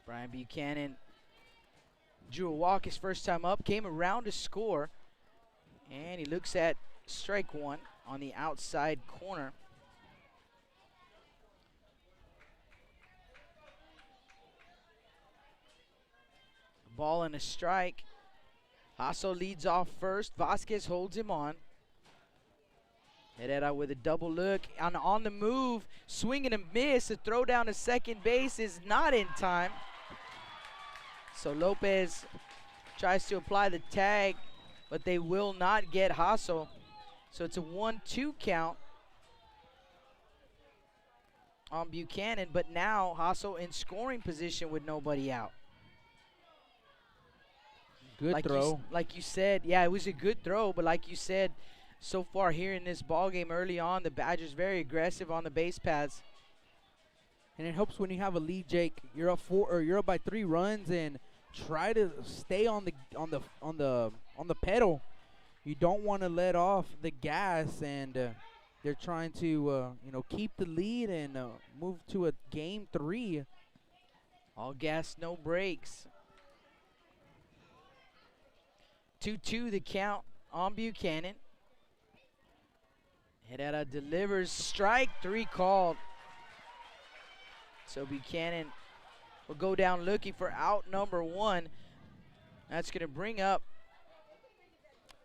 Brian Buchanan drew a walk his first time up, came around to score, and he looks at strike 1 on the outside corner. Ball and a strike. Hasso leads off first. Vasquez holds him on. Herrera with a double look on the move, swing and a miss. A throw down to second base is not in time. So Lopez tries to apply the tag, but they will not get Hasso. So it's a 1-2 count on Buchanan, but now Hasso in scoring position with nobody out. Good throw. Like you said, yeah, it was a good throw, but like you said, so far here in this ball game early on, the Badgers very aggressive on the base paths. And it helps when you have a lead, Jake. You're up 4 or you're up by 3 runs, and try to stay on the pedal. You don't want to let off the gas, and they're trying to keep the lead and move to a game 3. All gas, no brakes. 2-2 the count on Buchanan. Herrera delivers, strike 3 called. So Buchanan will go down looking for out number 1. That's going to bring up.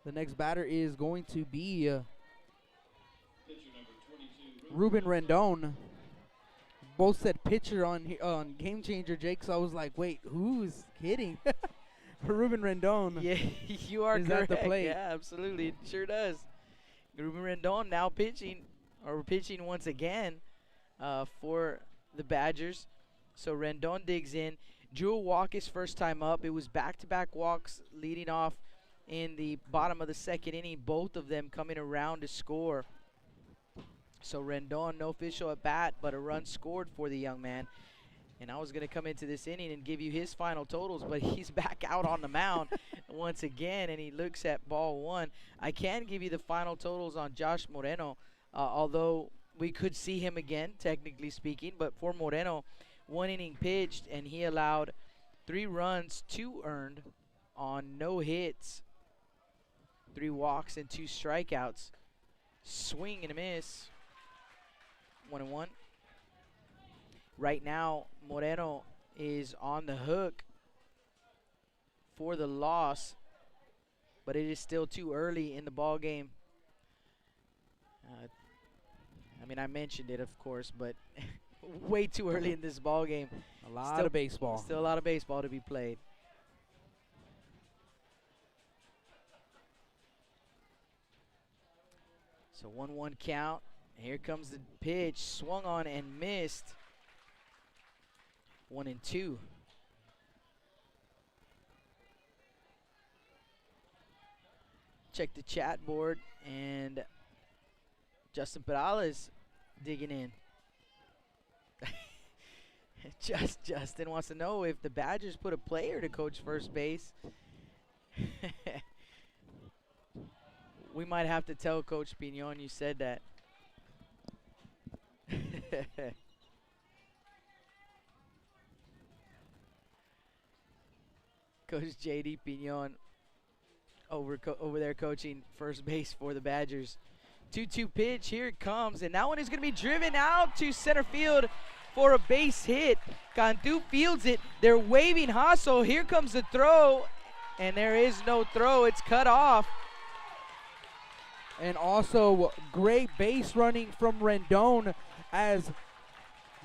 The next batter is going to be Pitcher number 22, Reuben Rendon. Both said pitcher on Game Changer, Jake, so I was like, wait, who's hitting? Reuben Rendon. Yeah, you are is correct. at the plate. Yeah, absolutely. It sure does. Ruben Rendon now pitching once again for the Badgers. So Rendon digs in. Drew a walk his first time up. It was back-to-back walks leading off in the bottom of the second inning, both of them coming around to score. So Rendon, no official at bat, but a run scored for the young man. And I was going to come into this inning and give you his final totals, but he's back out on the mound once again, and he looks at ball 1. I can give you the final totals on Josh Moreno, although we could see him again, technically speaking. But for Moreno, 1 inning pitched, and he allowed 3 runs, 2 earned on no hits, 3 walks, and 2 strikeouts. Swing and a miss. 1-1. Right now, Moreno is on the hook for the loss, but it is still too early in the ball game. I mean, I mentioned it, of course, but way too early in this ball game. A lot of baseball. Still a lot of baseball to be played. So 1-1 count. Here comes the pitch, swung on and missed. 1-2. Check the chat board, and Justin Perales digging in. Justin wants to know if the Badgers put a player to coach first base. We might have to tell Coach Pignon you said that. Coach J.D. Pignon over there coaching first base for the Badgers. 2-2 pitch, here it comes, and that one is going to be driven out to center field for a base hit. Cantu fields it. They're waving Hasso. Here comes the throw, and there is no throw. It's cut off. And also great base running from Rendon, as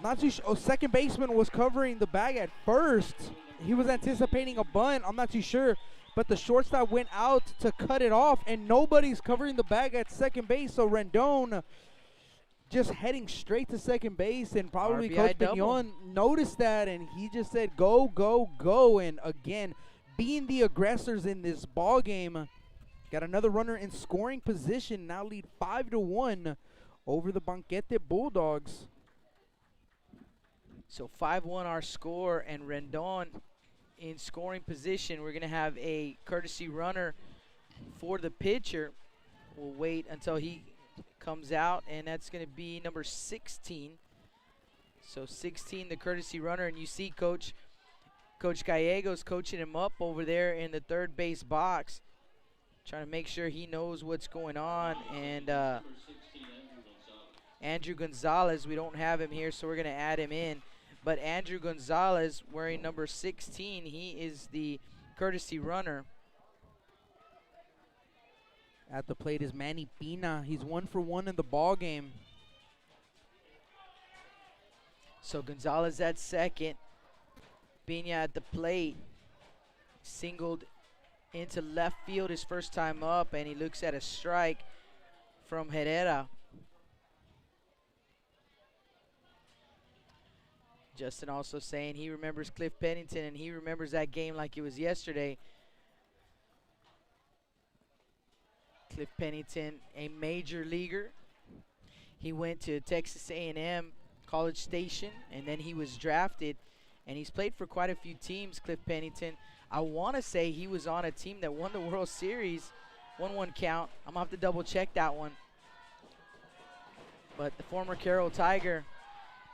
not too sure, second baseman was covering the bag at first. He was anticipating a bunt. I'm not too sure, but the shortstop went out to cut it off, and nobody's covering the bag at second base. So Rendon just heading straight to second base, and probably RBI Coach double. Pignon noticed that, and he just said, go, go, go. And again, being the aggressors in this ball game, got another runner in scoring position, now lead 5-1 over the Banquete Bulldogs. So 5-1 our score, and Rendon in scoring position. We're going to have a courtesy runner for the pitcher. We'll wait until he comes out, and that's going to be number 16. So 16, the courtesy runner, and you see Coach Gallegos coaching him up over there in the third base box, trying to make sure he knows what's going on. And Andrew Gonzalez, we don't have him here, so we're going to add him in. But Andrew Gonzalez, wearing number 16, he is the courtesy runner. At the plate is Manny Pina. He's 1 for 1 in the ball game. So Gonzalez at second. Pina at the plate. Singled into left field his first time up, and he looks at a strike from Herrera. Justin also saying he remembers Cliff Pennington, and he remembers that game like it was yesterday. Cliff Pennington, a major leaguer. He went to Texas A&M College Station, and then he was drafted, and he's played for quite a few teams, Cliff Pennington. I want to say he was on a team that won the World Series, 1-1 count. I'm going to have to double check that one. But the former Carroll Tiger,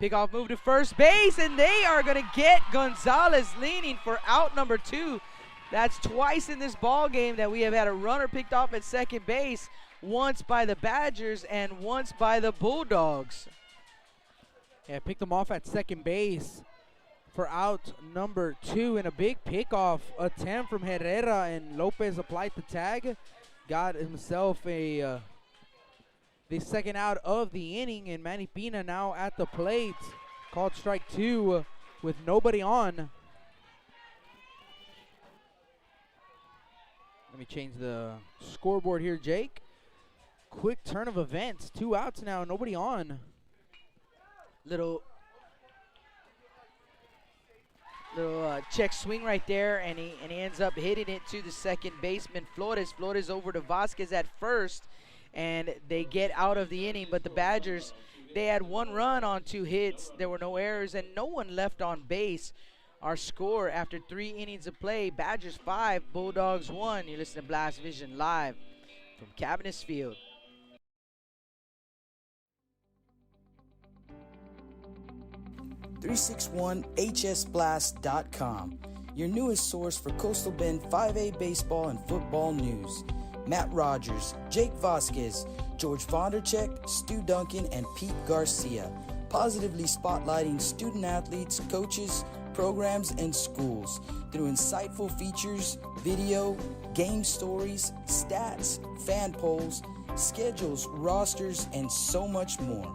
pickoff move to first base, and they are going to get Gonzalez leaning for out number 2. That's twice in this ball game that we have had a runner picked off at second base, once by the Badgers and once by the Bulldogs. Yeah, picked him off at second base for out number 2, and a big pickoff attempt from Herrera, and Lopez applied the tag, got himself a the second out of the inning, and Manny Pina now at the plate, called strike 2 with nobody on. Let me change the scoreboard here, Jake. Quick turn of events, 2 outs now, nobody on. Little check swing right there, and he ends up hitting it to the second baseman, Flores. Flores over to Vasquez at first, and they get out of the inning. But the Badgers, they had 1 run on 2 hits. There were no errors and no one left on base. Our score after 3 innings of play, Badgers 5, Bulldogs 1. You listen to Blast Vision live from Cabinets Field. .361hsblast.com, your newest source for Coastal Bend 5A baseball and football news. Matt Rogers, Jake Vasquez, George Vondercheck, Stu Duncan, and Pete Garcia, positively spotlighting student athletes, coaches, programs, and schools through insightful features, video, game stories, stats, fan polls, schedules, rosters, and so much more.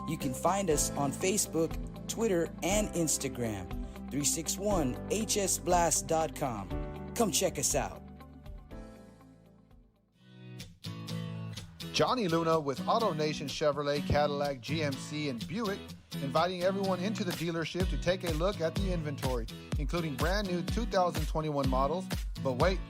You can find us on Facebook, Twitter, and Instagram. 361hsblast.com. Come check us out. Johnny Luna with AutoNation Chevrolet, Cadillac, GMC, and Buick, inviting everyone into the dealership to take a look at the inventory, including brand new 2021 models. But wait,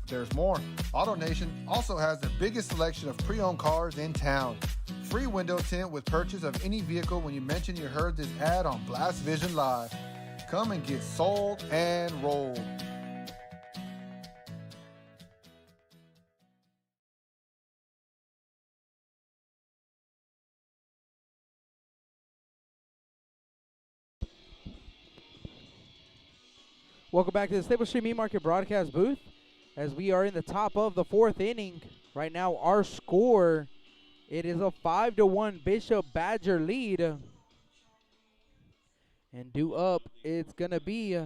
there's more. AutoNation also has the biggest selection of pre-owned cars in town. Free window tint with purchase of any vehicle when you mention you heard this ad on Blast Vision Live. Come and get sold and rolled. Welcome back to the Stable Street Meat Market broadcast booth, as we are in the top of the 4th inning. Right now, our score, it is a 5-1 Bishop Badger lead. And due up, it's going to be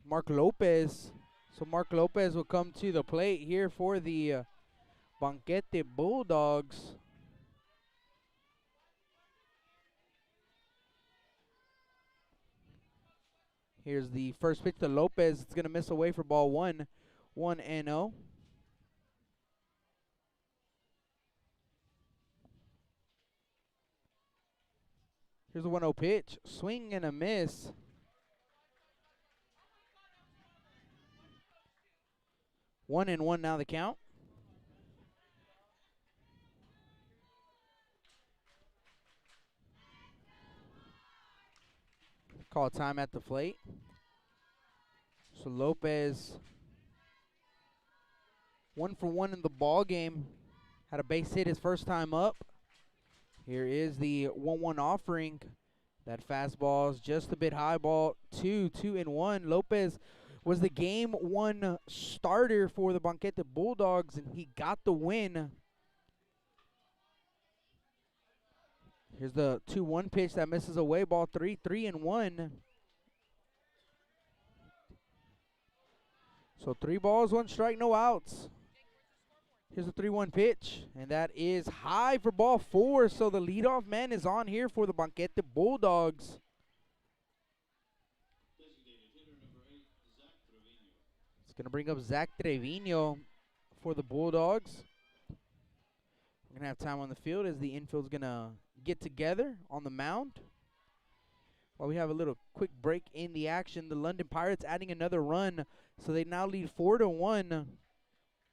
Mark Lopez. So Mark Lopez will come to the plate here for the Banquete Bulldogs. Here's the first pitch to Lopez. It's going to miss away for ball 1. 1-0. Here's the 1-0 pitch. Swing and a miss. One and one now the count. Call time at the plate. So Lopez, 1 for 1 in the ball game. Had a base hit his first time up. Here is the 1-1 offering. That fastball is just a bit high. Ball 2-2-1. Lopez was the game 1 starter for the Banquete Bulldogs, and he got the win. Here's the 2-1 pitch that misses away. Ball 3-1. So 3 balls, 1 strike, no outs. Here's the 3-1 pitch, and that is high for ball 4. So the leadoff man is on here for the Banquete Bulldogs. It's going to bring up Zach Trevino for the Bulldogs. We're going to have time on the field as the infield's going to get together on the mound. While we have a little quick break in the action, the London Pirates adding another run, so they now lead 4-1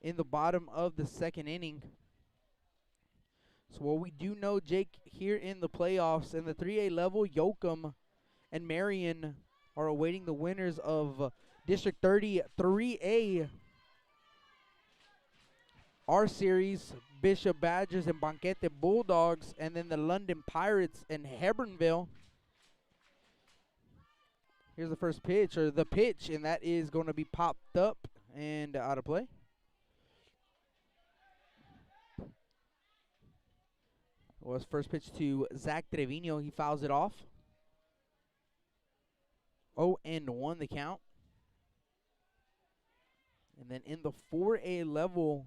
in the bottom of the 2nd inning. So what we do know, Jake, here in the playoffs, in the 3A level, Yoakum and Marion are awaiting the winners of District 30 3A. Our series, Bishop Badgers and Banquete Bulldogs, and then the London Pirates and Hebronville. Here's the first pitch, or the pitch, and that is going to be popped up and out of play. Was first pitch to Zach Trevino. He fouls it off. 0-1 the count. And then in the 4A level,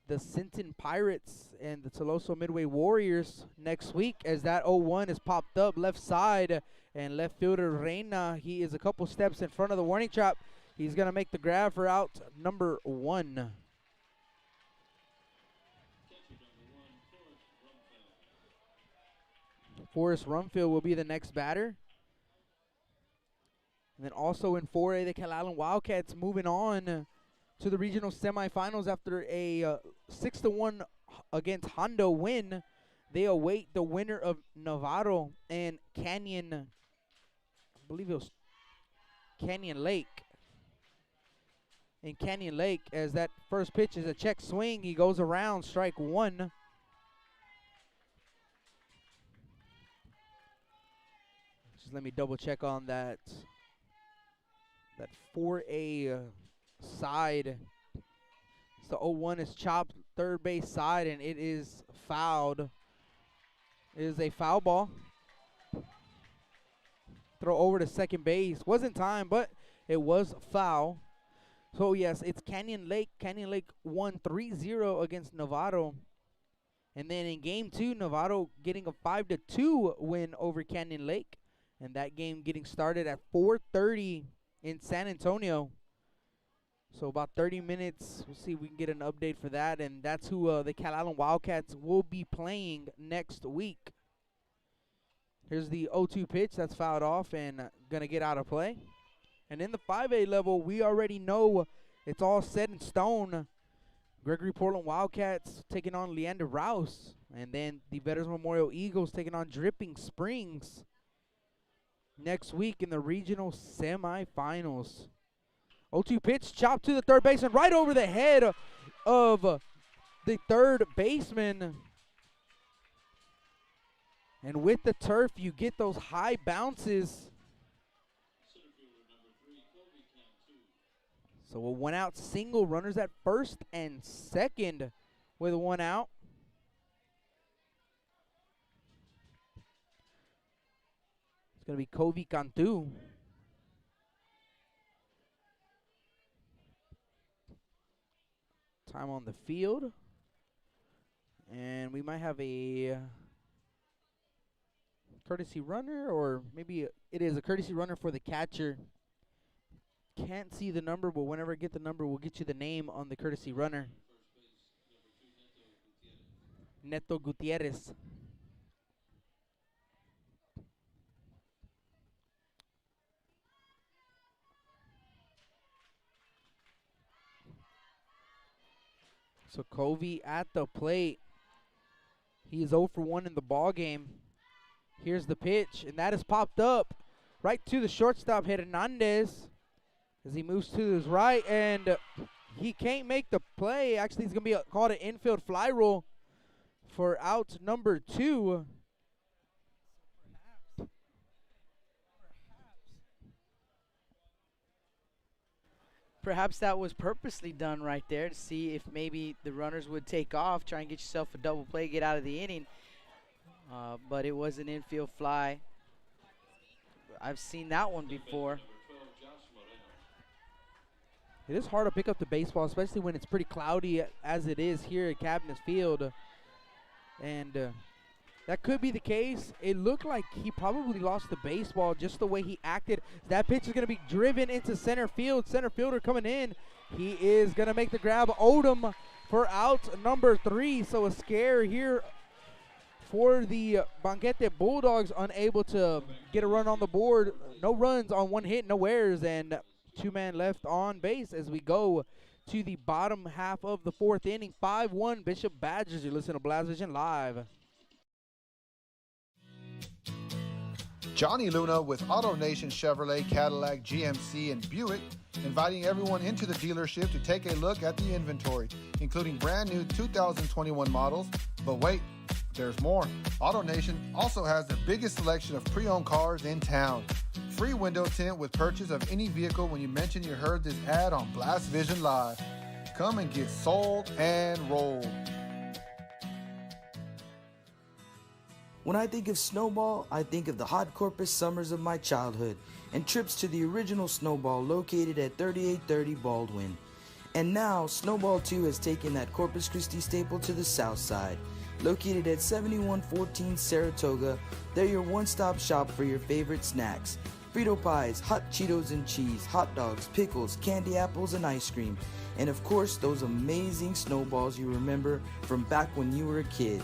the Sinton Pirates and the Toloso Midway Warriors next week, as that 0-1 is popped up left side, and left fielder Reina, he is a couple steps in front of the warning track. He's going to make the grab for out number 1. Forrest Rumfield will be the next batter. And then also in 4A, the Calallen Wildcats moving on to the regional semifinals after a 6-1 against Hondo win. They await the winner of Navarro and Canyon, I believe it was Canyon Lake. In Canyon Lake, as that first pitch is a check swing. He goes around, strike 1. Just let me double check on that 4A side. So 0-1 is chopped third base side, and it is fouled. It is a foul ball. Throw over to second base. Wasn't time, but it was foul. So yes, it's Canyon Lake. Canyon Lake won 3-0 against Navarro. And then in game 2, Navarro getting a 5-2 win over Canyon Lake. And that game getting started at 4:30 in San Antonio. So about 30 minutes. We'll see if we can get an update for that. And that's who the Calallen Wildcats will be playing next week. Here's the 0-2 pitch. That's fouled off and going to get out of play. And in the 5A level, we already know it's all set in stone. Gregory Portland Wildcats taking on Leander Rouse. And then the Veterans Memorial Eagles taking on Dripping Springs next week in the regional semifinals. 0-2 pitch, chopped to the third baseman, right over the head of the third baseman. And with the turf, you get those high bounces. So a 1-out single, runners at first and second with 1 out. It's going to be Kovi Cantu. Time on the field. And we might have a courtesy runner, or maybe it is a courtesy runner for the catcher. Can't see the number, but whenever I get the number, we'll get you the name on the courtesy runner. Neto Gutierrez. So Covey at the plate. He is 0 for 1 in the ball game. Here's the pitch, and that is popped up right to the shortstop, Hernandez, as he moves to his right, and he can't make the play. Actually, it's going to be called an infield fly rule for out number 2. Perhaps that was purposely done right there to see if maybe the runners would take off, try and get yourself a double play, get out of the inning. But it was an infield fly. I've seen that one before. It is hard to pick up the baseball, especially when it's pretty cloudy as it is here at Cabinets Field. And that could be the case. It looked like he probably lost the baseball just the way he acted. That pitch is going to be driven into center field. Center fielder coming in. He is going to make the grab. Odom for out number 3. So a scare here for the Banquete Bulldogs, unable to get a run on the board. No runs on 1 hit, no errors, and 2-man left on base as we go to the bottom half of the 4th inning. 5-1 Bishop Badgers. You're listening to Blast Vision Live. Johnny Luna with Auto Nation Chevrolet, Cadillac, GMC, and Buick, inviting everyone into the dealership to take a look at the inventory, including brand new 2021 models. But wait, there's more. Auto Nation also has the biggest selection of pre-owned cars in town. Free window tint with purchase of any vehicle when you mention you heard this ad on Blast Vision Live. Come and get sold and rolled. When I think of Snowball, I think of the hot Corpus summers of my childhood and trips to the original Snowball located at 3830 Baldwin. And now, Snowball 2 has taken that Corpus Christi staple to the south side. Located at 7114 Saratoga, they're your one-stop shop for your favorite snacks. Frito pies, hot Cheetos and cheese, hot dogs, pickles, candy apples, and ice cream. And of course, those amazing snowballs you remember from back when you were a kid.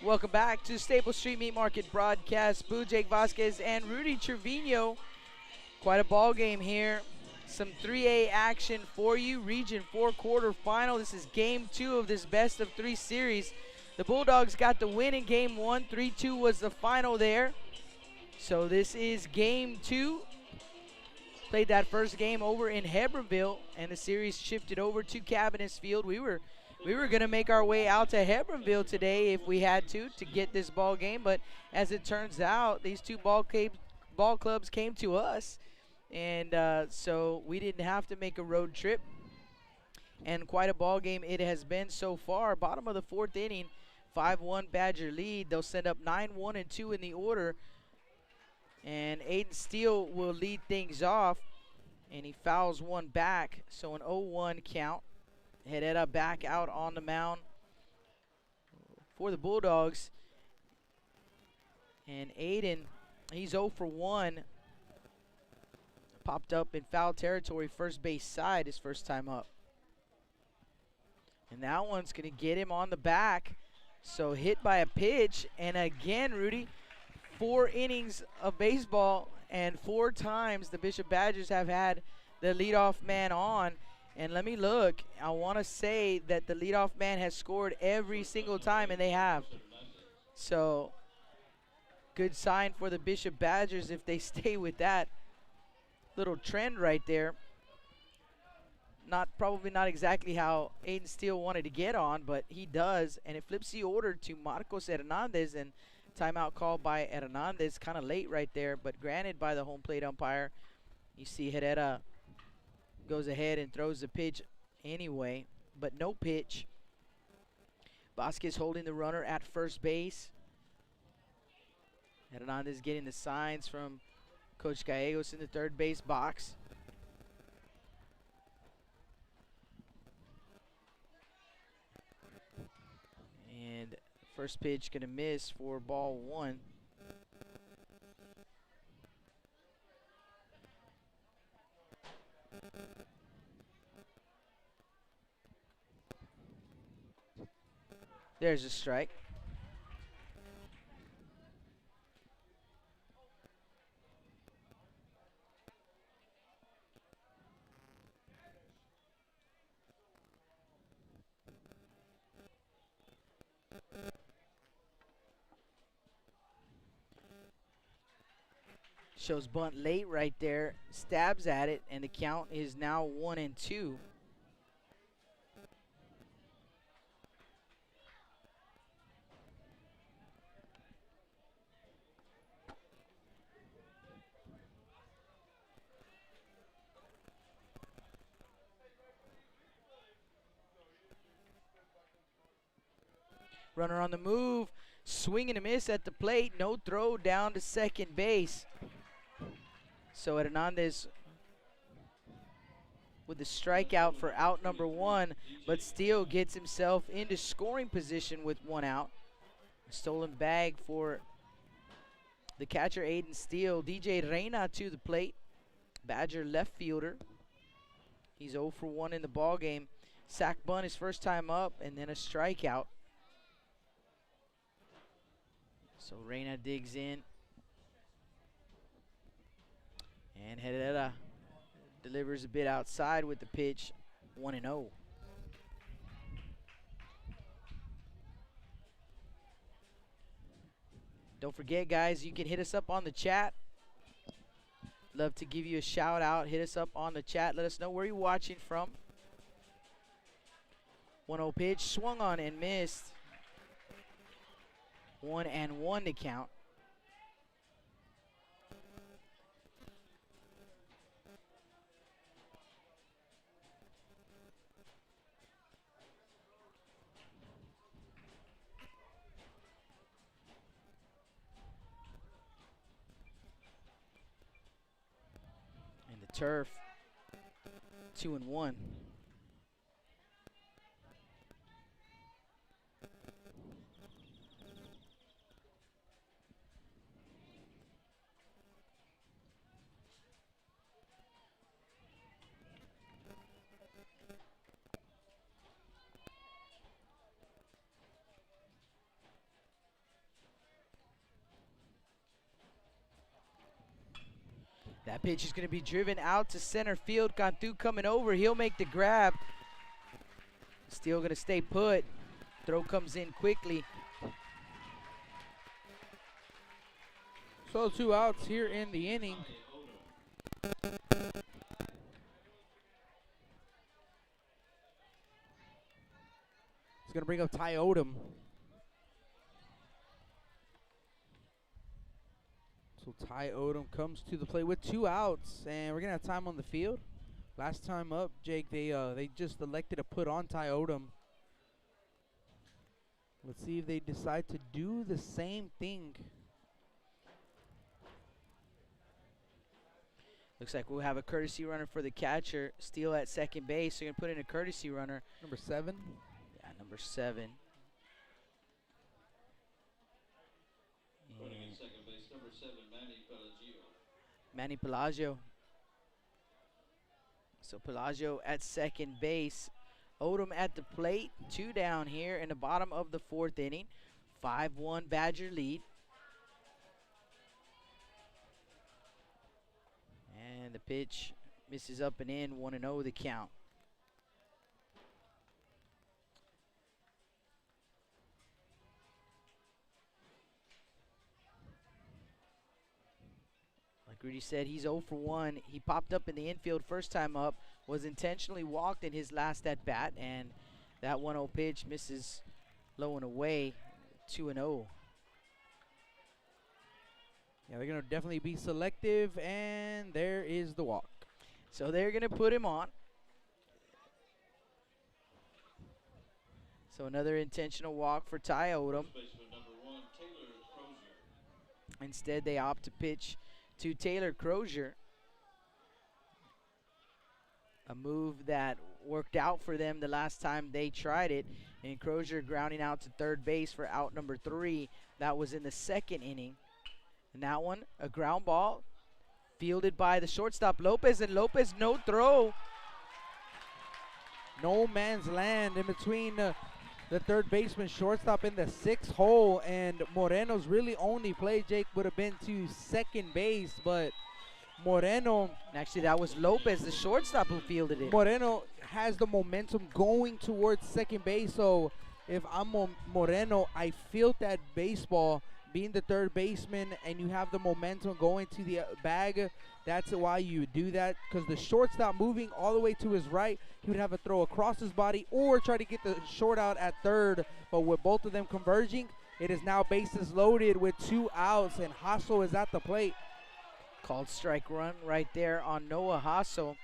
Welcome back to Staples Street Meat Market broadcast. Boo Jake Vasquez and Rudy Trevino. Quite a ball game here. Some 3A action for you. Region 4 quarterfinal. This is game 2 of this best of 3 series. The Bulldogs got the win in game 1. 3-2 was the final there. So this is game 2. Played that first game over in Hebbronville, and the series shifted over to Cabinets Field. We were going to make our way out to Hebbronville today if we had to get this ball game, but as it turns out, these two ball clubs came to us, and so we didn't have to make a road trip. And quite a ball game it has been so far. Bottom of the 4th inning, 5-1 Badger lead. They'll send up 9-1 and 2 in the order, and Aiden Steele will lead things off, and he fouls one back, so an 0-1 count. Herrera back out on the mound for the Bulldogs. And Aiden, he's 0 for 1. Popped up in foul territory, first base side, his first time up. And that one's going to get him on the back. So hit by a pitch. And again, Rudy, 4 innings of baseball, and 4 times the Bishop Badgers have had the leadoff man on. And let me look. I want to say that the leadoff man has scored every single time, and they have. So, good sign for the Bishop Badgers if they stay with that little trend right there. Probably not exactly how Aiden Steele wanted to get on, but he does. And it flips the order to Marcos Hernandez, and timeout called by Hernandez. Kind of late right there, but granted by the home plate umpire. You see Herrera goes ahead and throws the pitch anyway, but no pitch. Vasquez holding the runner at first base. Hernandez getting the signs from Coach Gallegos in the third base box. And first pitch gonna miss for ball 1. There's a strike. Shows bunt late right there, stabs at it, and the count is now 1-2. Runner on the move, swing and a miss at the plate, no throw down to second base. So Hernandez with the strikeout for out number 1, but still gets himself into scoring position with 1 out. A stolen bag for the catcher, Aiden Steele. DJ Reyna to the plate, Badger left fielder. He's 0 for 1 in the ball game. Sack bunt his first time up, and then a strikeout. So Reyna digs in. And Herrera delivers a bit outside with the pitch, 1-0. Don't forget, guys, you can hit us up on the chat. Love to give you a shout out. Hit us up on the chat. Let us know where you're watching from. 1-0 pitch, swung on and missed. 1-1 to count. And the turf, 2-1. That pitch is going to be driven out to center field. Cantu coming over. He'll make the grab. Still going to stay put. Throw comes in quickly. So 2 outs here in the inning. He's going to bring up Ty Odom. So Ty Odom comes to the plate with 2 outs, and we're gonna have time on the field. Last time up, Jake, they just elected to put on Ty Odom. Let's see if they decide to do the same thing. Looks like we'll have a courtesy runner for the catcher. Steele at second base. So you're gonna put in a courtesy runner. Number 7. Yeah, number 7. Running at second base, number 7, Manny Pelagio. So Pelagio at second base. Odom at the plate. 2 down here in the bottom of the 4th inning. 5-1 Badger lead. And the pitch misses up and in. 1-0 the count. Like Rudy said, he's 0 for 1. He popped up in the infield first time up, was intentionally walked in his last at bat, and that 1-0 pitch misses low and away. 2-0. Yeah, they're going to definitely be selective, and there is the walk. So they're going to put him on. So another intentional walk for Ty Odom. Instead, they opt to pitch to Taylor Crozier. A move that worked out for them the last time they tried it. And Crozier grounding out to third base for out number 3. That was in the 2nd inning. And that one, a ground ball, fielded by the shortstop Lopez, and Lopez no throw. No man's land in between the third baseman, shortstop in the 6th hole, and Moreno's really only play, Jake, would have been to second base, but Moreno. Actually, that was Lopez, the shortstop, who fielded it. Moreno has the momentum going towards second base, so if I'm Moreno, I field that baseball, being the third baseman, and you have the momentum going to the bag. That's why you do that, because the shortstop moving all the way to his right, he would have a throw across his body or try to get the short out at third. But with both of them converging, it is now bases loaded with 2 outs, and Hasso is at the plate. Called strike run right there on Noah Hasso.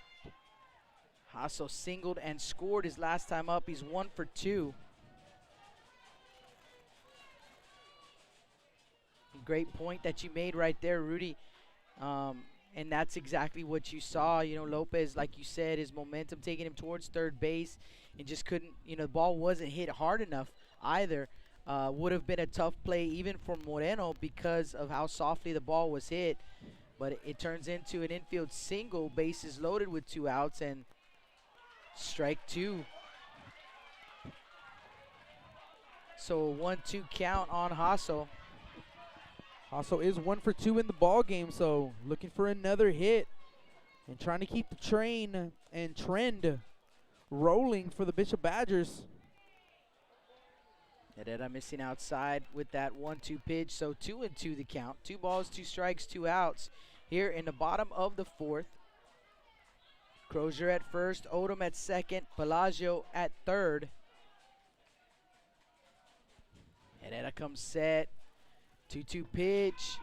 Hasso singled and scored his last time up. He's 1 for 2. great point that you made right there, Rudy. And that's exactly what you saw. You know, Lopez, like you said, his momentum taking him towards third base and just couldn't, you know, the ball wasn't hit hard enough either. Would have been a tough play even for Moreno because of how softly the ball was hit. But it turns into an infield single, bases loaded with 2 outs, and strike 2. So a 1-2 count on Hasso. Hasso is 1 for 2 in the ball game, so looking for another hit and trying to keep the train and trend rolling for the Bishop Badgers. Herrera missing outside with that 1-2 pitch, so 2-2 the count. 2 balls, 2 strikes, 2 outs here in the bottom of the 4th. Crozier at first, Odom at second, Pelaggio at third. Herrera comes set. 2-2 pitch,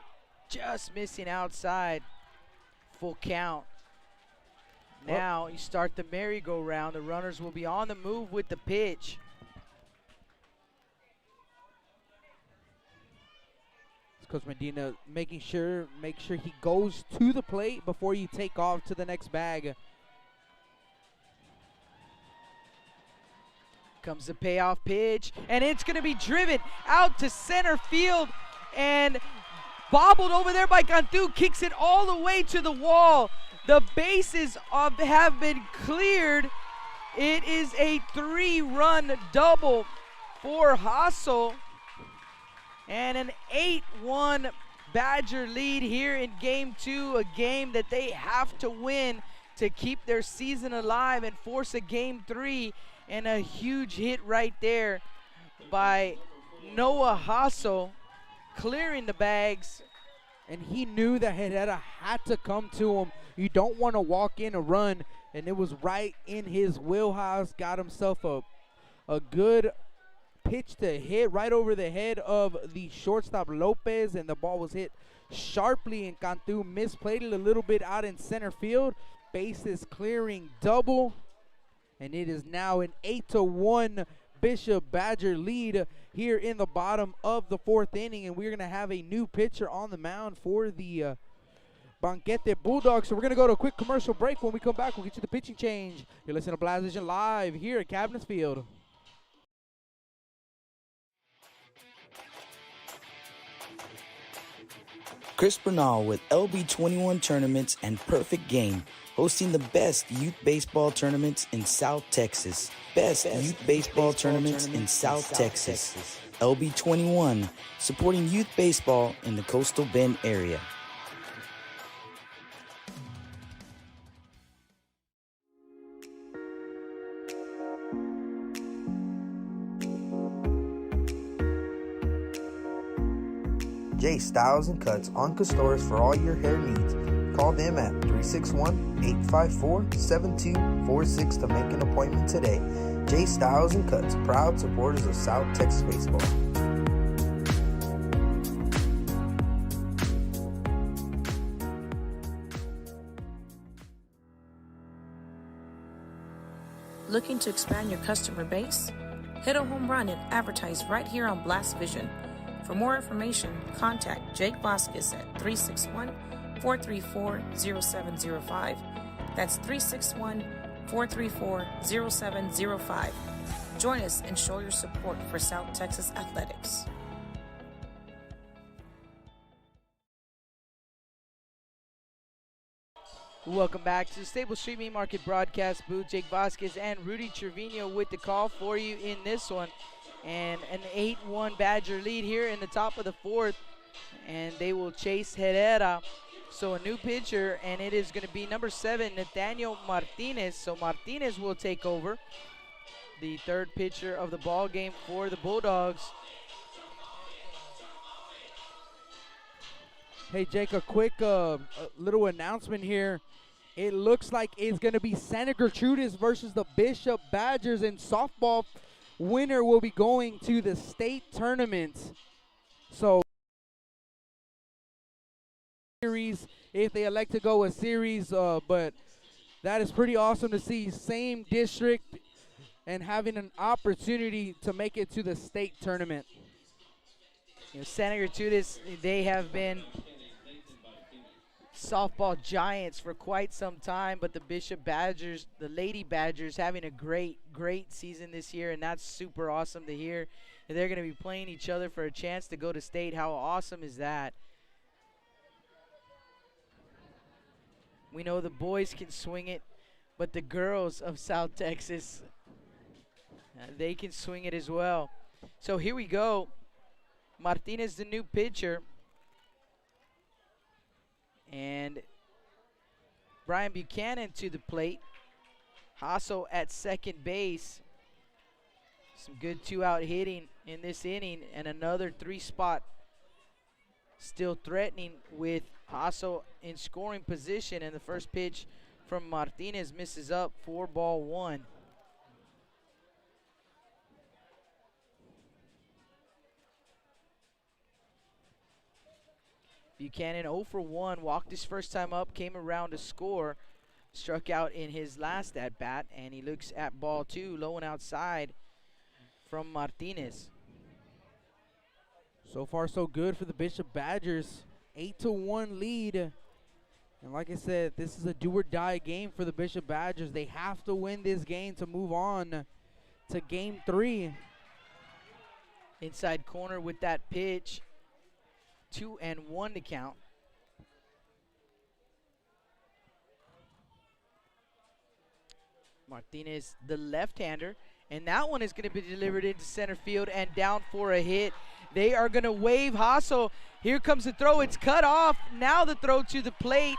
just missing outside. Full count. Now you start the merry-go-round. The runners will be on the move with the pitch. Coach Medina make sure he goes to the plate before you take off to the next bag. Comes the payoff pitch, and it's going to be driven out to center field and bobbled over there by Cantu. Kicks it all the way to the wall. The bases have been cleared. It is a 3-run double for Hasso. And an 8-1 Badger lead here in Game 2, a game that they have to win to keep their season alive and force a Game 3. And a huge hit right there by Noah Hasso, clearing the bags. And he knew that Herrera had to come to him. You don't want to walk in a run, and it was right in his wheelhouse. Got himself a good pitch to hit right over the head of the shortstop Lopez, and the ball was hit sharply, and Cantu misplayed it a little bit out in center field. Bases clearing double, and it is now an 8-1 Bishop Badger lead here in the bottom of the 4th inning, and we're going to have a new pitcher on the mound for the Banquete Bulldogs. So we're going to go to a quick commercial break. When we come back, we'll get you the pitching change. You're listening to Blast Vision live here at Cabinets Field. Chris Bernal with LB21 Tournaments and Perfect Game, hosting the best youth baseball tournaments in South Texas. Best youth baseball tournaments in South Texas. LB21, supporting youth baseball in the Coastal Bend area. J Styles and Cuts on Castores for all your hair needs. Call them at 361-854-7246 to make an appointment today. J Styles and Cuts, proud supporters of South Texas baseball. Looking to expand your customer base? Hit a home run and advertise right here on Blast Vision. For more information, contact Jake Vasquez at 361-434-0705. That's 361-434-0705. Join us and show your support for South Texas athletics. Welcome back to the Stable Street Meat Market broadcast booth. Jake Vasquez and Rudy Trevino with the call for you in this one. And an 8-1 Badger lead here in the top of the 4th. And they will chase Herrera. So a new pitcher, and it is going to be number 7, Nathaniel Martinez. So Martinez will take over, the 3rd pitcher of the ball game for the Bulldogs. Hey, Jake, a quick little announcement here. It looks like it's going to be Santa Gertrudis versus the Bishop Badgers in softball. Winner will be going to the state tournament. So, series if they elect to go a series, but that is pretty awesome to see. Same district and having an opportunity to make it to the state tournament. Santa Gertrudis, they have been softball giants for quite some time, but the Bishop Badgers, the Lady Badgers, having a great season this year, and that's super awesome to hear. And they're going to be playing each other for a chance to go to state. How awesome is that? We know the boys can swing it, but the girls of South Texas, they can swing it as well. So here we go. Martinez, the new pitcher. And Brian Buchanan to the plate. Hasso at second base. Some good 2-out hitting in this inning, and another 3-spot still threatening with Hasso in scoring position. And the first pitch from Martinez misses up for ball 1. Buchanan 0 for 1, walked his first time up, came around to score, struck out in his last at bat, and he looks at ball 2, low and outside from Martinez. So far, so good for the Bishop Badgers. 8-1 lead. And like I said, this is a do-or-die game for the Bishop Badgers. They have to win this game to move on to game 3. Inside corner with that pitch. 2-1 to count. Martinez, the left-hander, and that one is going to be delivered into center field and down for a hit. They are going to wave Hasso. Here comes the throw. It's cut off. Now the throw to the plate.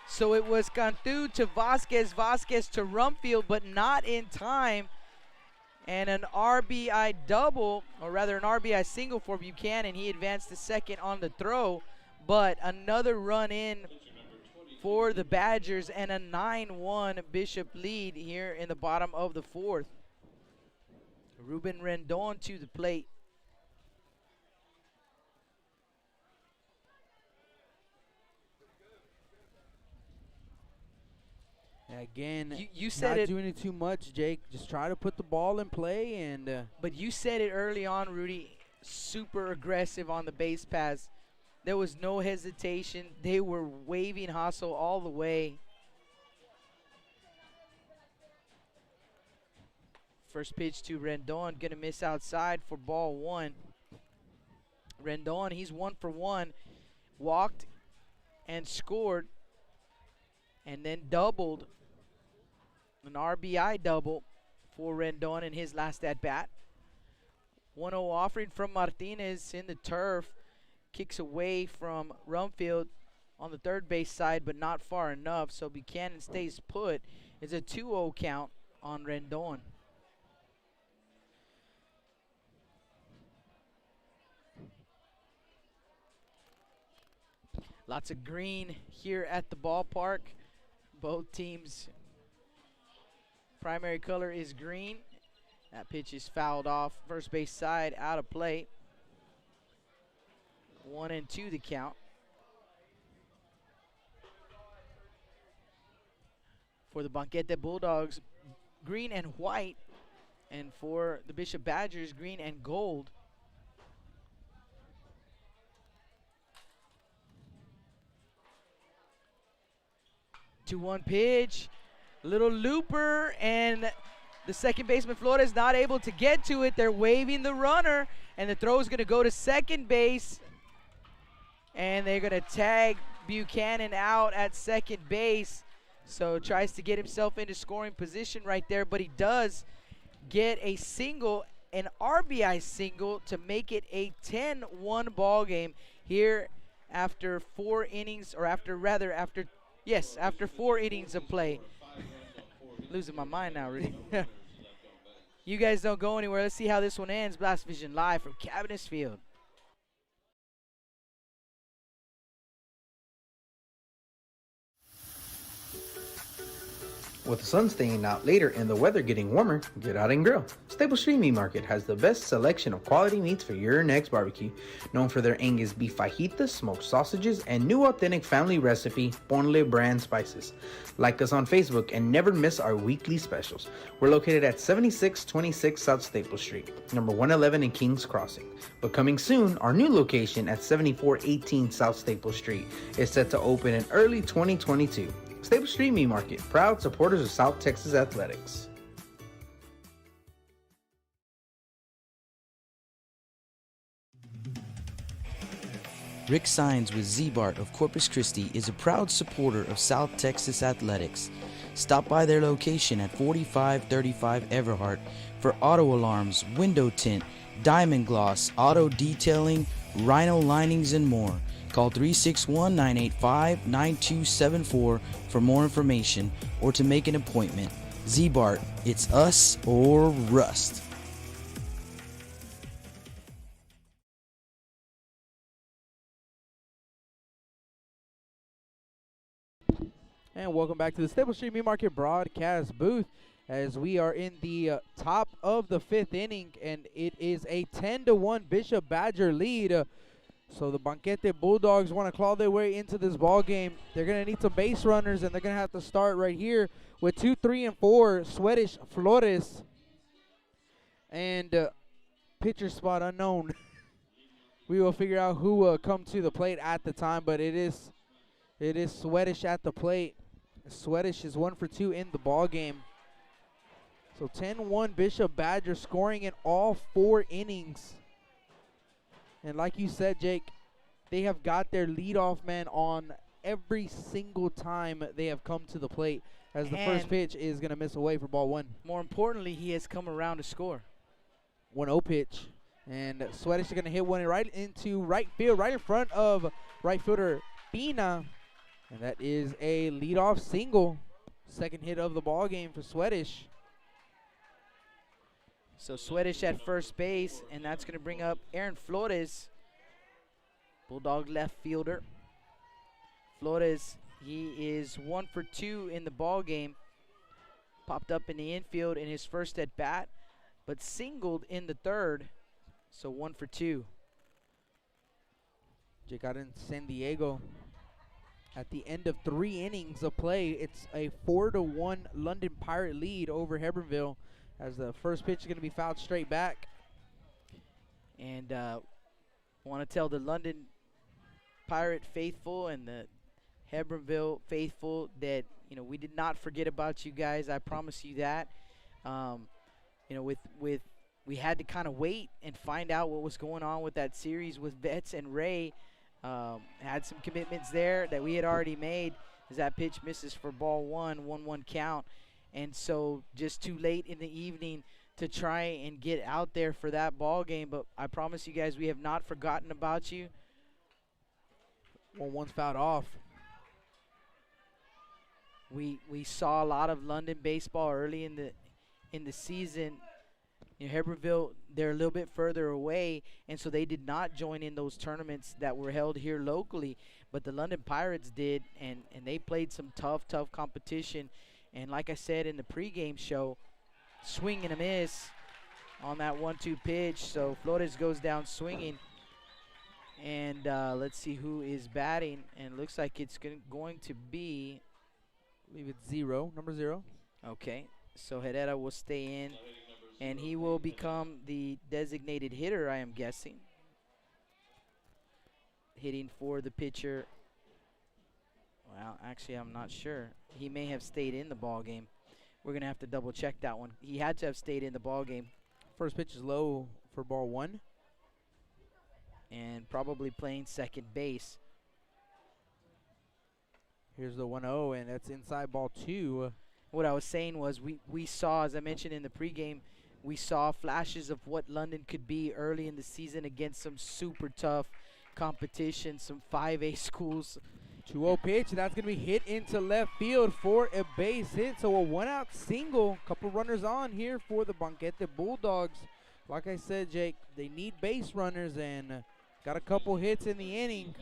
So it was Cantu to Vasquez, Vasquez to Rumfield, but not in time. And an RBI double, or rather an RBI single for Buchanan. He advanced to second on the throw, but another run in for the Badgers and a 9-1 Bishop lead here in the bottom of the 4th. Ruben Rendon to the plate. Again, you said not doing it too much, Jake. Just try to put the ball in play. And but you said it early on, Rudy. Super aggressive on the base pass. There was no hesitation. They were waving Hasso all the way. First pitch to Rendon, gonna miss outside for ball 1. Rendon, he's 1 for 1. Walked and scored, and then doubled. An RBI double for Rendon in his last at-bat. 1-0 offering from Martinez in the turf. Kicks away from Rumfield on the third base side, but not far enough, so Buchanan stays put. It's a 2-0 count on Rendon. Lots of green here at the ballpark. Both teams' primary color is green. That pitch is fouled off. First base side, out of play. 1-2 the count. For the Banquete Bulldogs, green and white. And for the Bishop Badgers, green and gold. 2-1 pitch. Little looper, and the second baseman Flores not able to get to it. They're waving the runner, and the throw is going to go to second base. And they're going to tag Buchanan out at second base. So tries to get himself into scoring position right there, but he does get a single, an RBI single, to make it a 10-1 ball game here after 4 innings, or after 4 innings of play. Losing my mind now, Rudy. You guys don't go anywhere. Let's see how this one ends. Blast Vision live from Cabinets Field. With the sun staying out later and the weather getting warmer, get out and grill. Stable Street Meat Market has the best selection of quality meats for your next barbecue. Known for their Angus beef fajitas, smoked sausages, and new authentic family recipe Ponle brand spices. Like us on Facebook and never miss our weekly specials. We're located at 7626 South Staple Street, number 111 in Kings Crossing. But coming soon, our new location at 7418 South Staple Street is set to open in early 2022. Stable Street Meat Market, proud supporters of South Texas Athletics. Rick Sines with Z-Bart of Corpus Christi is a proud supporter of South Texas Athletics. Stop by their location at 4535 Everhart for auto alarms, window tint, diamond gloss, auto detailing, rhino linings, and more. Call 361-985-9274 for more information or to make an appointment. Z-Bart, it's us or rust. And welcome back to the Stable Street Meat Market broadcast booth as we are in the top of the 5th inning, and it is a 10-1 Bishop Badger lead. So the Banquete Bulldogs want to claw their way into this ball game. They're going to need some base runners, and they're going to have to start right here with 2, 3, and 4, Swedish Flores. And pitcher spot unknown. We will figure out who will come to the plate at the time, but it is Swedish at the plate. Swedish is 1 for 2 in the ball game. So 10-1 Bishop Badger scoring in all 4 innings. And like you said, Jake, they have got their leadoff man on every single time they have come to the plate, as the first pitch is going to miss away for ball 1. More importantly, he has come around to score. 1-0 pitch. And Swedish is going to hit one right into right field, right in front of right fielder Pina. And that is a leadoff single. Second hit of the ball game for Swedish. So Swedish at first base, and that's going to bring up Aaron Flores, Bulldog left fielder. Flores, he is 1 for 2 in the ball game. Popped up in the infield in his first at bat, but singled in the third. So 1 for 2. Jake out in San Diego. At the end of 3 innings of play, it's a 4-1 London Pirate lead over Hebbronville, as the first pitch is going to be fouled straight back. And want to tell the London Pirate faithful and the Hebbronville faithful that, you know, we did not forget about you guys. I promise you that. You know, with we had to kind of wait and find out what was going on with that series with Betts and Ray. Had some commitments there that we had already made, as that pitch misses for ball 1, 1-1 count. And so just too late in the evening to try and get out there for that ball game. But I promise you guys, we have not forgotten about you. 1-1's fouled off. We saw a lot of London baseball early in the season. You know, Hebbronville, they're a little bit further away, and so they did not join in those tournaments that were held here locally. But the London Pirates did, and they played some tough competition. And like I said in the pregame show, swing and a miss on that 1-2 pitch. So Flores goes down swinging. And let's see who is batting. And it looks like it's going to be, I believe it's 0, number 0. Okay, so Herrera will stay in. And he will become the designated hitter, I am guessing. Hitting for the pitcher. Well, actually, I'm not sure. He may have stayed in the ball game. We're going to have to double check that one. He had to have stayed in the ball game. First pitch is low for ball 1. And probably playing second base. Here's the 1-0, and that's inside ball 2. What I was saying was we saw, as I mentioned in the pregame, we saw flashes of what London could be early in the season against some super tough competition, some 5A schools. 2-0 pitch, that's going to be hit into left field for a base hit. So a 1-out single, couple runners on here for the Banquete Bulldogs. Like I said, Jake, they need base runners, and got a couple hits in the inning.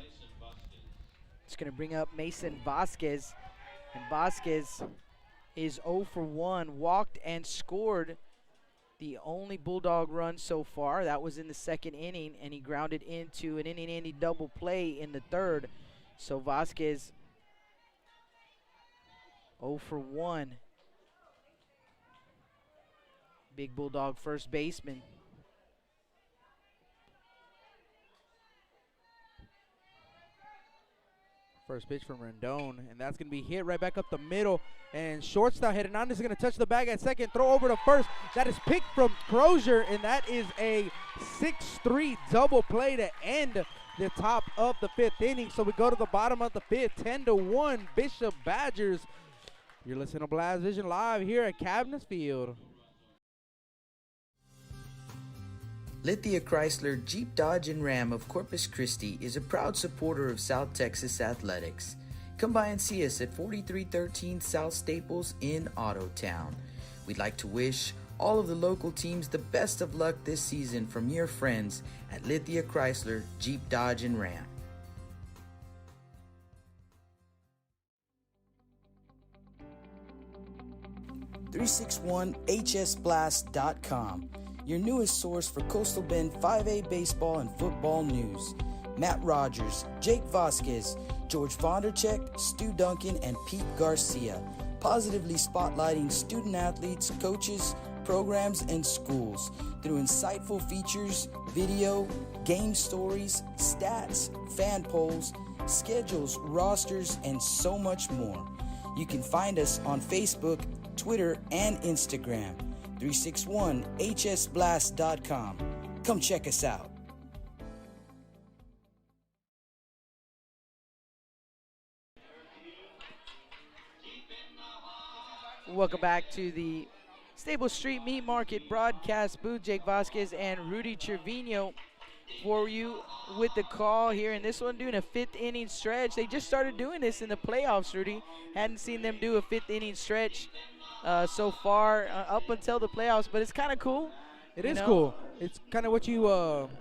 It's going to bring up Mason Vasquez. And Vasquez, is 0 for 1, walked and scored the only Bulldog run so far. That was in the second inning, and he grounded into an inning-ending double play in the third. So Vasquez 0 for 1. Big Bulldog first baseman. First pitch from Rendon, and that's going to be hit right back up the middle. And shortstop Hernandez is going to touch the bag at second, throw over to first. That is picked from Crozier, and that is a 6-3 double play to end the top of the 5th inning. So we go to the bottom of the 5th, 10-1 Bishop Badgers. You're listening to Blast Vision live here at Cabinets Field. Lithia Chrysler Jeep Dodge and Ram of Corpus Christi is a proud supporter of South Texas athletics. Come by and see us at 4313 South Staples in Ottotown. We'd like to wish all of the local teams the best of luck this season from your friends at Lithia Chrysler Jeep Dodge and Ram. .361hsblast.com, your newest source for Coastal Bend 5A baseball and football news. Matt Rogers, Jake Vasquez, George Vondercheck, Stu Duncan, and Pete Garcia, positively spotlighting student athletes, coaches, programs, and schools through insightful features, video, game stories, stats, fan polls, schedules, rosters, and so much more. You can find us on Facebook, Twitter, and Instagram. 361hsblast.com. Come check us out. Welcome back to the Stable Street Meat Market broadcast booth. Jake Vasquez and Rudy Trevino for you with the call here in this one, doing a 5th inning stretch. They just started doing this in the playoffs, Rudy. Hadn't seen them do a 5th inning stretch so far up until the playoffs, but it's kind of cool. It is cool. It's kind of what you,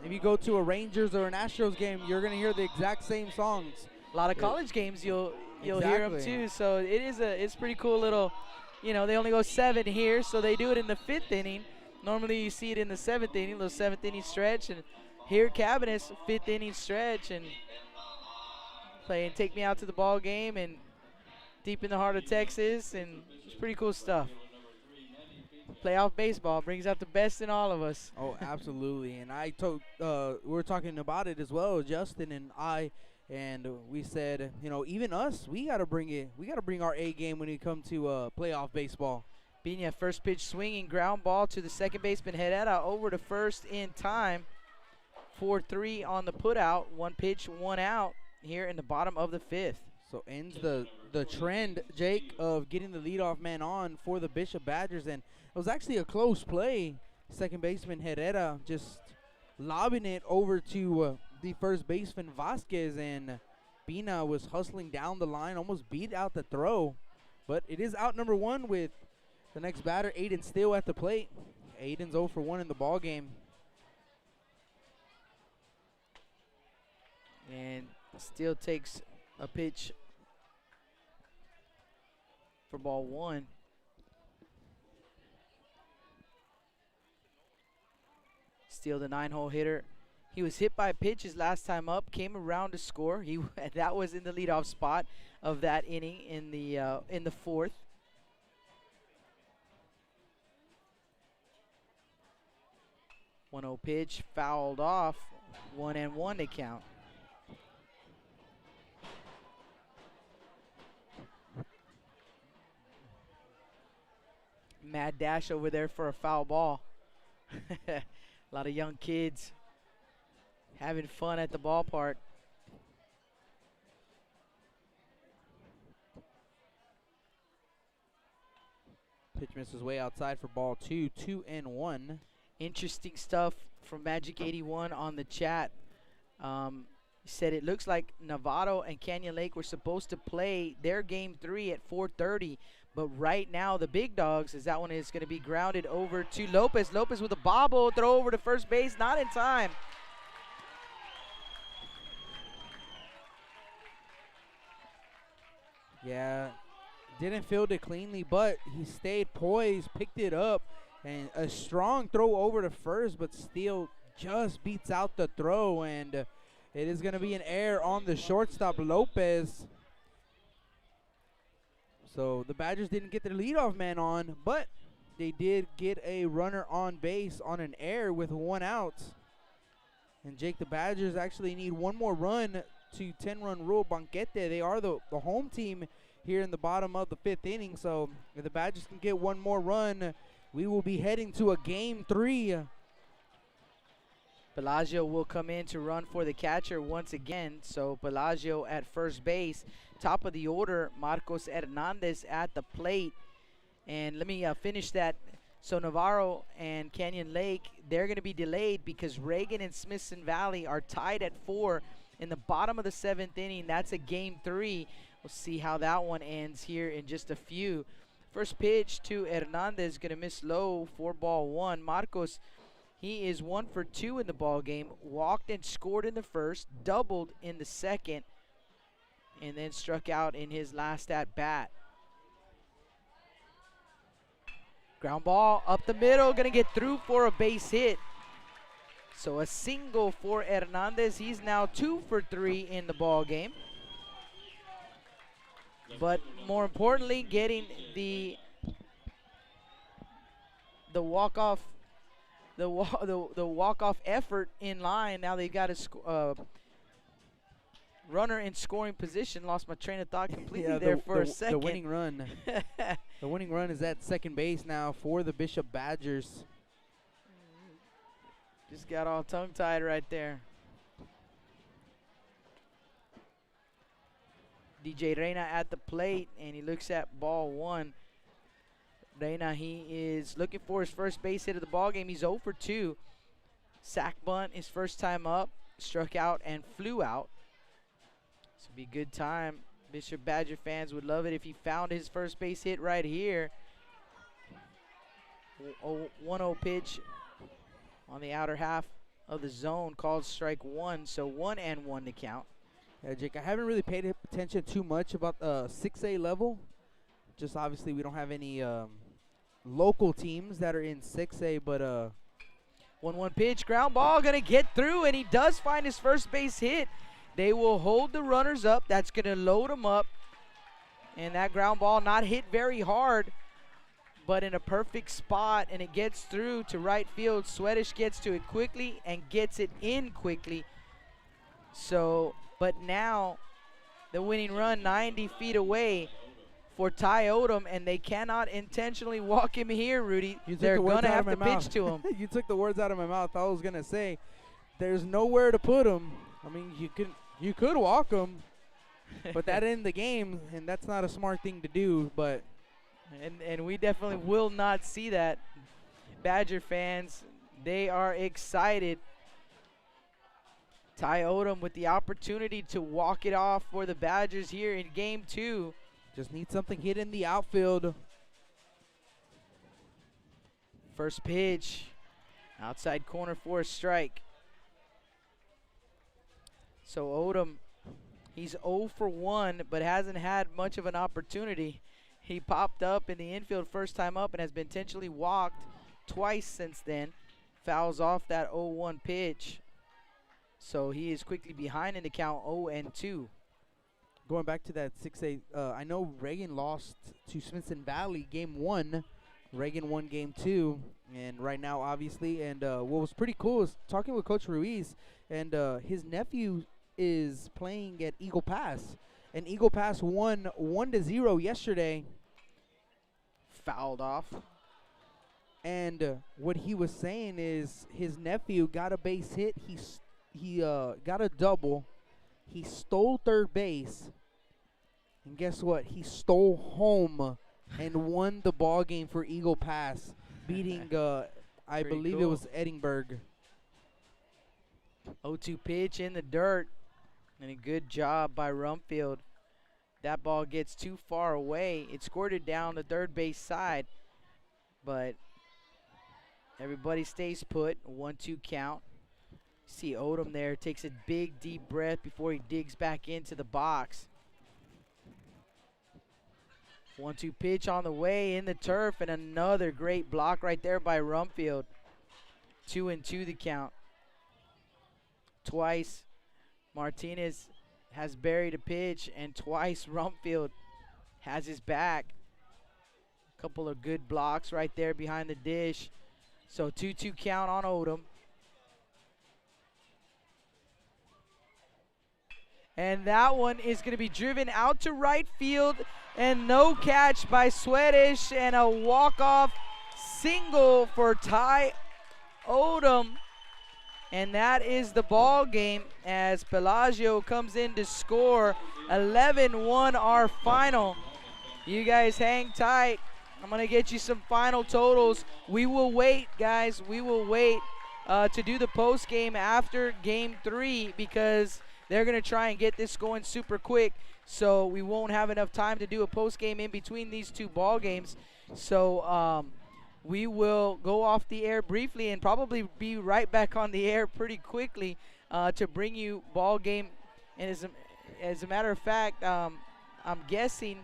if you go to a Rangers or an Astros game, you're going to hear the exact same songs. A lot of college games you'll hear them too, so it's pretty cool little, they only go 7 here, so they do it in the 5th inning. Normally you see it in the 7th inning, little 7th inning stretch, and here Cabinets, 5th inning stretch, and playing Take Me Out to the Ball Game and deep in the heart of Texas, and it's pretty cool stuff. Playoff baseball brings out the best in all of us. Oh, absolutely. And I told, we were talking about it as well, Justin and I, and we said, even us, we got to bring it. We got to bring our A game when it comes to playoff baseball. Pena, first pitch swinging, ground ball to the second baseman, Herrera over to first in time. 4-3 on the putout. 1 pitch, 1 out here in the bottom of the 5th. So ends the trend, Jake, of getting the leadoff man on for the Bishop Badgers. And it was actually a close play. Second baseman Herrera just lobbing it over to the first baseman Vasquez. And Pina was hustling down the line, almost beat out the throw. But it is out number 1 with the next batter, Aiden, still at the plate. Aiden's 0 for 1 in the ball game. And still takes a pitch for ball 1. Still the 9-hole hitter. He was hit by pitches last time up, came around to score. That was in the leadoff spot of that inning in the 4th. One-0 pitch fouled off. 1-1 to count. Mad dash over there for a foul ball. A lot of young kids having fun at the ballpark. Pitch misses way outside for ball 2, 2-1. Interesting stuff from Magic 81 on the chat. He said it looks like Novato and Canyon Lake were supposed to play their game 3 at 4:30, but right now the big dogs, as that one is going to be grounded over to Lopez. Lopez with a bobble throw over to first base, not in time. Yeah, Didn't field it cleanly, but he stayed poised, picked it up, and a strong throw over to first, but still just beats out the throw, and it is going to be an error on the shortstop, Lopez. So the Badgers didn't get their leadoff man on, but they did get a runner on base on an error with 1 out. And Jake, the Badgers actually need 1 more run to 10-run rule Banquete. They are the home team here in the bottom of the 5th inning. So if the Badgers can get 1 more run, we will be heading to a Game 3. Bellagio will come in to run for the catcher once again. So Bellagio at first base. Top of the order, Marcos Hernandez at the plate. And let me finish that. So Navarro and Canyon Lake, they're going to be delayed because Reagan and Smithson Valley are tied at 4 in the bottom of the 7th inning. That's a Game 3. We'll see how that one ends here in just a few. First pitch to Hernandez, going to miss low, 4-1. Marcos, he is 1 for 2 in the ball game. Walked and scored in the first, doubled in the second, and then struck out in his last at bat. Ground ball up the middle, going to get through for a base hit. So a single for Hernandez. He's now 2 for 3 in the ball game. But more importantly, getting the walk-off effort in line. Now they've got a runner in scoring position. Lost my train of thought completely there for a second. The winning run. The winning run is at second base now for the Bishop Badgers. Just got all tongue-tied right there. DJ Reyna at the plate, and he looks at ball 1. Reyna, he is looking for his first base hit of the ball game. He's 0 for 2. Sack bunt his first time up, struck out and flew out. This would be a good time. Bishop Badger fans would love it if he found his first base hit right here. 1-0 pitch on the outer half of the zone, called strike 1, so 1-1 to count. Yeah, Jake, I haven't really paid attention too much about the 6A level. Just obviously we don't have any local teams that are in 6A, but 1-1 pitch, ground ball, gonna get through, and he does find his first base hit. They will hold the runners up. That's gonna load them up, and that ground ball not hit very hard, but in a perfect spot, and it gets through to right field. Swedish gets to it quickly and gets it in quickly. So, but now the winning run 90 feet away for Ty Odom, and they cannot intentionally walk him here, Rudy. They're going to have to pitch to him. You took the words out of my mouth. I was going to say there's nowhere to put him. I mean, you could walk him, but that ended the game, and that's not a smart thing to do. But and we definitely will not see that. Badger fans, they are excited. Ty Odom with the opportunity to walk it off for the Badgers here in Game 2. Just need something hit in the outfield. First pitch, outside corner for a strike. So Odom, he's 0 for 1, but hasn't had much of an opportunity. He popped up in the infield first time up and has been intentionally walked twice since then. Fouls off that 0-1 pitch. So he is quickly behind in the count, 0-2. Going back to that 6A, I know Reagan lost to Smithson Valley Game 1. Reagan won Game 2, and right now, obviously, and what was pretty cool is talking with Coach Ruiz, and his nephew is playing at Eagle Pass, and Eagle Pass won 1-0 yesterday. Fouled off. And what he was saying is his nephew got a base hit. He got a double. He stole third base, and guess what? He stole home and won the ball game for Eagle Pass, beating I believe it was Edinburgh. 0-2 pitch in the dirt, and a good job by Rumfield. That ball gets too far away. It squirted down the third base side, but everybody stays put. 1-2 count. See Odom there, takes a big deep breath before he digs back into the box. 1-2 pitch on the way in the turf, and another great block right there by Rumfield. 2-2 the count. Twice Martinez has buried a pitch, and twice Rumfield has his back. Couple of good blocks right there behind the dish. So 2-2 count on Odom. And that one is going to be driven out to right field, and no catch by Swedish, and a walk-off single for Ty Odom. And that is the ball game as Pelagio comes in to score. 11-1 our final. You guys hang tight. I'm going to get you some final totals. We will wait, guys. We will wait to do the post game after game 3 because they're going to try and get this going super quick. So we won't have enough time to do a post game in between these two ball games. So we will go off the air briefly and probably be right back on the air pretty quickly to bring you ball game. And as a matter of fact, I'm guessing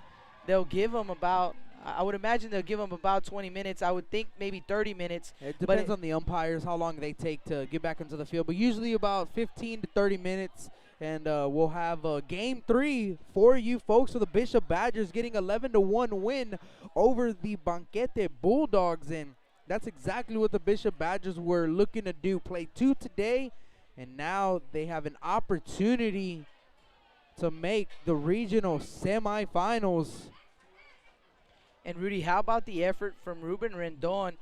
they'll give them about, I would imagine they'll give them about 20 minutes. I would think maybe 30 minutes. It depends on the umpires, how long they take to get back into the field. But usually about 15 to 30 minutes. And we'll have game 3 for you folks. So the Bishop Badgers getting 11-1 win over the Banquete Bulldogs. And that's exactly what the Bishop Badgers were looking to do. Play 2 today. And now they have an opportunity to make the regional semifinals. And Rudy, how about the effort from Ruben Rendon?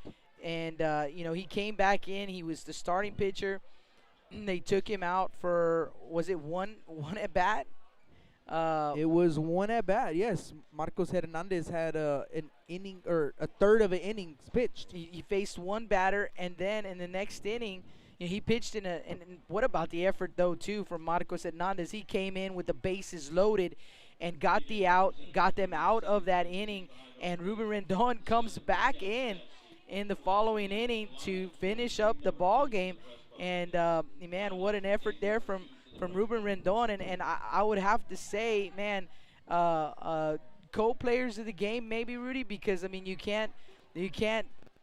And, you know, he came back in. He was the starting pitcher. They took him out for, was it one at bat? It was one at bat, yes. Marcos Hernandez had an inning or a third of an innings pitched. He faced one batter, and then in the next inning, you know, he pitched and what about the effort, though, too, from Marcos Hernandez? He came in with the bases loaded and got them out of that inning, and Ruben Rendon comes back in the following inning to finish up the ball game. And, man, what an effort there from Ruben Rendon. And I would have to say, man, co-players of the game maybe, Rudy, because, I mean, you can't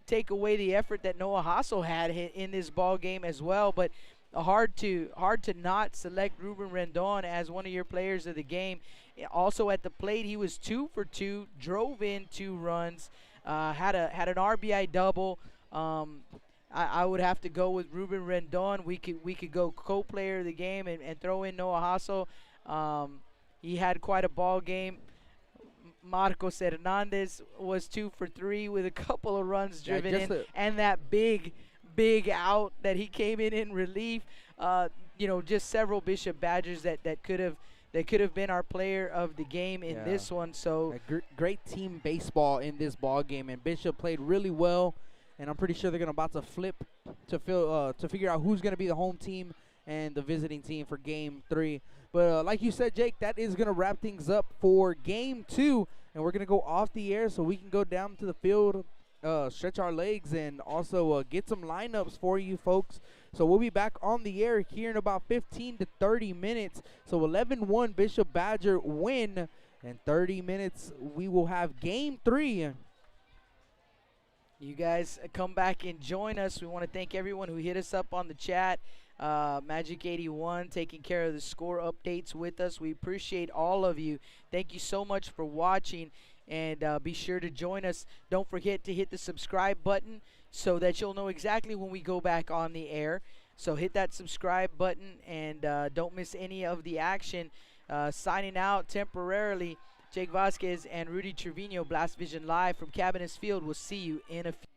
take away the effort that Noah Hassel had in this ball game as well. But hard to not select Ruben Rendon as one of your players of the game. Also at the plate, he was 2 for 2, drove in 2 runs, had an RBI double. I would have to go with Ruben Rendon. We could go co-player of the game and throw in Noah Hassel. He had quite a ball game. Marcos Hernandez was 2 for 3 with a couple of runs driven in, and that big out that he came in relief. You know, just several Bishop Badgers that could have been our player of the game in this one. So great team baseball in this ball game, and Bishop played really well. And I'm pretty sure they're about to flip to figure out who's going to be the home team and the visiting team for game 3. But like you said, Jake, that is going to wrap things up for game 2. And we're going to go off the air so we can go down to the field, stretch our legs, and also get some lineups for you folks. So we'll be back on the air here in about 15 to 30 minutes. So 11-1 Bishop Badger win. In 30 minutes, we will have game 3. You guys come back and join us. We want to thank everyone who hit us up on the chat. Magic81 taking care of the score updates with us. We appreciate all of you. Thank you so much for watching, and be sure to join us. Don't forget to hit the subscribe button so that you'll know exactly when we go back on the air. So hit that subscribe button and don't miss any of the action. Signing out temporarily, Jake Vasquez and Rudy Trevino, Blast Vision Live from Cabinets Field. We'll see you in a few.